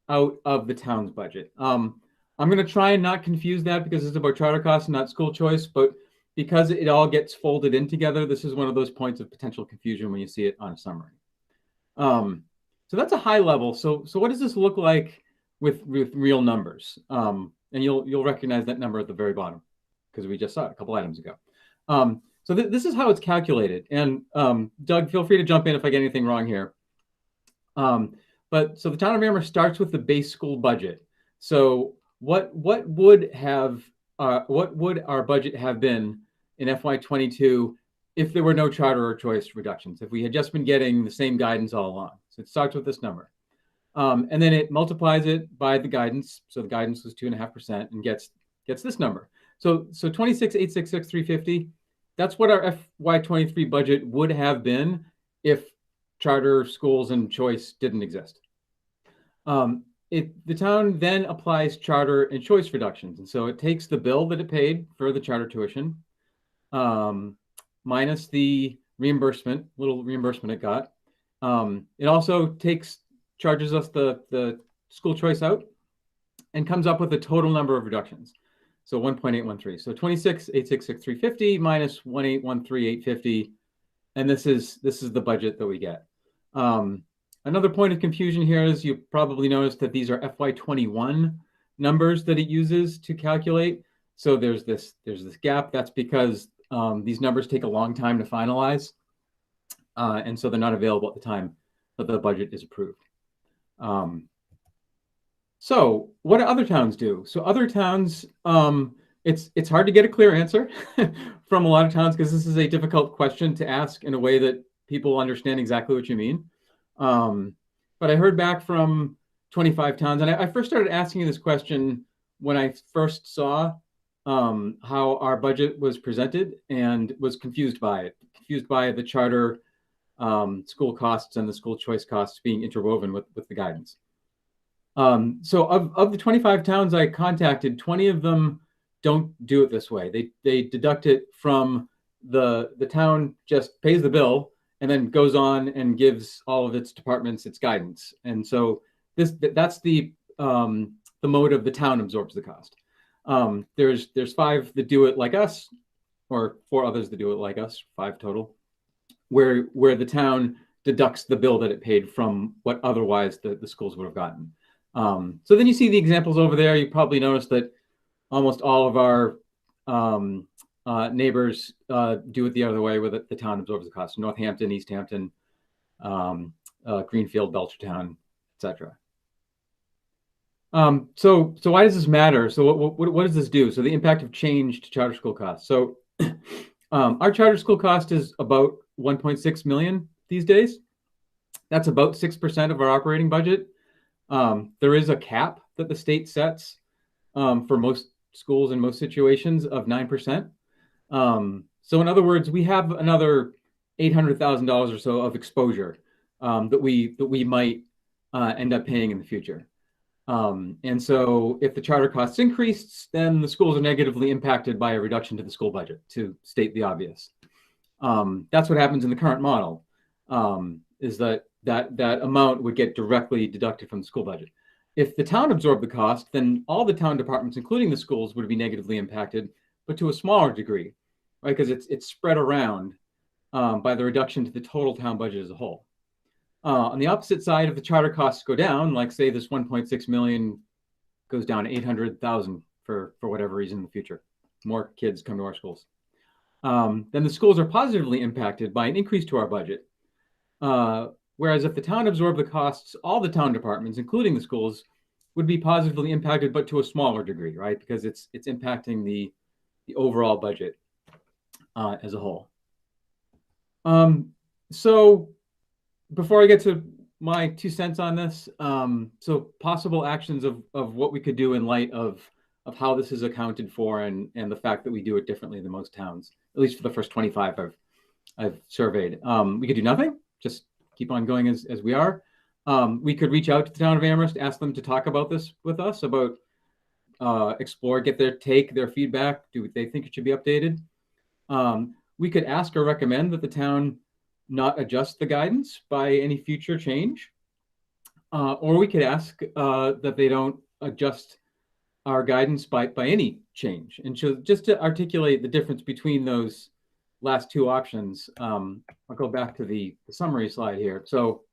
out of the town's budget. I'm going to try and not confuse that because it's about charter costs and not school choice, but because it all gets folded in together, this is one of those points of potential confusion when you see it on a summary. So that's a high level. So what does this look like with real numbers? And you'll recognize that number at the very bottom because we just saw it a couple items ago. So this is how it's calculated. And Doug, feel free to jump in if I get anything wrong here. But so the town of Amherst starts with the base school budget. So what would our budget have been in FY22 if there were no charter or choice reductions, if we had just been getting the same guidance all along? So it starts with this number. And then it multiplies it by the guidance. So the guidance was 2.5% and gets this number. So 26,866,350, that's what our FY23 budget would have been if charter schools and choice didn't exist. The town then applies charter and choice reductions. And so it takes the bill that it paid for the charter tuition minus the little reimbursement it got. It also charges us the school choice out and comes up with a total number of reductions. So 1.813. So 26,866,350 minus 1,813,850. And this is the budget that we get. Another point of confusion here is you probably noticed that these are FY21 numbers that it uses to calculate. So there's this gap. That's because these numbers take a long time to finalize. And so they're not available at the time that the budget is approved. So what do other towns do? So other towns, it's hard to get a clear answer from a lot of towns because this is a difficult question to ask in a way that people understand exactly what you mean. But I heard back from 25 towns, and I first started asking this question when I first saw how our budget was presented and was confused by the charter school costs and the school choice costs being interwoven with the guidance. So of the 25 towns I contacted, 20 of them don't do it this way. They deduct it from the town just pays the bill and then goes on and gives all of its departments its guidance. And so that's the mode of the town absorbs the cost. There's 5 that do it like us, or 4 others that do it like us, 5 total, where the town deducts the bill that it paid from what otherwise the schools would have gotten. So then you see the examples over there. You probably noticed that almost all of our neighbors do it the other way, where the town absorbs the cost. Northampton, East Hampton, Greenfield, Belchertown, etc. So why does this matter? So what does this do? So the impact of change to charter school costs. So our charter school cost is about 1.6 million these days. That's about 6% of our operating budget. There is a cap that the state sets for most schools in most situations of 9%. So in other words, we have another $800,000 or so of exposure that we might end up paying in the future. And so if the charter costs increased, then the schools are negatively impacted by a reduction to the school budget, to state the obvious. That's what happens in the current model, is that amount would get directly deducted from the school budget. If the town absorbed the cost, then all the town departments, including the schools, would be negatively impacted, but to a smaller degree, right? Because it's spread around by the reduction to the total town budget as a whole. On the opposite side, if the charter costs go down, like say this 1.6 million goes down to 800,000 for whatever reason in the future, more kids come to our schools, then the schools are positively impacted by an increase to our budget. Whereas if the town absorbed the costs, all the town departments, including the schools, would be positively impacted, but to a smaller degree, right? Because it's impacting the overall budget as a whole. So before I get to my 2 cents on this, so possible actions of what we could do in light of how this is accounted for and the fact that we do it differently than most towns, at least for the first 25 I've surveyed. We could do nothing, just keep on going as we are. We could reach out to the town of Amherst, ask them to talk about this with us, about explore, get their take, their feedback. Do they think it should be updated? We could ask or recommend that the town not adjust the guidance by any future change. Or we could ask that they don't adjust our guidance by any change. And so just to articulate the difference between those last two options, I'll go back to the summary slide here. So,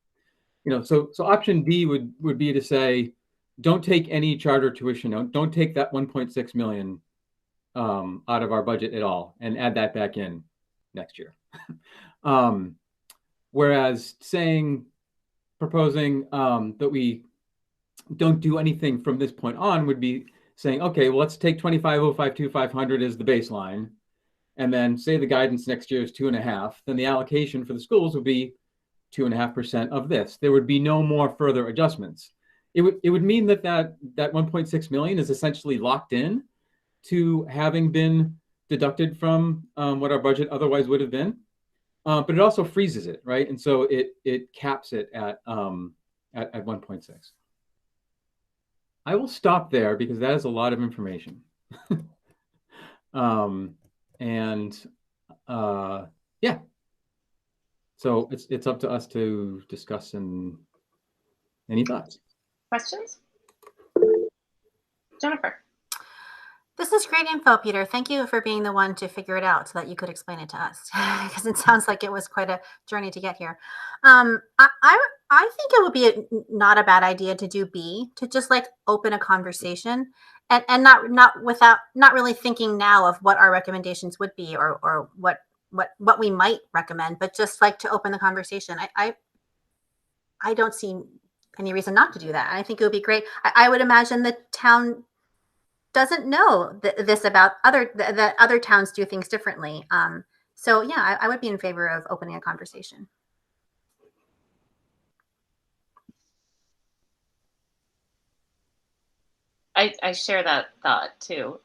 so option D would be to say, don't take any charter tuition, don't take that 1.6 million out of our budget at all and add that back in next year. Whereas proposing that we don't do anything from this point on would be saying, okay, well, let's take 25,052,500 as the baseline, and then say the guidance next year is 2.5, then the allocation for the schools would be 2.5% of this. There would be no more further adjustments. It would mean that 1.6 million is essentially locked in to having been deducted from what our budget otherwise would have been. But it also freezes it, right? And so it caps it at 1.6. I will stop there because that is a lot of information. Yeah. So it's up to us to discuss. And any thoughts? Questions? Jennifer. This is great info, Peter. Thank you for being the one to figure it out so that you could explain it to us, because it sounds like it was quite a journey to get here. I think it would be not a bad idea to do B, to just like open a conversation and not really thinking now of what our recommendations would be or what we might recommend, but just like to open the conversation. I don't see any reason not to do that. I think it would be great. I would imagine the town doesn't know this about that other towns do things differently. So yeah, I would be in favor of opening a conversation. I share that thought too.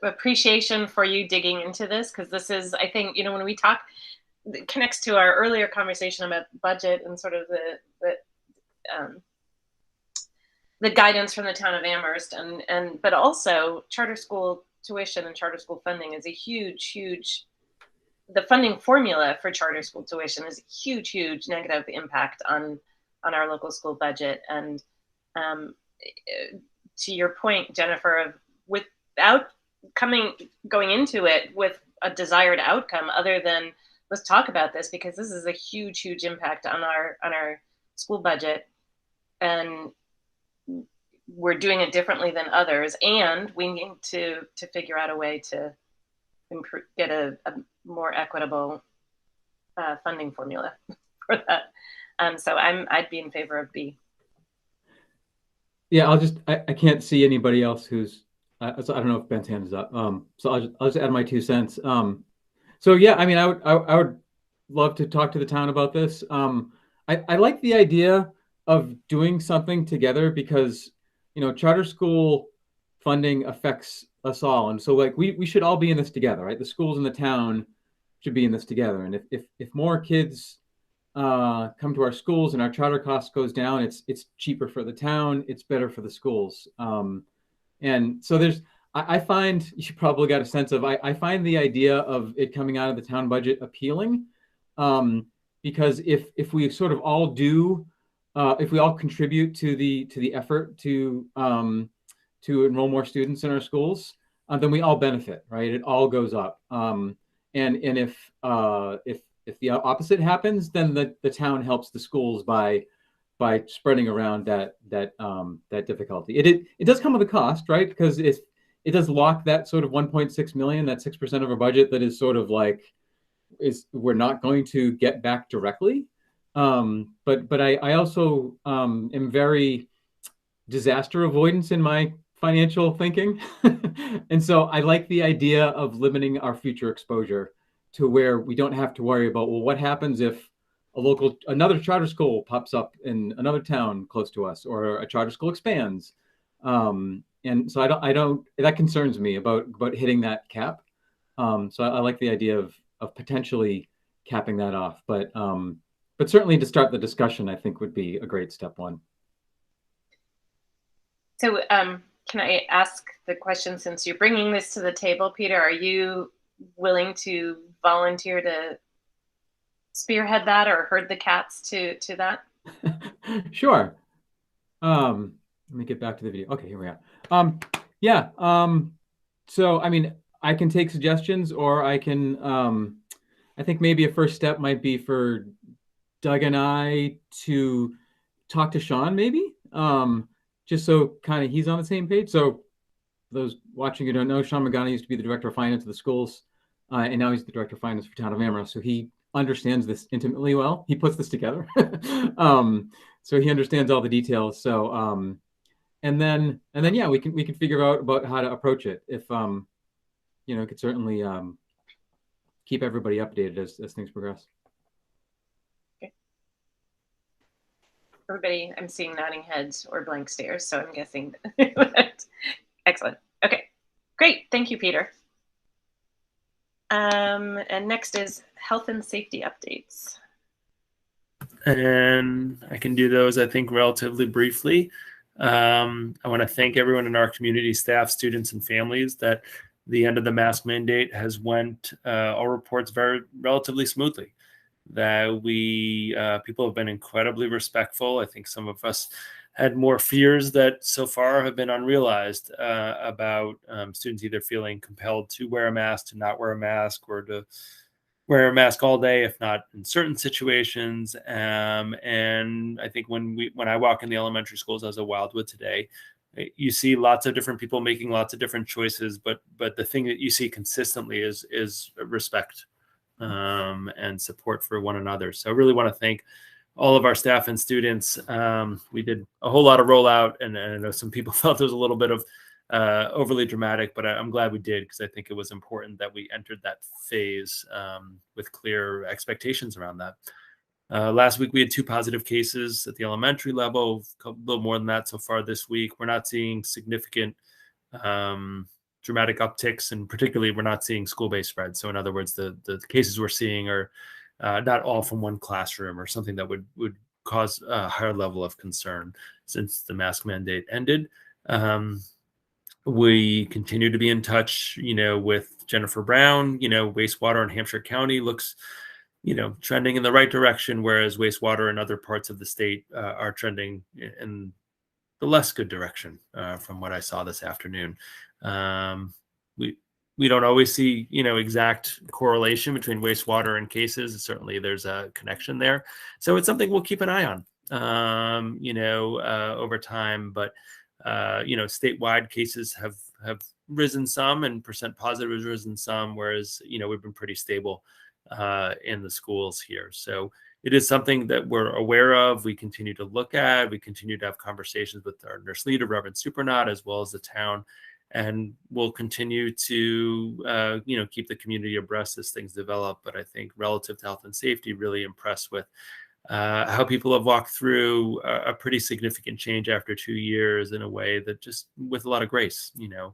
Appreciation for you digging into this, because this is, I think, when we talk, it connects to our earlier conversation about budget and sort of the guidance from the town of Amherst, but also charter school tuition and charter school funding is a huge, the funding formula for charter school tuition is a huge negative impact on our local school budget. And to your point, Jennifer, of without going into it with a desired outcome other than let's talk about this, because this is a huge impact on our school budget, and we're doing it differently than others, and we need to figure out a way to get a more equitable funding formula for that. So I'd be in favor of B. Yeah, I can't see anybody else who's so I don't know if Ben's hand is up. So I'll just add my 2 cents. So yeah, I mean, I would love to talk to the town about this. I like the idea of doing something together because charter school funding affects us all, and so like we should all be in this together, right? The schools in the town should be in this together, and if more kids come to our schools and our charter cost goes down, it's cheaper for the town, it's better for the schools. And so I find, you probably got a sense of, I find the idea of it coming out of the town budget appealing, because if we sort of all do, if we all contribute to the effort to enroll more students in our schools, then we all benefit, right? It all goes up. And if if the opposite happens, then the town helps the schools by spreading around that difficulty. It does come with a cost, right? Because it does lock that sort of 1.6 million, that 6% of our budget that is sort of like we're not going to get back directly. But I also am very disaster avoidance in my financial thinking. And so I like the idea of limiting our future exposure to where we don't have to worry about, well, what happens if another charter school pops up in another town close to us, or a charter school expands. And so that concerns me about hitting that cap. So I like the idea of potentially capping that off, but certainly to start the discussion, I think would be a great step one. So can I ask the question, since you're bringing this to the table, Peter, are you willing to volunteer to spearhead that or herd the cats to that? Sure. Let me get back to the video. Okay, here we are. Yeah. So, I mean, I can take suggestions, or I can, I think maybe a first step might be for Doug and I to talk to Sean, maybe, just so kind of he's on the same page. So those watching who don't know, Sean Magana used to be the director of finance of the schools, and now he's the director of finance for town of Amherst. So he understands this intimately well. He puts this together. So he understands all the details. So, and then yeah, we can figure out about how to approach it. If could certainly keep everybody updated as things progress. Okay. Everybody, I'm seeing nodding heads or blank stares, so I'm guessing. Excellent. Okay, great. Thank you, Peter. And next is health and safety updates. And I can do those, I think, relatively briefly. I want to thank everyone in our community, staff, students, and families, that the end of the mask mandate has went all reports relatively smoothly. That people have been incredibly respectful. I think some of us had more fears that so far have been unrealized about students either feeling compelled to wear a mask, to not wear a mask, or to wear a mask all day, if not in certain situations. And I think when I walk in the elementary schools as a Wildwood today, you see lots of different people making lots of different choices, but the thing that you see consistently is respect and support for one another. So I really want to thank all of our staff and students. We did a whole lot of rollout, and I know some people felt it was a little bit of overly dramatic, but I'm glad we did, because I think it was important that we entered that phase with clear expectations around that. Last week, we had 2 positive cases at the elementary level, a little more than that so far this week. We're not seeing significant dramatic upticks, and particularly we're not seeing school-based spread. So in other words, the cases we're seeing are not all from one classroom, or something that would cause a higher level of concern since the mask mandate ended. We continue to be in touch, with Jennifer Brown. Wastewater in Hampshire County looks, trending in the right direction, whereas wastewater in other parts of the state are trending in the less good direction, from what I saw this afternoon. We don't always see, exact correlation between wastewater and cases. Certainly there's a connection there. So it's something we'll keep an eye on, over time. But, statewide cases have risen some, and percent positive has risen some, whereas, we've been pretty stable in the schools here. So it is something that we're aware of. We continue to look at. We continue to have conversations with our nurse leader, Reverend Supernot, as well as the town. And we'll continue to, keep the community abreast as things develop. But I think relative to health and safety, really impressed with how people have walked through a pretty significant change after 2 years in a way that just with a lot of grace, you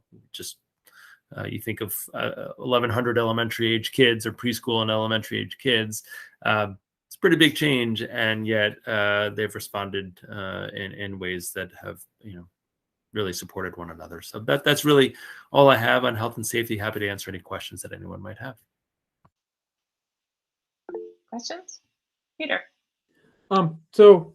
think of 1,100 elementary age kids, or preschool and elementary age kids. It's a pretty big change, and yet they've responded in ways that have, really supported one another. So that's really all I have on health and safety. Happy to answer any questions that anyone might have. Questions? Peter. So,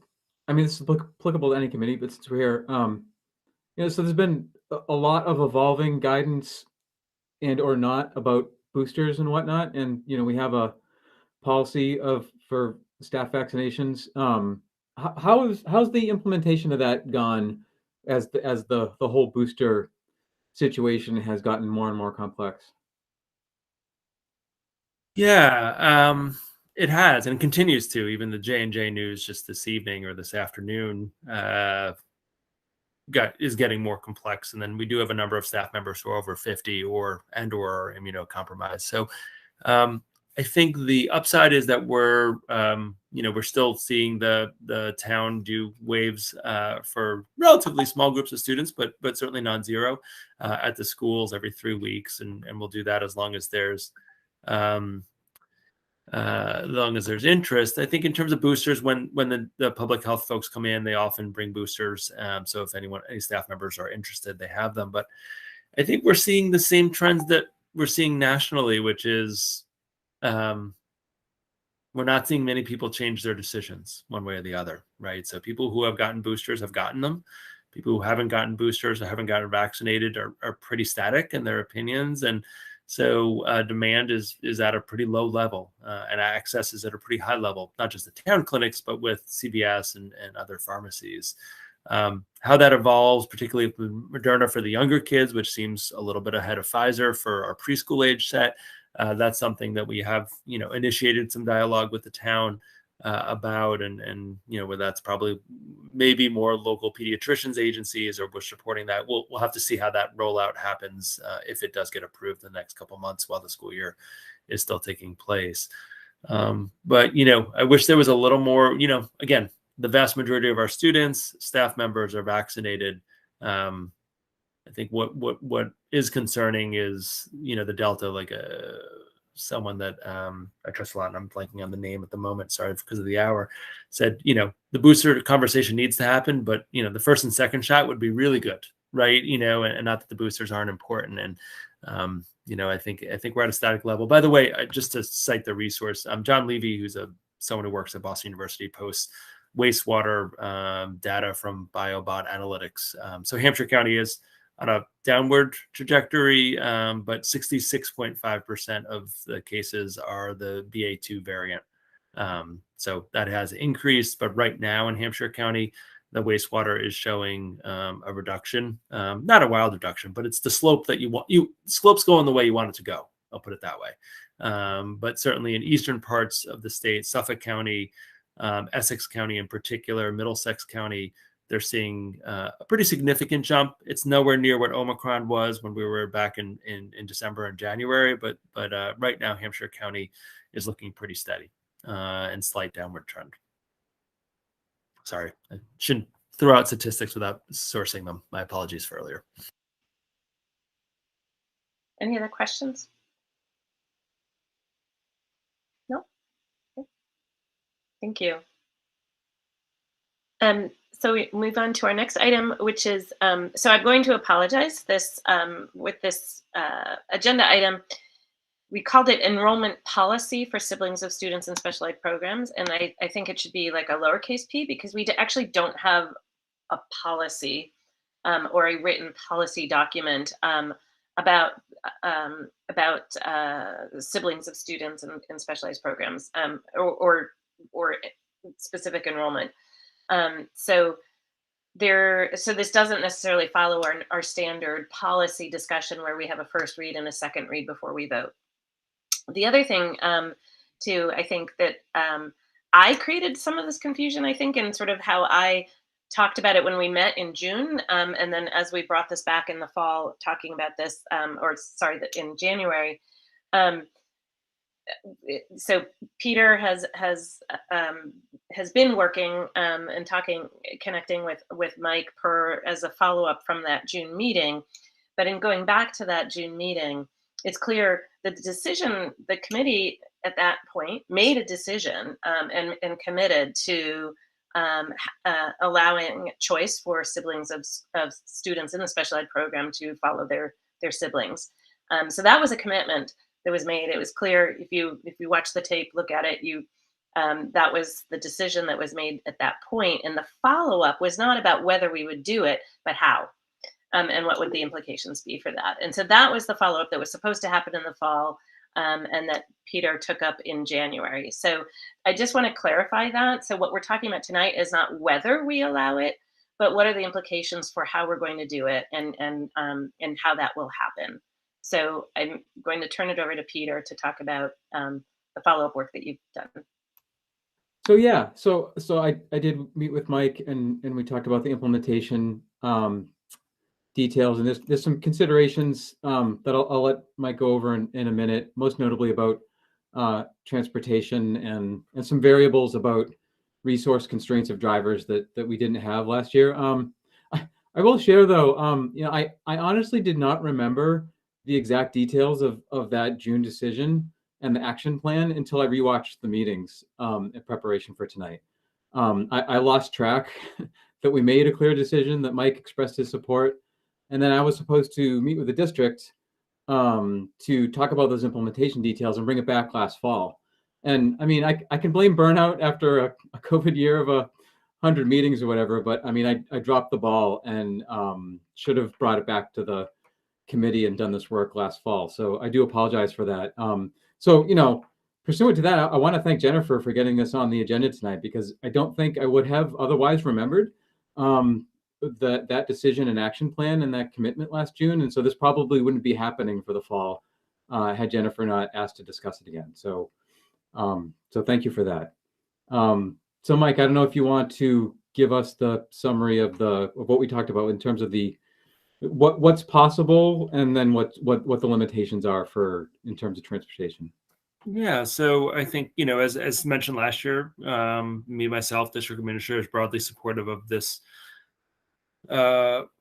I mean, this is applicable to any committee, but since we're here, so there's been a lot of evolving guidance and or not about boosters and whatnot. And, we have a policy for staff vaccinations. How's the implementation of that gone as the whole booster situation has gotten more and more complex? Yeah, it has and continues to. Even the J&J news just this evening or this afternoon is getting more complex. And then we do have a number of staff members who are over 50 or are immunocompromised. So I think the upside is that we're still seeing the town do waves for relatively small groups of students, but certainly non-zero at the schools every 3 weeks, and we'll do that as long as there's interest. I think in terms of boosters, when the public health folks come in, they often bring boosters. So if any staff members are interested, they have them. But I think we're seeing the same trends that we're seeing nationally, which is we're not seeing many people change their decisions one way or the other, right? So people who have gotten boosters have gotten them. People who haven't gotten boosters or haven't gotten vaccinated are pretty static in their opinions. And so demand is at a pretty low level and access is at a pretty high level, not just the town clinics, but with CVS and other pharmacies. How that evolves, particularly with Moderna for the younger kids, which seems a little bit ahead of Pfizer for our preschool age set. That's something that we have, initiated some dialogue with the town about, and where that's probably maybe more local pediatricians agencies or we're supporting that. We'll have to see how that rollout happens if it does get approved in the next couple months while the school year is still taking place. But I wish there was a little more. Again, the vast majority of our students, staff members are vaccinated. I think what is concerning is the Delta, like someone that I trust a lot, and I'm blanking on the name at the moment, sorry, because of the hour, said the booster conversation needs to happen, but the first and second shot would be really good, right? And not that the boosters aren't important. And I think we're at a static level. By the way, just to cite the resource, John Levy, who's someone who works at Boston University, posts wastewater data from BioBot Analytics. So Hampshire County is on a downward trajectory, but 66.5% of the cases are the BA2 variant. So that has increased, but right now in Hampshire County, the wastewater is showing a reduction, not a wild reduction, but it's the slope that you want. Slope's going the way you want it to go. I'll put it that way. But certainly in eastern parts of the state, Suffolk County, Essex County in particular, Middlesex County, they're seeing a pretty significant jump. It's nowhere near what Omicron was when we were back in December and January, but right now Hampshire County is looking pretty steady and slight downward trend. Sorry, I shouldn't throw out statistics without sourcing them. My apologies for earlier. Any other questions? No? Okay. Thank you. So we move on to our next item, which is, so I'm going to apologize with this agenda item. We called it enrollment policy for siblings of students in special ed programs. And I think it should be like a lowercase p because we actually don't have a policy or a written policy document about siblings of students in specialized programs or specific enrollment. So this doesn't necessarily follow our standard policy discussion where we have a first read and a second read before we vote. The other thing too, I think that I created some of this confusion, I think, in sort of how I talked about it when we met in June. And then as we brought this back in the fall, talking about this, in January. So Peter has been working and connecting with Mike as a follow-up from that June meeting. But in going back to that June meeting, it's clear that the committee at that point made a decision and committed to allowing choice for siblings of students in the special ed program to follow their siblings. So that was a commitment that was made. It was clear if you watch the tape, look at it, that was the decision that was made at that point. And the follow-up was not about whether we would do it, but how, and what would the implications be for that. And so that was the follow-up that was supposed to happen in the fall. and that Peter took up in January. So I just want to clarify that. So what we're talking about tonight is not whether we allow it, but what are the implications for how we're going to do it, and how that will happen. So I'm going to turn it over to Peter to talk about the follow-up work that you've done. So yeah, so I did meet with Mike, and we talked about the implementation details, and there's some considerations that I'll let Mike go over in a minute, most notably about transportation and some variables about resource constraints of drivers that we didn't have last year. I will share though, I honestly did not remember the exact details of that June decision and the action plan until I rewatched the meetings in preparation for tonight. I lost track that we made a clear decision, that Mike expressed his support, and then I was supposed to meet with the district to talk about those implementation details and bring it back last fall. And I mean, I can blame burnout after a COVID year of 100 meetings or whatever, but I mean, I dropped the ball and should have brought it back to the committee and done this work last fall. So I do apologize for that. So, pursuant to that, I want to thank Jennifer for getting this on the agenda tonight, because I don't think I would have otherwise remembered that decision and action plan and that commitment last June. And so this probably wouldn't be happening for the fall had Jennifer not asked to discuss it again. So, so thank you for that. So Mike, I don't know if you want to give us the summary of what we talked about in terms of what's possible, and then what the limitations are in terms of transportation. Yeah, so I think, as mentioned last year, me, myself, district administrator is broadly supportive of this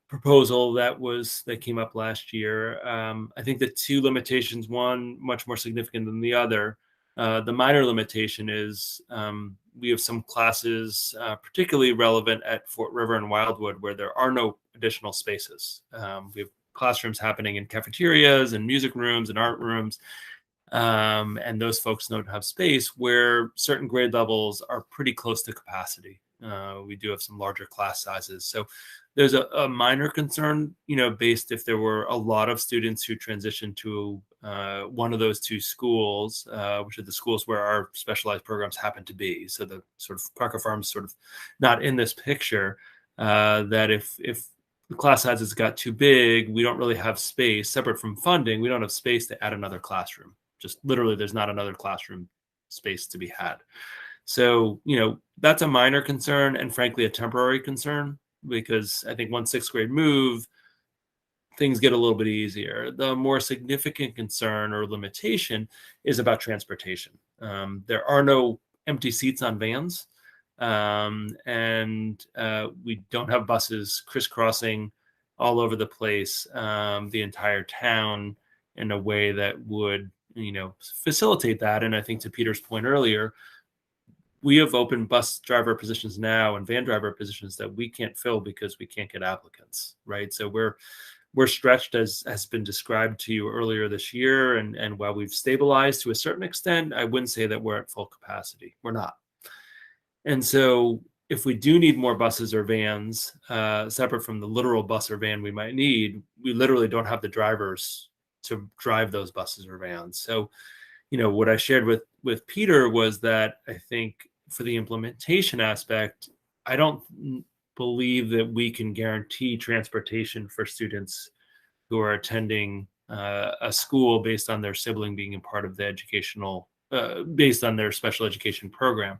proposal that came up last year. I think the two limitations, one much more significant than the other. The minor limitation is we have some classes, particularly relevant at Fort River and Wildwood, where there are no additional spaces. We have classrooms happening in cafeterias and music rooms and art rooms. And those folks don't have space, where certain grade levels are pretty close to capacity. We do have some larger class sizes. So there's a minor concern, based if there were a lot of students who transitioned to one of those two schools, which are the schools where our specialized programs happen to be. So the sort of Crocker Farm's sort of not in this picture, that if the class sizes got too big, we don't really have space, separate from funding, we don't have space to add another classroom. Just literally, there's not another classroom space to be had. So, that's a minor concern, and frankly, a temporary concern, because I think once sixth grade move, things get a little bit easier. The more significant concern or limitation is about transportation. There are no empty seats on vans, and we don't have buses crisscrossing all over the place, the entire town, in a way that would facilitate that. And I think, to Peter's point earlier, we have open bus driver positions now and van driver positions that we can't fill because we can't get applicants, right? So we're stretched, as has been described to you earlier this year. And while we've stabilized to a certain extent, I wouldn't say that we're at full capacity. We're not. And so if we do need more buses or vans, separate from the literal bus or van we might need, we literally don't have the drivers to drive those buses or vans. So, what I shared with Peter was that I think for the implementation aspect, I don't believe that we can guarantee transportation for students who are attending a school based on their sibling being a part of the based on their special education program.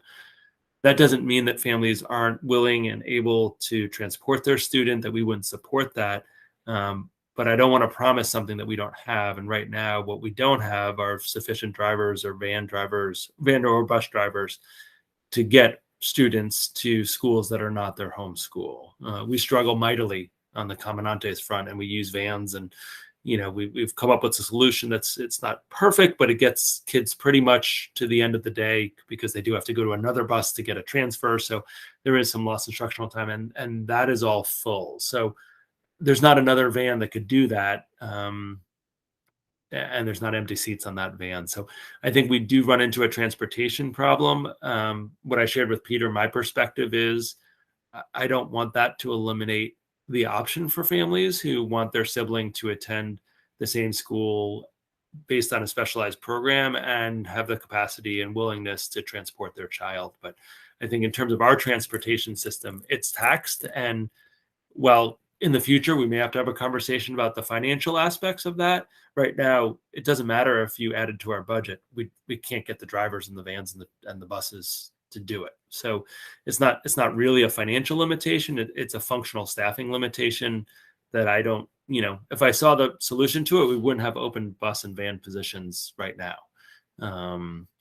That doesn't mean that families aren't willing and able to transport their student, that we wouldn't support that. But I don't want to promise something that we don't have. And right now, what we don't have are sufficient drivers or van or bus drivers to get students to schools that are not their home school. We struggle mightily on the Comandantes front, and we use vans, and we've come up with a solution it's not perfect, but it gets kids pretty much to the end of the day, because they do have to go to another bus to get a transfer. So there is some lost instructional time, and that is all full. So there's not another van that could do that. And there's not empty seats on that van. So I think we do run into a transportation problem. What I shared with Peter, my perspective is I don't want that to eliminate the option for families who want their sibling to attend the same school based on a specialized program and have the capacity and willingness to transport their child. But I think in terms of our transportation system, it's taxed. And well, in the future, we may have to have a conversation about the financial aspects of that. Right now, it doesn't matter if you added to our budget. We can't get the drivers and the vans and the buses to do it. So it's not really a financial limitation. It's a functional staffing limitation that I don't, if I saw the solution to it, we wouldn't have open bus and van positions right now.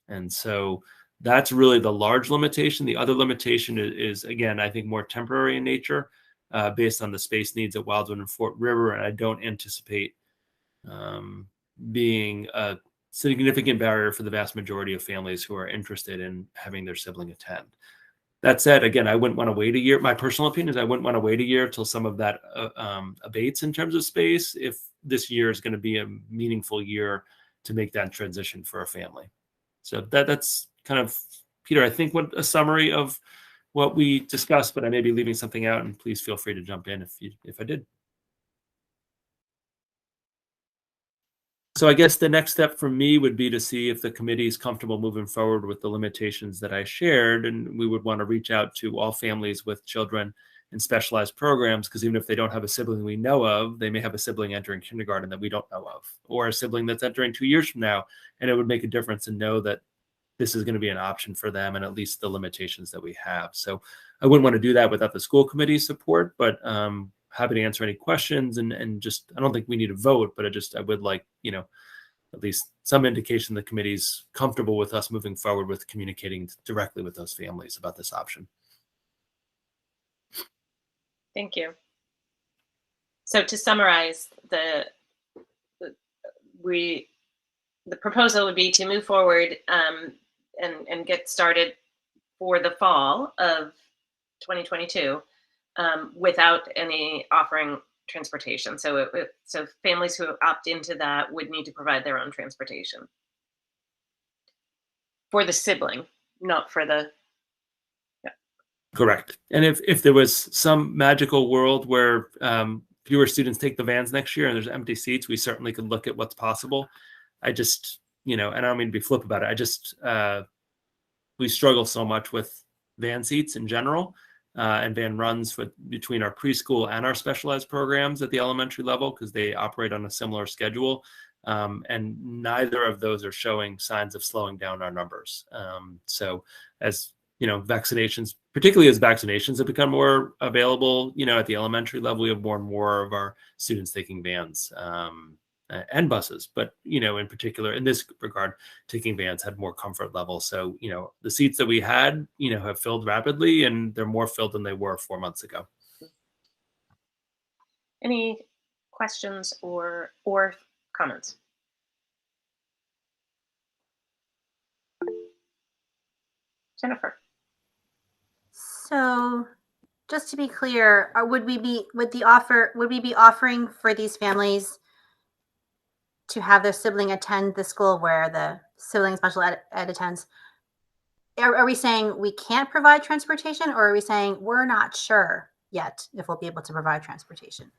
And so that's really the large limitation. The other limitation is again, I think more temporary in nature, based on the space needs at Wildwood and Fort River. And I don't anticipate being a significant barrier for the vast majority of families who are interested in having their sibling attend. That said, again, I wouldn't want to wait a year. My personal opinion is I wouldn't want to wait a year till some of that abates in terms of space, if this year is going to be a meaningful year to make that transition for a family. So that's kind of, Peter, I think what a summary of what we discussed, but I may be leaving something out, and please feel free to jump in if I did. So I guess the next step for me would be to see if the committee is comfortable moving forward with the limitations that I shared. And we would want to reach out to all families with children in specialized programs, because even if they don't have a sibling we know of, they may have a sibling entering kindergarten that we don't know of, or a sibling that's entering 2 years from now. And it would make a difference to know that this is going to be an option for them, and at least the limitations that we have. So I wouldn't want to do that without the school committee support, but happy to answer any questions, and just, I don't think we need a vote, but I would like, at least some indication the committee's comfortable with us moving forward with communicating directly with those families about this option. Thank you. So to summarize, the proposal would be to move forward and get started for the fall of 2022 without any offering transportation. So so families who opt into that would need to provide their own transportation for the sibling, not for the. Yeah. Correct. And if there was some magical world where fewer students take the vans next year and there's empty seats, we certainly could look at what's possible. I just, and I don't mean to be flip about it. We struggle so much with van seats in general, and van runs between our preschool and our specialized programs at the elementary level, because they operate on a similar schedule. And neither of those are showing signs of slowing down our numbers. So as vaccinations, particularly as vaccinations have become more available, at the elementary level, we have more and more of our students taking vans and buses, but in particular in this regard, taking vans had more comfort level. So the seats that we had have filled rapidly, and they're more filled than they were 4 months ago. Any questions or comments? Jennifer. So just to be clear, would we be offering for these families to have their sibling attend the school where the sibling special ed attends? Are we saying we can't provide transportation, or are we saying we're not sure yet if we'll be able to provide transportation?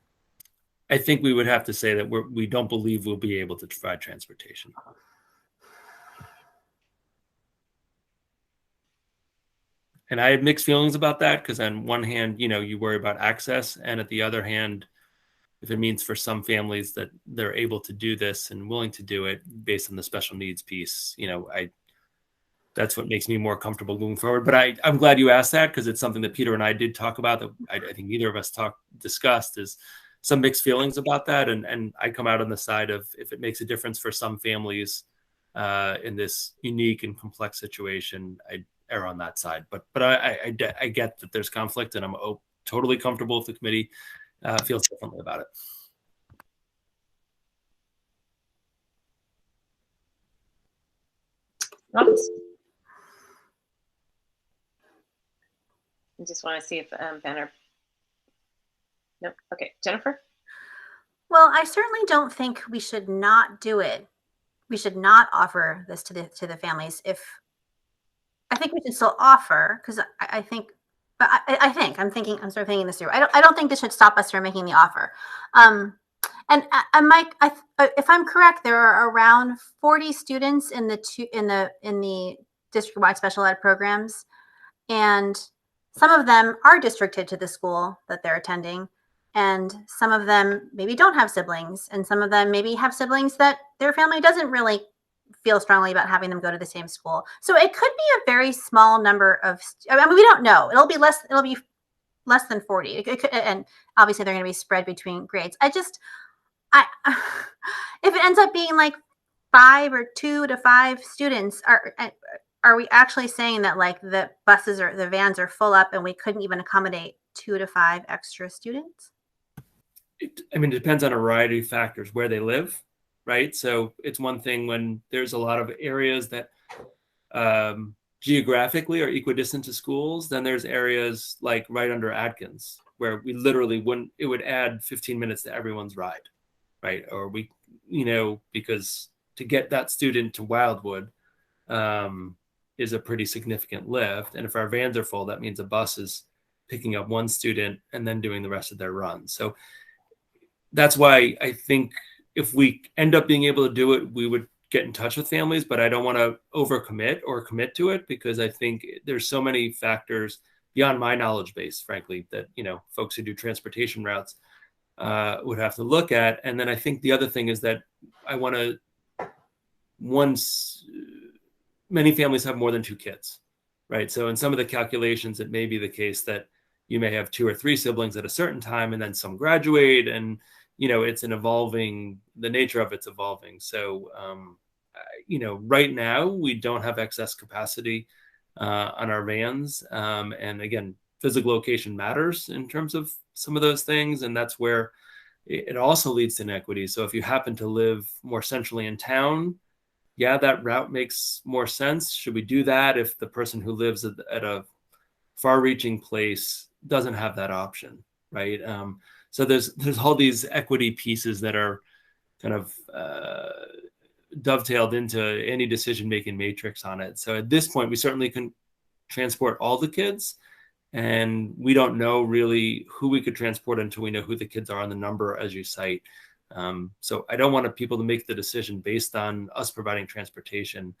I think we would have to say that we don't believe we'll be able to provide transportation. And I have mixed feelings about that, because on one hand, you worry about access, and at the other hand, if it means for some families that they're able to do this and willing to do it based on the special needs piece, that's what makes me more comfortable moving forward. But I'm glad you asked that, because it's something that Peter and I did talk about, that I think neither of us discussed, is some mixed feelings about that. And I come out on the side of, if it makes a difference for some families in this unique and complex situation, I err on that side. But I get that there's conflict, and I'm totally comfortable if the committee feels differently about it. Thoughts? I just want to see if Banner. Nope. Okay, Jennifer. Well, I certainly don't think we should not do it. We should not offer this to the families. I think we should still offer, because I think, but I'm sort of thinking this through. I don't think this should stop us from making the offer. And Mike, if I'm correct, there are around 40 students in the district-wide special ed programs, and some of them are districted to the school that they're attending, and some of them maybe don't have siblings, and some of them maybe have siblings that their family doesn't really feel strongly about having them go to the same school. So it could be a very small number of. I mean, we don't know. It'll be less. It'll be less than 40. It could, and obviously they're going to be spread between grades. I if it ends up being like 2 to 5 students, are we actually saying that like the buses or the vans are full up and we couldn't even accommodate 2 to 5 extra students? I mean, it depends on a variety of factors where they live, right? So it's one thing when there's a lot of areas that geographically are equidistant to schools. Then there's areas like right under Atkins where we literally it would add 15 minutes to everyone's ride, right? Or because to get that student to Wildwood is a pretty significant lift. And if our vans are full, that means a bus is picking up one student and then doing the rest of their run. So that's why I think if we end up being able to do it, we would get in touch with families, but I don't want to overcommit or commit to it because I think there's so many factors beyond my knowledge base, frankly, that, folks who do transportation routes would have to look at. And then I think the other thing is that I want to, many families have more than 2 kids, right? So in some of the calculations, it may be the case that you may have 2 or 3 siblings at a certain time, and then some graduate, and it's the nature of it's evolving. So, right now we don't have excess capacity on our vans. And again, physical location matters in terms of some of those things. And that's where it also leads to inequity. So if you happen to live more centrally in town, yeah, that route makes more sense. Should we do that if the person who lives at a far-reaching place doesn't have that option, right? So there's all these equity pieces that are kind of dovetailed into any decision-making matrix on it. So at this point, we certainly can transport all the kids, and we don't know really who we could transport until we know who the kids are on the number as you cite. So I don't want people to make the decision based on us providing transportation.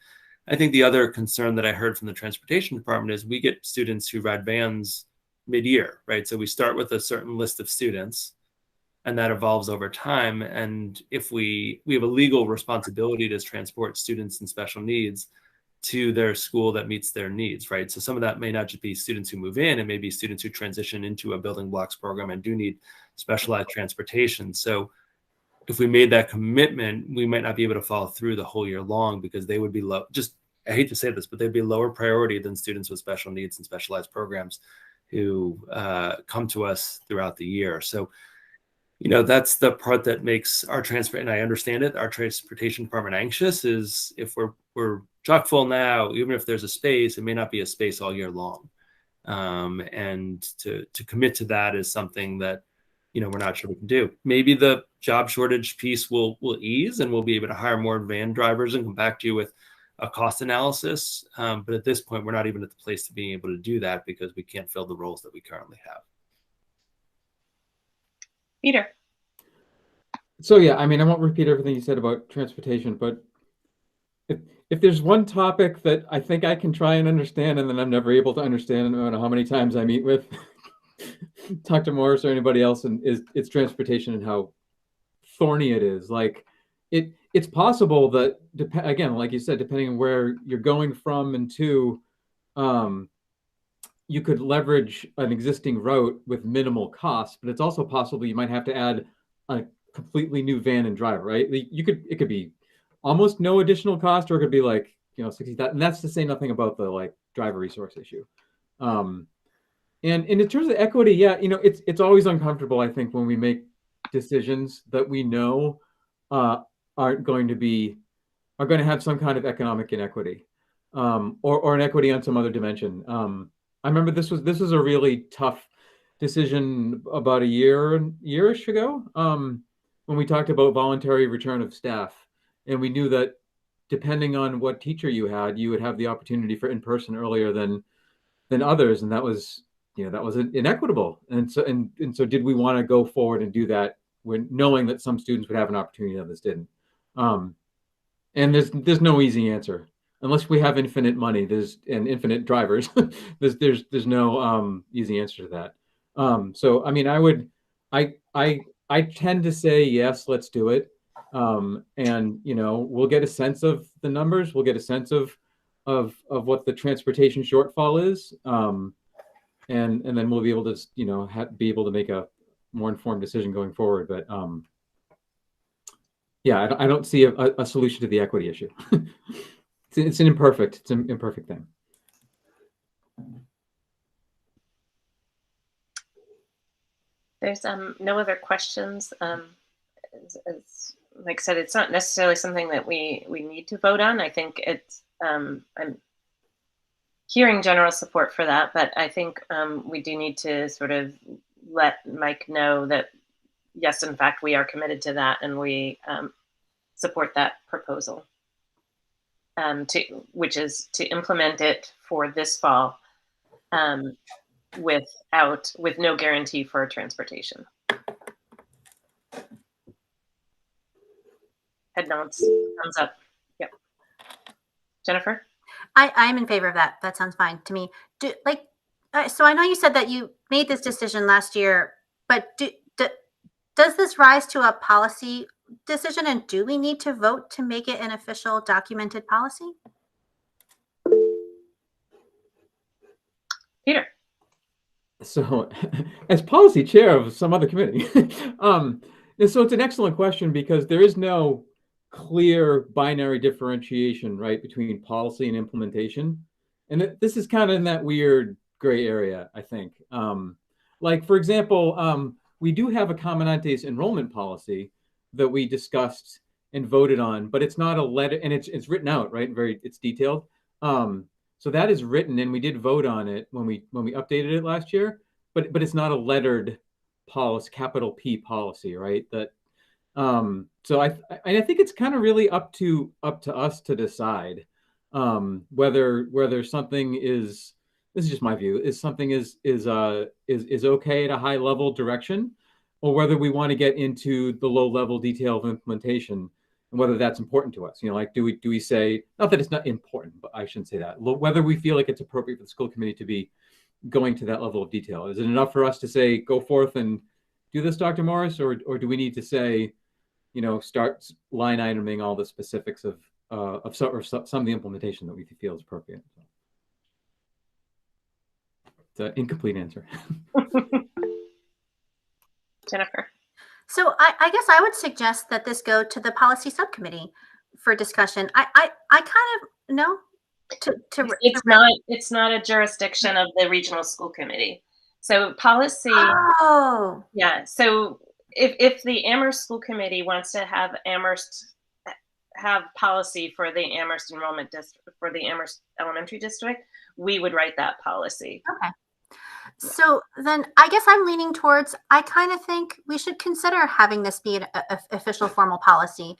I think the other concern that I heard from the transportation department is we get students who ride vans mid-year, right? So we start with a certain list of students and that evolves over time. And if we have a legal responsibility to transport students in special needs to their school that meets their needs, right? So some of that may not just be students who move in, it may be students who transition into a building blocks program and do need specialized transportation. So if we made that commitment, we might not be able to follow through the whole year long because they would be I hate to say this, but they'd be lower priority than students with special needs and specialized programs who come to us throughout the year. So, that's the part that makes our and I understand it, our transportation department anxious is if we're chock full now, even if there's a space, it may not be a space all year long. And to commit to that is something that, we're not sure we can do. Maybe the job shortage piece will ease and we'll be able to hire more van drivers and come back to you with a cost analysis. But at this point, we're not even at the place to being able to do that because we can't fill the roles that we currently have. Peter. So yeah, I mean, I won't repeat everything you said about transportation, but if there's one topic that I think I can try and understand and then I'm never able to understand, no matter how many times I meet with talk to Morris or anybody else, and it's transportation and how thorny it is. Like it's possible that again, like you said, depending on where you're going from and to, you could leverage an existing route with minimal cost, but it's also possible you might have to add a completely new van and driver, right? It could be almost no additional cost, or it could be like, 60,000. And that's to say nothing about the like driver resource issue. And in terms of equity, yeah, it's always uncomfortable, I think, when we make decisions that we know are going to have some kind of economic inequity, or an equity on some other dimension. I remember this was a really tough decision about a year-ish ago, when we talked about voluntary return of staff, and we knew that depending on what teacher you had, you would have the opportunity for in-person earlier than others, and that was inequitable. And so did we want to go forward and do that when knowing that some students would have an opportunity and others didn't. And there's no easy answer unless we have infinite money. And infinite drivers. there's no easy answer to that. So I mean, I tend to say yes, let's do it. And we'll get a sense of the numbers. We'll get a sense of what the transportation shortfall is. And then we'll be able to be able to make a more informed decision going forward. But yeah, I don't see a solution to the equity issue. It's an imperfect thing. There's no other questions. As like I said, it's not necessarily something that we need to vote on. I think it's I'm hearing general support for that, but I think we do need to sort of let Mike know that yes, in fact, we are committed to that, and we support that proposal, which is to implement it for this fall, with no guarantee for transportation. Head nods, thumbs up. Yep. Jennifer? I'm in favor of that. That sounds fine to me. So I know you said that you made this decision last year, but does this rise to a policy decision, and do we need to vote to make it an official documented policy? Peter? So, as policy chair of some other committee, so it's an excellent question because there is no clear binary differentiation, right, between policy and implementation. And this is kind of in that weird gray area, I think. Like, for example, we do have a Common enrollment policy that we discussed and voted on, but it's not a letter, and it's written out, right? It's detailed. So that is written, and we did vote on it when we updated it last year, but it's not a lettered policy, capital P policy, right? That so I think it's kind of really up to us to decide whether something is, this is just my view, is something is okay at a high level direction, or whether we want to get into the low level detail of implementation, and whether that's important to us. Like, do we say, not that it's not important, but I shouldn't say that, whether we feel like it's appropriate for the school committee to be going to that level of detail. Is it enough for us to say, go forth and do this, Dr. Morris, or do we need to say, start line iteming all the specifics of some of the implementation that we feel is appropriate? It's an incomplete answer. Jennifer? So I guess I would suggest that this go to the policy subcommittee for discussion. I kind of know it's not a jurisdiction of the regional school committee. So policy. Oh. Yeah. So if the Amherst school committee wants to have Amherst have policy for the Amherst enrollment district, for the Amherst elementary district, we would write that policy. Okay. So then I guess I'm leaning towards, I kind of think we should consider having this be an official formal policy,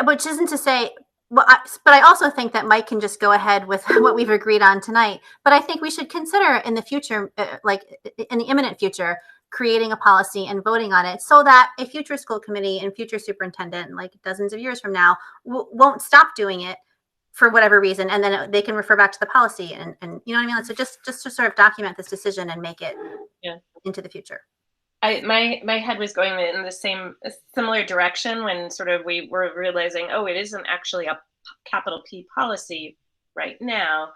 which isn't to say, but I also think that Mike can just go ahead with what we've agreed on tonight. But I think we should consider in the future, like in the imminent future, creating a policy and voting on it so that a future school committee and future superintendent, like dozens of years from now, won't stop doing it for whatever reason, and then they can refer back to the policy, and you know what I mean. So just to sort of document this decision and make it into the future. My head was going in the similar direction when sort of we were realizing, oh, it isn't actually a capital P policy right now,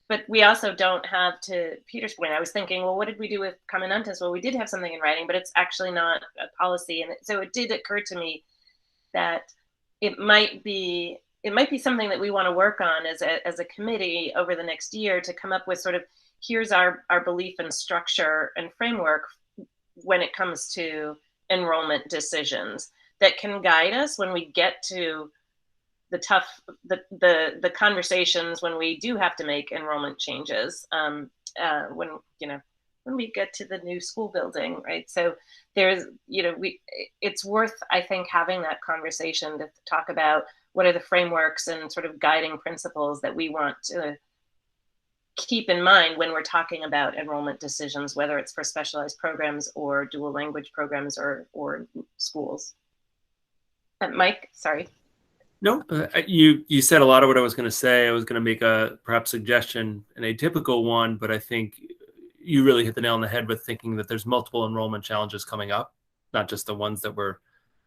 but we also don't have, to Peter's point, I was thinking, well, what did we do with Commandantess? Well, we did have something in writing, but it's actually not a policy, and so it did occur to me that it might be something that we want to work on as a committee over the next year, to come up with sort of, here's our belief and structure and framework when it comes to enrollment decisions that can guide us when we get to the tough, the conversations when we do have to make enrollment changes, when we get to the new school building, right? So there's, it's worth, I think, having that conversation to talk about what are the frameworks and sort of guiding principles that we want to keep in mind when we're talking about enrollment decisions, whether it's for specialized programs or dual language programs or schools. Mike, sorry. No, you said a lot of what I was going to say. I was going to make a perhaps suggestion, an atypical one, but I think you really hit the nail on the head with thinking that there's multiple enrollment challenges coming up, not just the ones that were,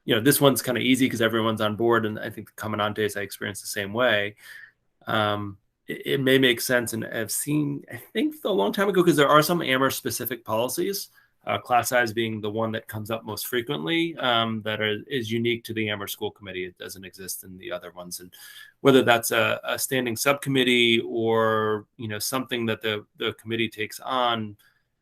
this one's kind of easy because everyone's on board, and I think the Comandantes I experienced the same way. It may make sense, and I've seen, I think a long time ago, because there are some Amherst specific policies, class size being the one that comes up most frequently, that is unique to the Amherst School Committee. It doesn't exist in the other ones. And whether that's a standing subcommittee or, something that the committee takes on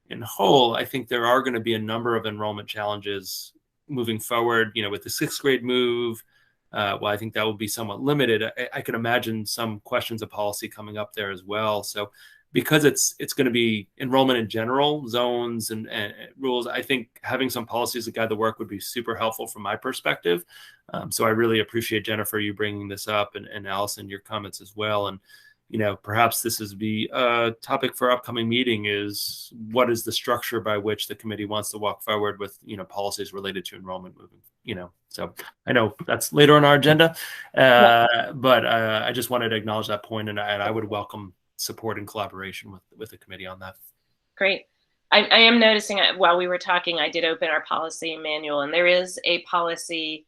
in whole, I think there are going to be a number of enrollment challenges moving forward, with the 6th grade move. Well, I think that will be somewhat limited. I can imagine some questions of policy coming up there as well. So because it's going to be enrollment in general, zones and rules, I think having some policies that guide the work would be super helpful from my perspective. So I really appreciate, Jennifer, you bringing this up, and Allison, your comments as well. And, perhaps this is the topic for upcoming meeting is what is the structure by which the committee wants to walk forward with, policies related to enrollment moving, So I know that's later on our agenda, but I just wanted to acknowledge that point, and I would welcome support and collaboration with the committee on that. Great. I am noticing while we were talking, I did open our policy manual, and there is a policy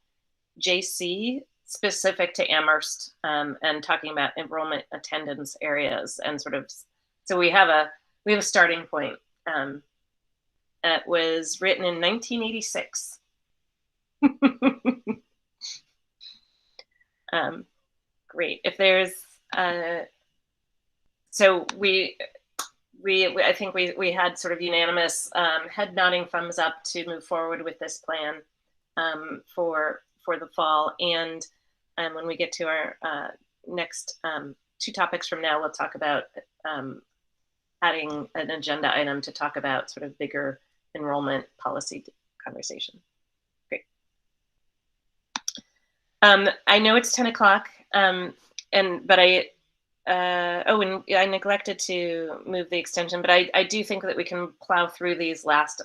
JC specific to Amherst, and talking about enrollment attendance areas and sort of, so we have a starting point. It was written in 1986. Great. If there's so I think we had sort of unanimous head nodding, thumbs up to move forward with this plan for the fall. And when we get to our next 2 topics from now, we'll talk about adding an agenda item to talk about sort of bigger enrollment policy conversation. Great. I know it's 10 o'clock, but I neglected to move the extension, but I do think that we can plow through these last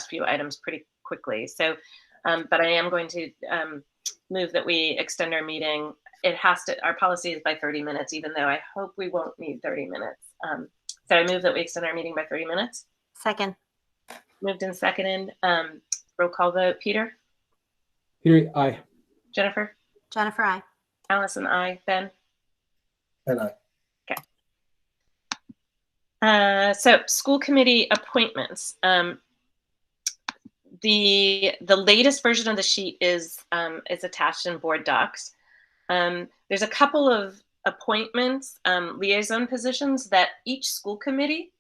few items pretty quickly. So, but I am going to move that we extend our meeting. Our policy is by 30 minutes, even though I hope we won't need 30 minutes. So I move that we extend our meeting by 30 minutes. Second. Moved and seconded. Roll call vote. Peter? Peter, aye. Jennifer? Jennifer, aye. Allison, aye. Ben? And I. Okay. So school committee appointments. The latest version of the sheet is attached in board docs. There's a couple of appointments, liaison positions that each school committee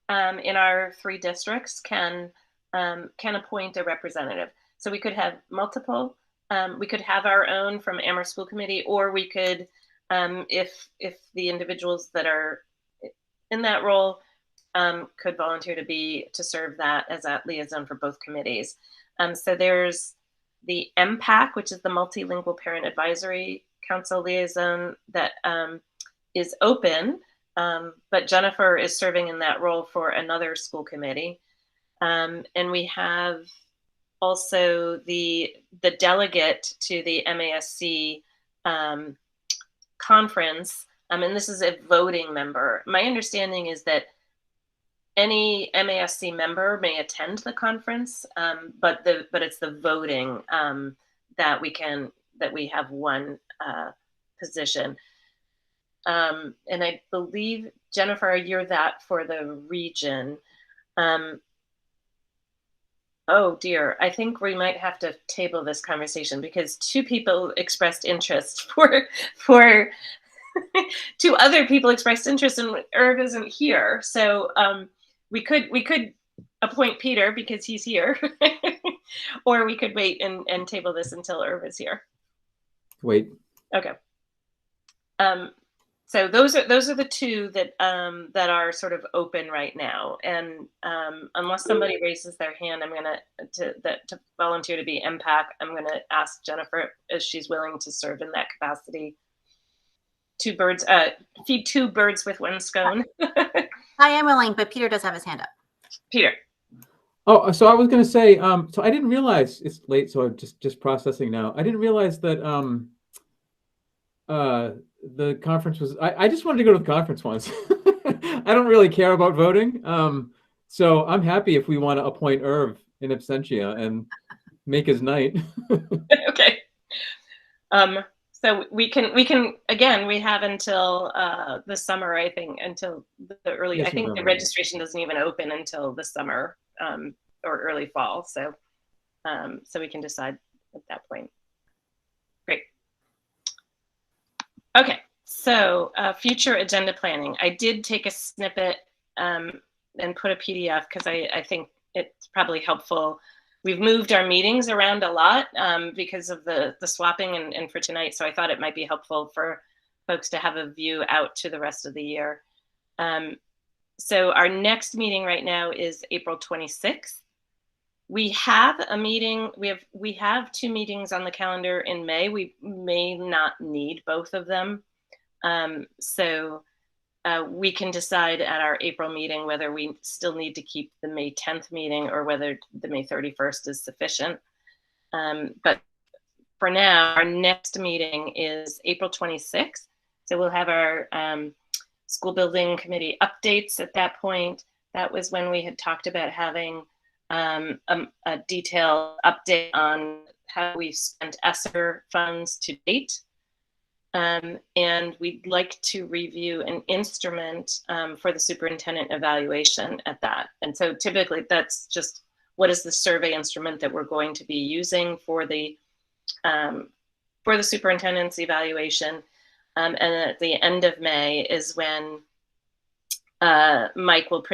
in our 3 districts can appoint a representative. So we could have multiple. We could have our own from Amherst School Committee, or we could, if the individuals that are in that role could volunteer to serve that as a liaison for both committees. So there's the MPAC, which is the Multilingual Parent Advisory Council liaison that is open, but Jennifer is serving in that role for another school committee. And we have also the delegate to the MASC conference, and this is a voting member. My understanding is that any MASC member may attend the conference, but it's the voting that we have one position. And I believe, Jennifer, you're that for the region. Oh dear, I think we might have to table this conversation because 2 people expressed interest for 2 other people expressed interest, and Irv isn't here. So we could appoint Peter because he's here, or we could wait and table this until Irv is here. Wait. Okay. So those are the 2 that are sort of open right now, and unless somebody raises their hand, I'm gonna to volunteer to be MPAC. I'm gonna ask Jennifer if she's willing to serve in that capacity feed two birds with one stone. I am willing, but Peter does have his hand up. Peter. Oh, so I was going to say, so I didn't realize it's late, so I'm just processing now. I didn't realize that the conference was. I just wanted to go to the conference once. I don't really care about voting, so I'm happy if we want to appoint Irv in absentia and make his night. Okay. So we can again. We have until the summer, I think, until the early. Yes, I think November, the registration doesn't even open until the summer or early fall. So so we can decide at that point. Great. Okay. So future agenda planning. I did take a snippet and put a PDF because I think it's probably helpful. We've moved our meetings around a lot because of the swapping and for tonight. So I thought it might be helpful for folks to have a view out to the rest of the year. So our next meeting right now is April 26th. We have a meeting. We have 2 meetings on the calendar in May. We may not need both of them. So we can decide at our April meeting whether we still need to keep the May 10th meeting or whether the May 31st is sufficient. But for now, our next meeting is April 26th. So we'll have our school building committee updates at that point. That was when we had talked about having a detailed update on how we've spent ESSER funds to date. And we'd like to review an instrument for the superintendent evaluation at that. And so typically that's just what is the survey instrument that we're going to be using for the superintendent's evaluation. And at the end of May is when Mike will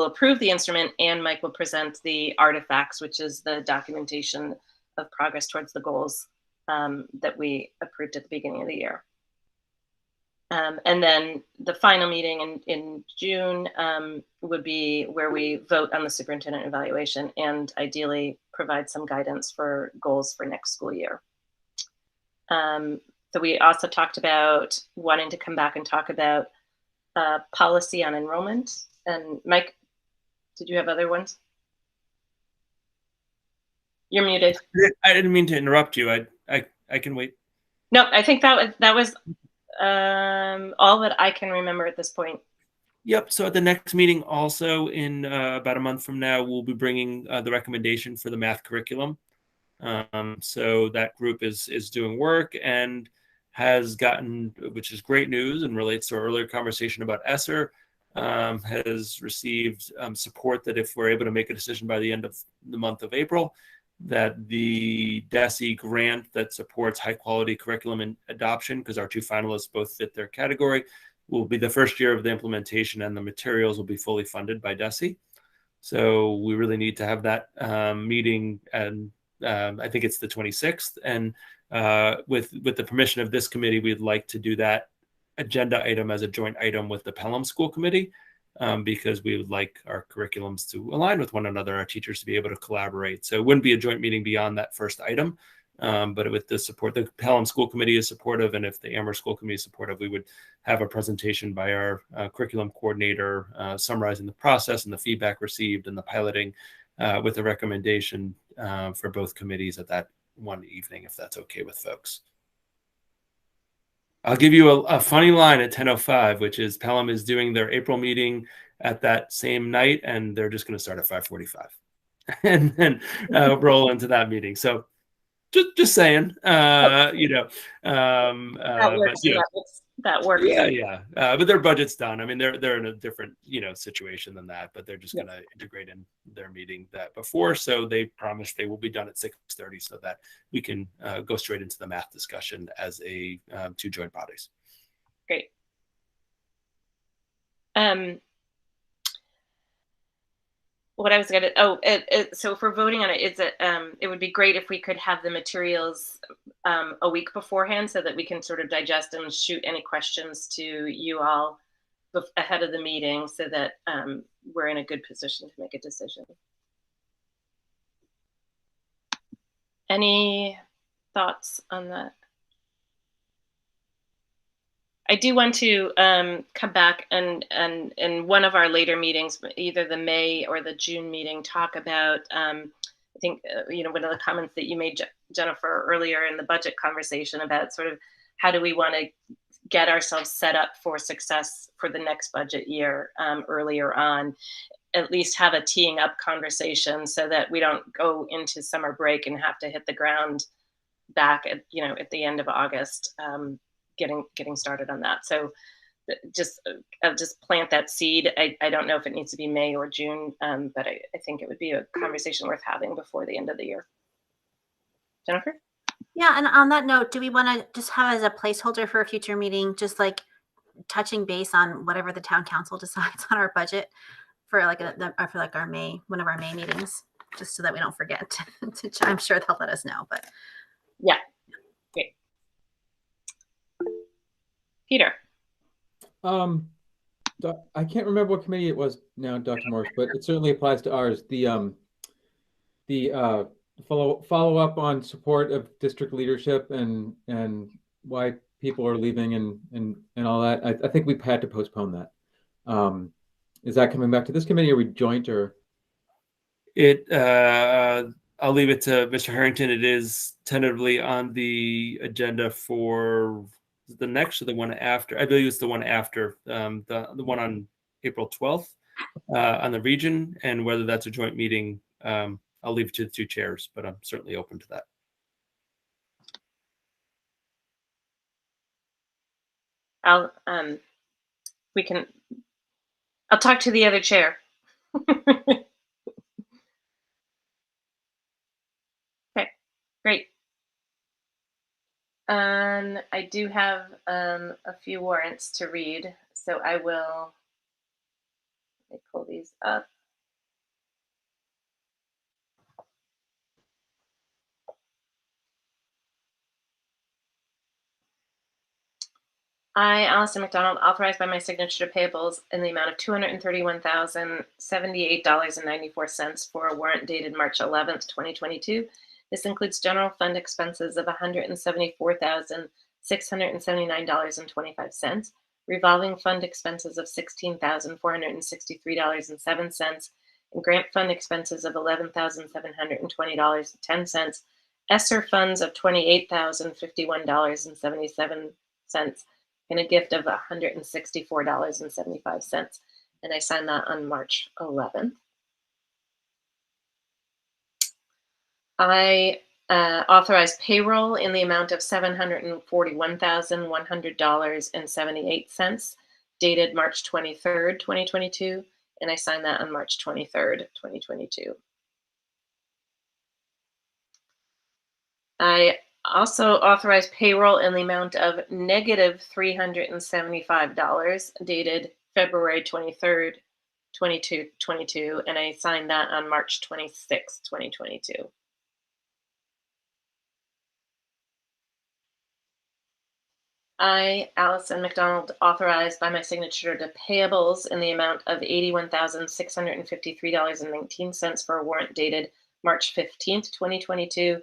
approve the instrument, and Mike will present the artifacts, which is the documentation of progress towards the goals that we approved at the beginning of the year. And then the final meeting in June would be where we vote on the superintendent evaluation and ideally provide some guidance for goals for next school year. So we also talked about wanting to come back and talk about policy on enrollment. And Mike, did you have other ones? You're muted. I didn't mean to interrupt you. I can wait. No, I think that was all that I can remember at this point. Yep. So at the next meeting, also in about a month from now, we'll be bringing the recommendation for the math curriculum. So that group is doing work and has gotten, which is great news and relates to our earlier conversation about ESSER, has received support that if we're able to make a decision by the end of the month of April, that the DESE grant that supports high quality curriculum and adoption, because our 2 finalists both fit their category, will be the first year of the implementation, and the materials will be fully funded by DESE. So we really need to have that meeting, and I think it's the 26th. And with the permission of this committee, we'd like to do that agenda item as a joint item with the Pelham School Committee, because we would like our curriculums to align with one another, our teachers to be able to collaborate. So it wouldn't be a joint meeting beyond that first item, but with the support, the Pelham School Committee is supportive, and if the Amherst School Committee is supportive, we would have a presentation by our curriculum coordinator summarizing the process and the feedback received and the piloting with a recommendation for both committees at that one evening, if that's okay with folks. I'll give you a funny line at 10:05, which is Pelham is doing their April meeting at that same night, and they're just going to start at 5:45 and then roll into that meeting. So just saying, you know, That works. but, you know, that works. Yeah. But their budget's done. I mean, they're in a different, situation than that, but they're just going to integrate in their meeting that before. So they promised they will be done at 6:30 so that we can go straight into the math discussion as a 2 joint bodies. Great. What I was going to, so if we're voting on it, it would be great if we could have the materials a week beforehand so that we can sort of digest and shoot any questions to you all ahead of the meeting so that we're in a good position to make a decision. Any thoughts on that? I do want to come back and in one of our later meetings, either the May or the June meeting, talk about, I think, one of the comments that you made, Jennifer, earlier in the budget conversation about sort of how do we want to get ourselves set up for success for the next budget year earlier on, at least have a teeing up conversation so that we don't go into summer break and have to hit the ground back at the end of August, getting started on that. So just plant that seed. I don't know if it needs to be May or June, but I think it would be a conversation worth having before the end of the year. Jennifer? Yeah, and on that note, do we want to just have as a placeholder for a future meeting, just like touching base on whatever the town council decides on our budget for like our May, one of our May meetings, just so that we don't forget. I'm sure they'll let us know, but yeah, great. Peter. I can't remember what committee it was now, Dr. Morris, but it certainly applies to ours. The follow up on support of district leadership and why people are leaving and all that. I think we've had to postpone that. Is that coming back to this committee? Are we joint or? I'll leave it to Mr. Harrington. It is tentatively on the agenda for the next or the one after. I believe it's the one after, the one on April 12th on the region, and whether that's a joint meeting, I'll leave it to the two chairs, but I'm certainly open to that. I'll talk to the other chair. Okay, great. I do have a few warrants to read, so let me pull these up. I, Allison McDonald, authorized by my signature to payables in the amount of $231,078.94 for a warrant dated March 11th, 2022. This includes general fund expenses of $174,679.25, revolving fund expenses of $16,463.07, and grant fund expenses of $11,720.10, ESSER funds of $28,051.77, and a gift of $164.75. And I signed that on March 11th. I authorized payroll in the amount of $741,100.78, dated March 23rd, 2022. And I signed that on March 23rd, 2022. I also authorized payroll in the amount of negative $375, dated February 23rd, 2022, and I signed that on March 26th, 2022. I, Allison McDonald, authorized by my signature to payables in the amount of $81,653.19 for a warrant dated March 15th, 2022.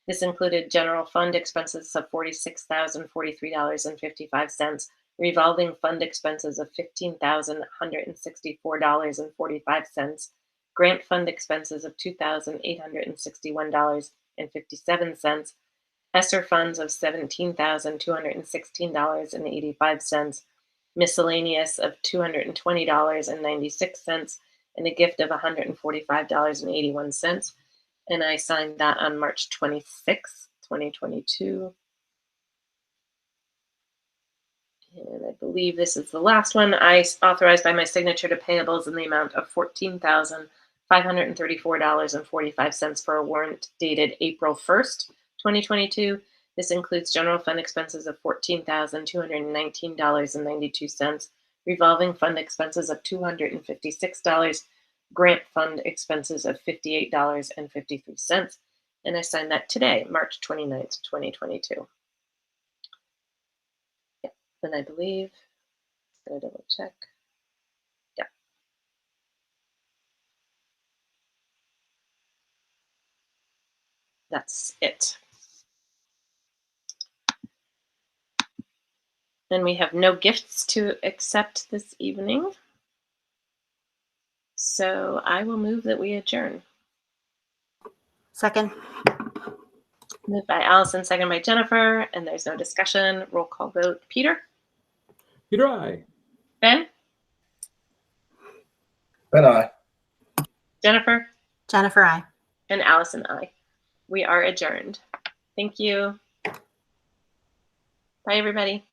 This included general fund expenses of $46,043.55, revolving fund expenses of $15,164.45, grant fund expenses of $2,861.57, ESSER funds of $17,216.85, miscellaneous of $220.96, and a gift of $145.81. And I signed that on March 26th, 2022. And I believe this is the last one. I authorized by my signature to payables in the amount of $14,534.45 for a warrant dated April 1st, 2022. This includes general fund expenses of $14,219.92, revolving fund expenses of $256, grant fund expenses of $58.53. And I signed that today, March 29th, 2022. Yeah, and I believe, I'm gonna double check. Yeah. That's it. And we have no gifts to accept this evening. So I will move that we adjourn. Second. Moved by Allison, second by Jennifer, and there's no discussion. Roll call vote. Peter? Peter, aye. Ben? Ben, aye. Jennifer? Jennifer, aye. And Allison, aye. We are adjourned. Thank you. Bye, everybody.